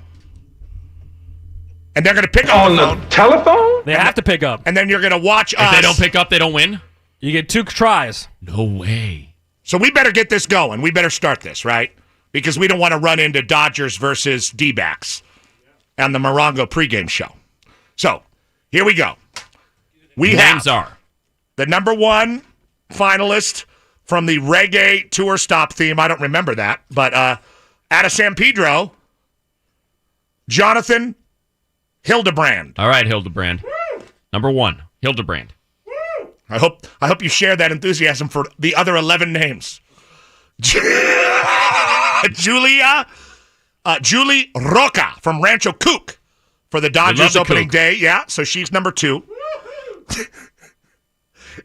And they're going to pick up the phone. Telephone? They have to pick up. And then you're going to watch us. If they don't pick up, they don't win? You get 2 tries. No way. So we better get this going. We better start this, right? Because we don't want to run into Dodgers versus D-backs on the Morongo pregame show. So, here we go. Names are the number 1 finalist from the reggae tour stop theme. I don't remember that. But out of San Pedro, Jonathan Hildebrand. All right, Hildebrand. Number 1, Hildebrand. I hope you share that enthusiasm for the other 11 names. Julie Roca from Rancho Cuc for the Dodgers opening day. Yeah, so she's number 2.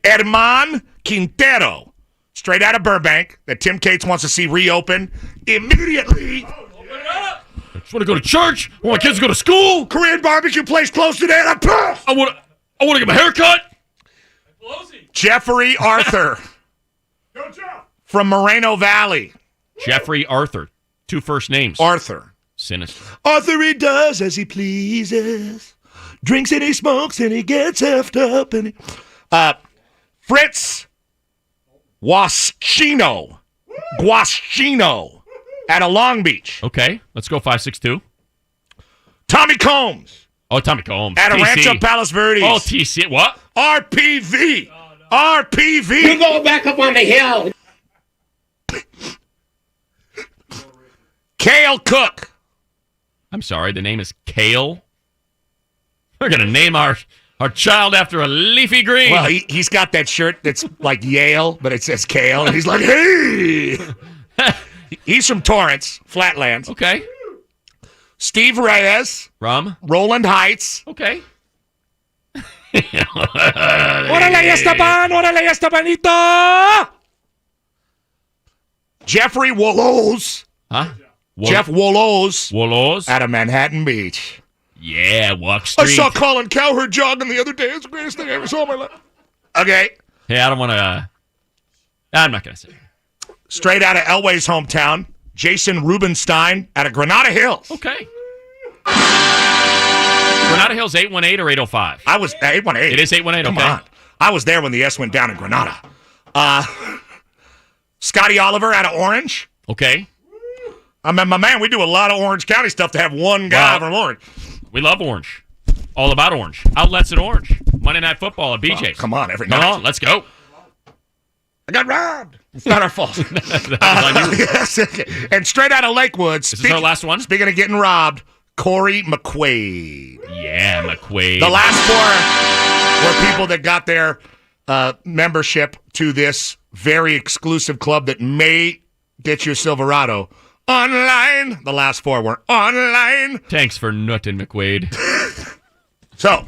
Herman Quintero, straight out of Burbank, that Tim Cates wants to see reopen immediately. I just want to go to church. I want my kids to go to school. Korean barbecue place close today, and I'm pissed. I want to get my hair cut. Jeffrey Arthur from Moreno Valley. Jeffrey Arthur. 2 first names. Arthur. Sinister. Arthur, he does as he pleases. Drinks and he smokes and he gets effed up. And Fritz Guaschino out of Long Beach. Okay, let's go 562. Tommy Combs. Oh, Tommy Combs. Out of Rancho Palos Verdes. Oh, TC. What? RPV. RPV. You go back up on the hill. Cale Cook. I'm sorry, the name is Cale. We're going to name our child after a leafy green. Well, he's got that shirt that's like Yale, but it says Cale. And he's like, hey. He's from Torrance, Flatlands. Okay. Steve Reyes. Rum. Roland Heights. Okay. Órale, Esteban! Órale, Estebanito! Jeffrey Wollos. Huh? Jeff Wollos. Wollos? Out of Manhattan Beach. Yeah, Walk Street. I saw Colin Cowherd jogging the other day. It's the greatest thing I ever saw in my life. Okay. Hey, I don't want to... I'm not going to say. Straight out of Elway's hometown, Jason Rubenstein out of Granada Hills. Okay. Granada Hills 818 or 805? I was 818. It is 818, okay. Come on. I was there when the S went down in Granada. Scotty Oliver out of Orange. Okay. I mean, my man, we do a lot of Orange County stuff to have one guy from Orange. We love Orange. All about Orange. Outlets at Orange. Monday Night Football at BJ's. Come on, every night. Come on, let's go. I got robbed. It's not our fault. Yes, okay. And straight out of Lakewood. Is this our last one? Speaking of getting robbed, Corey McQuaid. Yeah, McQuaid. The last 4 were people that got their membership to this very exclusive club that may get you a Silverado online. The last 4 were online. Thanks for nutting, McQuaid. So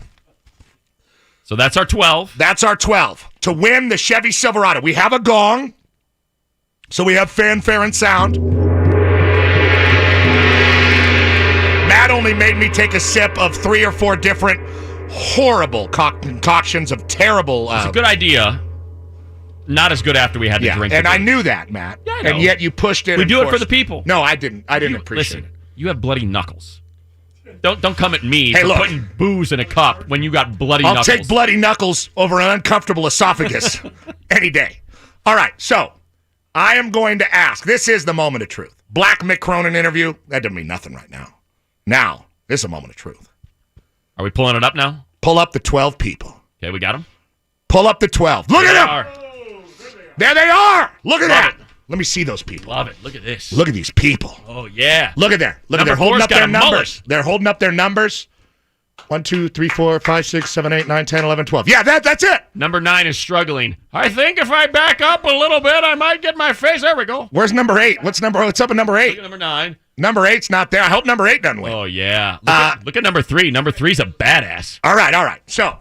that's our 12. That's our 12. To win the Chevy Silverado, we have a gong, so we have fanfare and sound. Matt only made me take a sip of 3 or 4 different horrible concoctions of terrible... It's a good idea. Not as good after we had to drink. And I knew that, Matt. Yeah, I know. And yet you pushed it. We do it for the people. No, I didn't. I didn't appreciate it. You have bloody knuckles. Don't come at me for look. putting booze in a cup when you got bloody I'll knuckles. take bloody knuckles over an uncomfortable esophagus any day. All right, so I am going to ask. This is the moment of truth. Black Mick Cronin interview. That doesn't mean nothing right now. Now, this is a moment of truth. Are we pulling it up now? Pull up the 12 people. Okay, we got them. Pull up the 12. Look at them. There they are. Look at that. It. Let me see those people. Love it. Look at this. Look at these people. Oh, yeah. Look at there. Look at they're holding up their numbers. They're holding up their numbers. 1, 2, 3, 4, 5, 6, 7, 8, 9, 10, 11, 12. Yeah, that's it. Number 9 is struggling. I think if I back up a little bit, I might get my face. There we go. Where's number 8? What's up at number 8? Look at number 9. Number 8's not there. I hope number 8 doesn't win. Oh, yeah. Look at number 3. Number 3's a badass. All right. So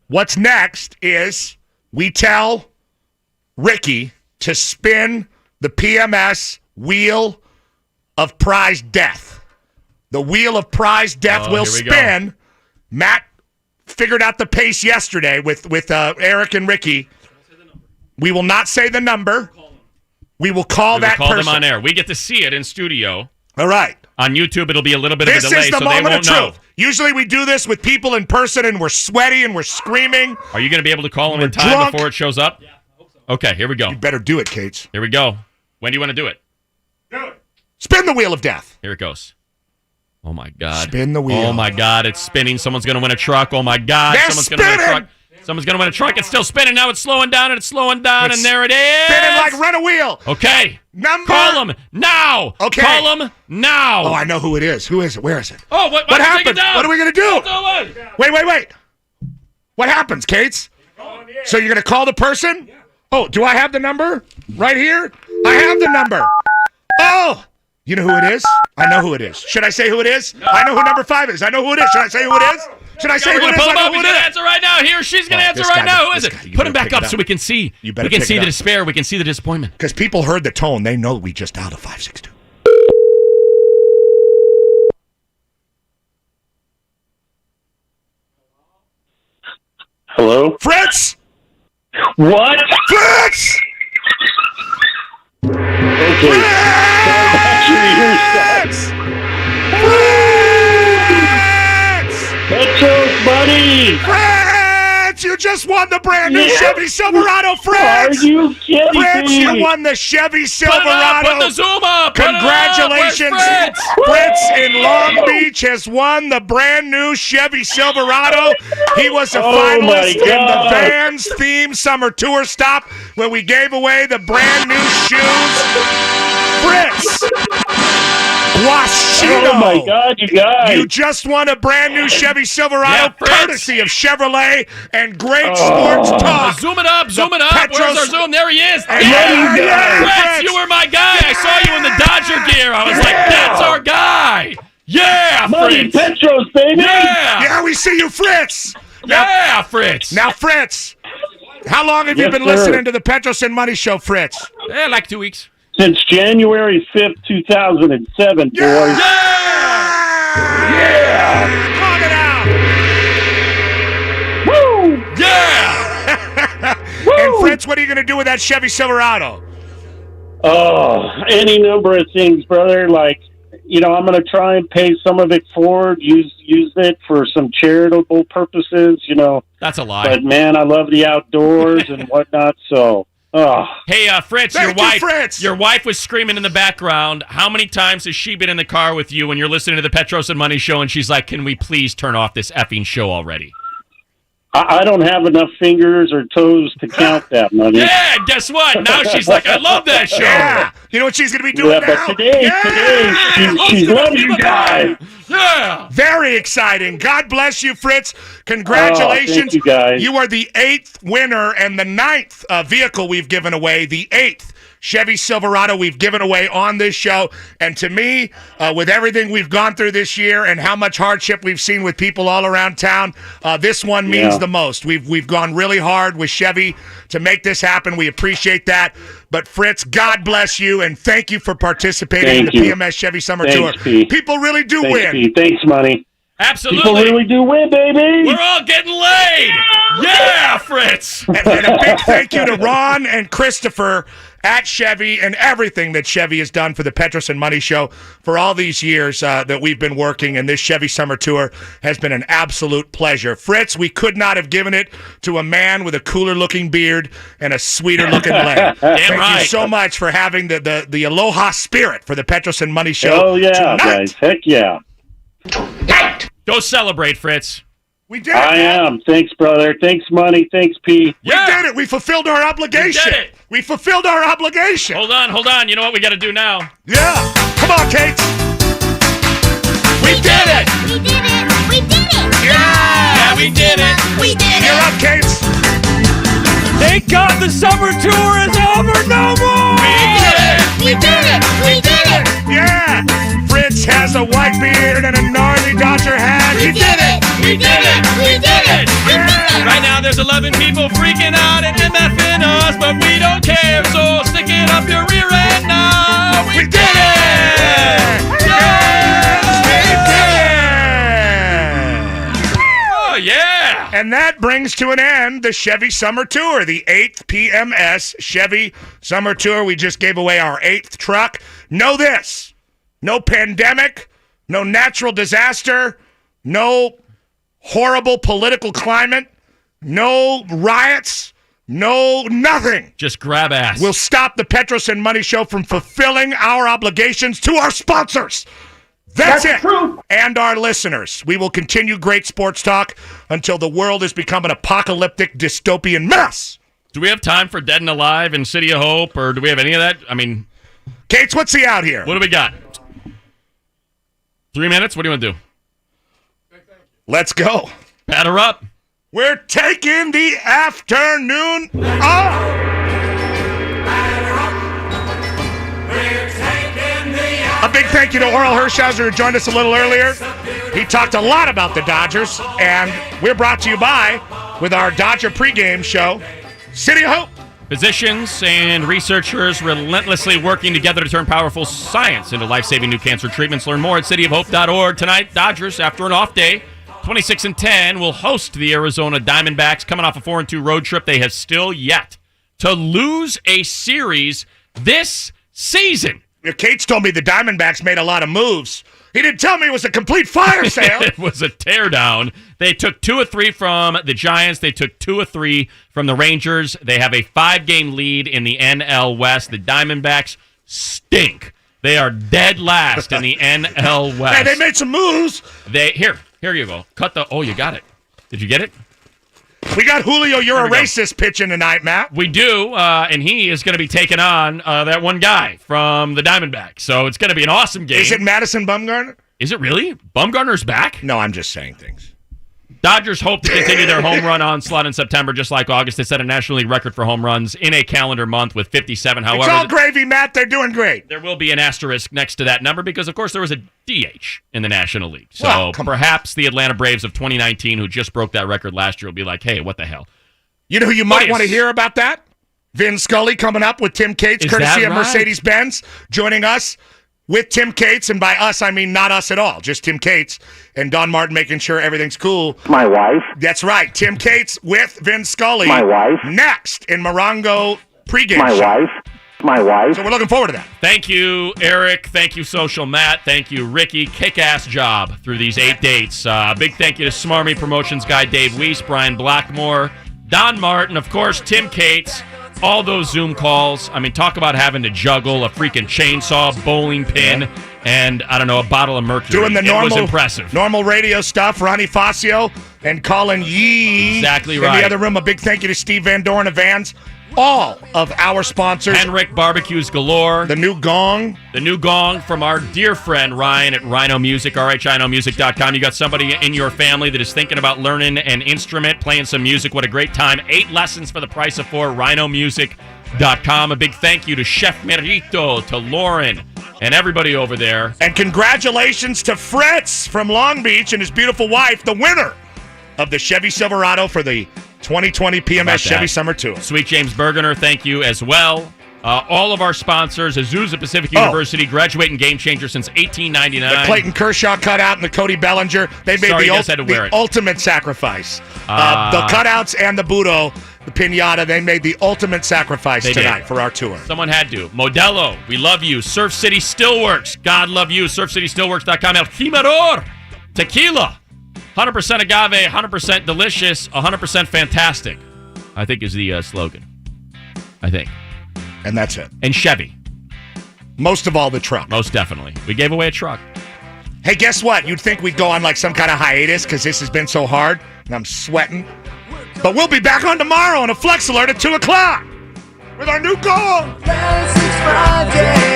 what's next is we tell Ricky to spin the PMS wheel of prize death. The wheel of prize death will spin. Go. Matt figured out the pace yesterday with Eric and Ricky. We will not say the number. We will call that person. Them on air. We get to see it in studio. All right. On YouTube, it'll be a little bit of a delay, This is the moment of truth. Know. Usually we do this with people in person, and we're sweaty and we're screaming. Are you going to be able to call them in time drunk. before it shows up? Yeah, I hope so. Okay, here we go. You better do it, Cates. Here we go. When do you want to do it? Do it. Spin the wheel of death. Here it goes. Oh, my God. Spin the wheel. Oh, my God. It's spinning. Someone's going to win a truck. Oh, my God. Someone's going to win a truck. Someone's going to win a truck. It's still spinning. Now it's slowing down, and it's slowing down, and there it is. Spinning like run a wheel. Okay. Number. Call him now. Okay. Call him now. Oh, I know who it is. Who is it? Where is it? Oh, what happened? What are we going to do? Wait. What happens, Cates? So you're going to call the person? Yeah. Oh, do I have the number? Right here? I have the number. Oh. You know who it is? I know who it is. Should I say who it is? No. I know who number 5 is. I know who it is. Should I say who it is? Should I say who it is? I know who it is. Answer right now. He or she's going to answer right now. Who is it? Put him back up so we can see. We can see the despair. We can see the disappointment. Because people heard the tone. They know we just dialed a 562. Hello? Fritz! What? Fritz! Okay. Fritz! Petros, buddy! Fritz! You just won the brand new Chevy Silverado, Fritz! Are you kidding Fritz, me? you won the Chevy Silverado! Put the zoom up! Congratulations! Fritz in Long Beach has won the brand new Chevy Silverado. He was a finalist in the Vans Theme Summer Tour stop when we gave away the brand new shoes. Fritz! Guashino. Oh my God, you guys! You just won a brand new Chevy Silverado, courtesy of Chevrolet and Great Sports Talk. Zoom it up! Petros. Where's our zoom? There he is! Fritz, you were my guy! I saw you in the Dodger gear. I was like, that's our guy! Yeah, Money, Fritz! Petros, baby! Yeah, we see you, Fritz! Yeah, Fritz! Now, Fritz, how long have you been listening to the Petros and Money Show, Fritz? Like 2 weeks. Since January 5th, 2007, boys. Yeah! Call it out! Woo! Yeah! And Fritz, what are you going to do with that Chevy Silverado? Oh, any number of things, brother. Like, I'm going to try and pay some of it forward, use it for some charitable purposes, That's a lie. But, man, I love the outdoors and whatnot, so... Oh. Hey, Fritz, your wife was screaming in the background. How many times has she been in the car with you when you're listening to the Petros and Money Show and she's like, can we please turn off this effing show already? I don't have enough fingers or toes to count that money. Yeah, guess what? Now she's like, I love that show. Yeah. You know what she's going to be doing now? But today, she's loving you guys. Yeah. Very exciting. God bless you, Fritz. Congratulations. Thank you, guys. You are the 8th winner and the 9th vehicle we've given away. The 8th Chevy Silverado we've given away on this show. And to me, with everything we've gone through this year and how much hardship we've seen with people all around town, this one means the most. We've gone really hard with Chevy to make this happen. We appreciate that. But Fritz, God bless you, and thank you for participating in the PMS Chevy Summer Tour. Pete. People really do Thanks, win. Pete. Thanks, Money. Absolutely. People really do win, baby. We're all getting laid. Yeah, Fritz. And a big thank you to Ron and Christopher at Chevy and everything that Chevy has done for the Petros and Money Show for all these years that we've been working, and this Chevy Summer Tour has been an absolute pleasure. Fritz, we could not have given it to a man with a cooler-looking beard and a sweeter-looking leg. Thank you so much for having the aloha spirit for the Petros and Money Show. Oh, yeah, tonight. guys. Heck yeah. Go celebrate, Fritz. We did it. I am. Thanks, brother. Thanks, Money. Thanks, Pete. We did it. We fulfilled our obligation. We did it. We fulfilled our obligation. Hold on. You know what we got to do now? Yeah. Come on, Kate. We did it. We did it! We did it! Yeah, we did it. We did You're it. up, Cates. Thank God the summer tour is over. No more. We did it. We did it. Yeah. Fritz has a white beard and a gnarly Dodger hat. We did it. We did it. We did it. We did it. Right now, there's 11 people freaking out and MFing us, but we don't care. So stick it up your rear end now. We did it. Oh, yeah. And that brings to an end the Chevy Summer Tour, the 8th PMS Chevy Summer Tour. We just gave away our 8th truck. Know this. No pandemic, no natural disaster, no horrible political climate, no riots, no nothing. Just grab ass. Will stop the Petros and Money Show from fulfilling our obligations to our sponsors. That's it. True. And our listeners. We will continue great sports talk until the world has become an apocalyptic dystopian mess. Do we have time for Dead and Alive and City of Hope, or do we have any of that? I mean, Cates, what's the out here? what do we got? 3 minutes? What do you want to do? Let's go. Pat her up. We're taking the afternoon off. A big thank you to Oral Hirschhauser, who joined us a little earlier. He talked a lot about the Dodgers, and we're brought to you by, with our Dodger pregame show, City of Hope. Physicians and researchers relentlessly working together to turn powerful science into life-saving new cancer treatments. Learn more at cityofhope.org. Tonight, Dodgers, after an off day, 26-10, will host the Arizona Diamondbacks. Coming off a 4-2 road trip, they have still yet to lose a series this season. Cates told me the Diamondbacks made a lot of moves. He didn't tell me it was a complete fire sale. It was a teardown. They took 2 of 3 from the Giants. They took 2 of 3 from the Rangers. They have a 5-game lead in the NL West. The Diamondbacks stink. They are dead last in the NL West. Hey, they made some moves. Here you go. Oh, you got it. Did you get it? We got Julio, you're a racist pitching tonight, Matt. We do, and he is going to be taking on that one guy from the Diamondbacks. So it's going to be an awesome game. Is it Madison Bumgarner? Is it really? Bumgarner's back? No, I'm just saying things. Dodgers hope to continue their home run onslaught in September, just like August. They set a National League record for home runs in a calendar month with 57. However, it's all gravy, Matt. They're doing great. There will be an asterisk next to that number because, of course, there was a DH in the National League. So well, perhaps the Atlanta Braves of 2019, who just broke that record last year, will be like, hey, what the hell? You know who you might want to hear about that? Vin Scully coming up with Tim Cates, courtesy of Mercedes-Benz, joining us with Tim Cates. And by us, I mean not us at all, just Tim Cates and Don Martin making sure everything's cool. My wife. That's right. Tim Cates with Vin Scully. My wife. Next in Morongo pregame My show. wife. My wife. So we're looking forward to that. Thank you, Eric. Thank you, Social Matt. Thank you, Ricky. Kick-ass job through these 8 dates. Big thank you to Smarmy Promotions guy Dave Weiss, Brian Blackmore, Don Martin, of course, Tim Cates. All those Zoom calls. I mean, talk about having to juggle a freaking chainsaw, bowling pin, and, I don't know, a bottle of mercury. Doing the normal, it was impressive. Normal radio stuff. Ronnie Fascio and Colin Yee. Exactly in right. In the other room, a big thank you to Steve Van Doren of Vans. All of our sponsors. Henrik Barbecues Galore. The new gong. The new gong from our dear friend Ryan at Rhino Music, rhinomusic.com. You got somebody in your family that is thinking about learning an instrument, playing some music. What a great time. 8 lessons for the price of 4, rhinomusic.com. A big thank you to Chef Merito, to Lauren, and everybody over there. And congratulations to Fritz from Long Beach and his beautiful wife, the winner of the Chevy Silverado for the 2020 PMS Chevy Summer Tour. Sweet James Bergener, thank you as well. All of our sponsors, Azusa Pacific University, graduating game changer since 1899. The Clayton Kershaw cutout and the Cody Bellinger. They made the ultimate sacrifice. The cutouts and the Budo, the pinata, they made the ultimate sacrifice tonight for our tour. Someone had to. Modelo, we love you. Surf City Stillworks, God love you. SurfCityStillworks.com. El Jimador, tequila. 100% agave, 100% delicious, 100% fantastic, I think is the slogan. I think. And that's it. And Chevy. Most of all, the truck. Most definitely. We gave away a truck. Hey, guess what? You'd think we'd go on like some kind of hiatus because this has been so hard, and I'm sweating. But we'll be back on tomorrow on a Flex Alert at 2 o'clock with our new goal. Friday.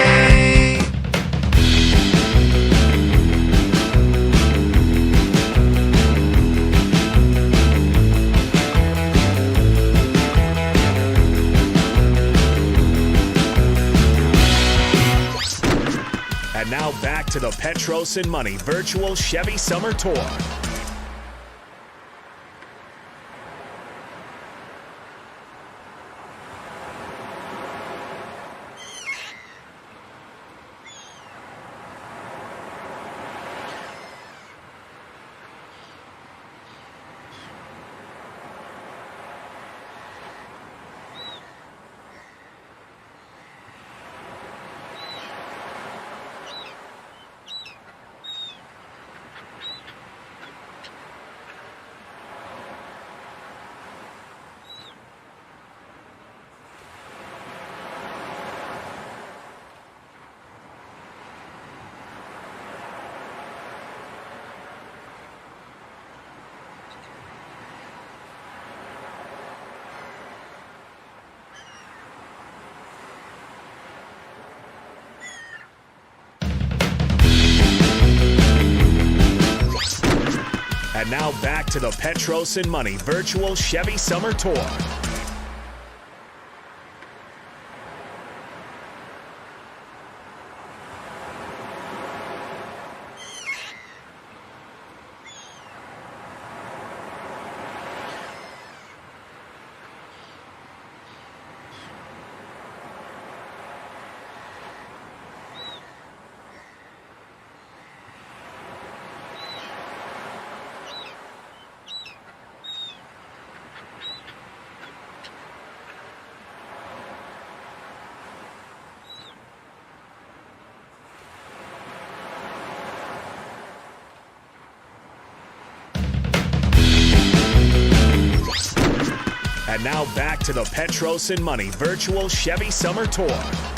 And now back to the Petros and Money Virtual Chevy Summer Tour. And now back to the Petros and Money Virtual Chevy Summer Tour. And now back to the Petros and Money Virtual Chevy Summer Tour.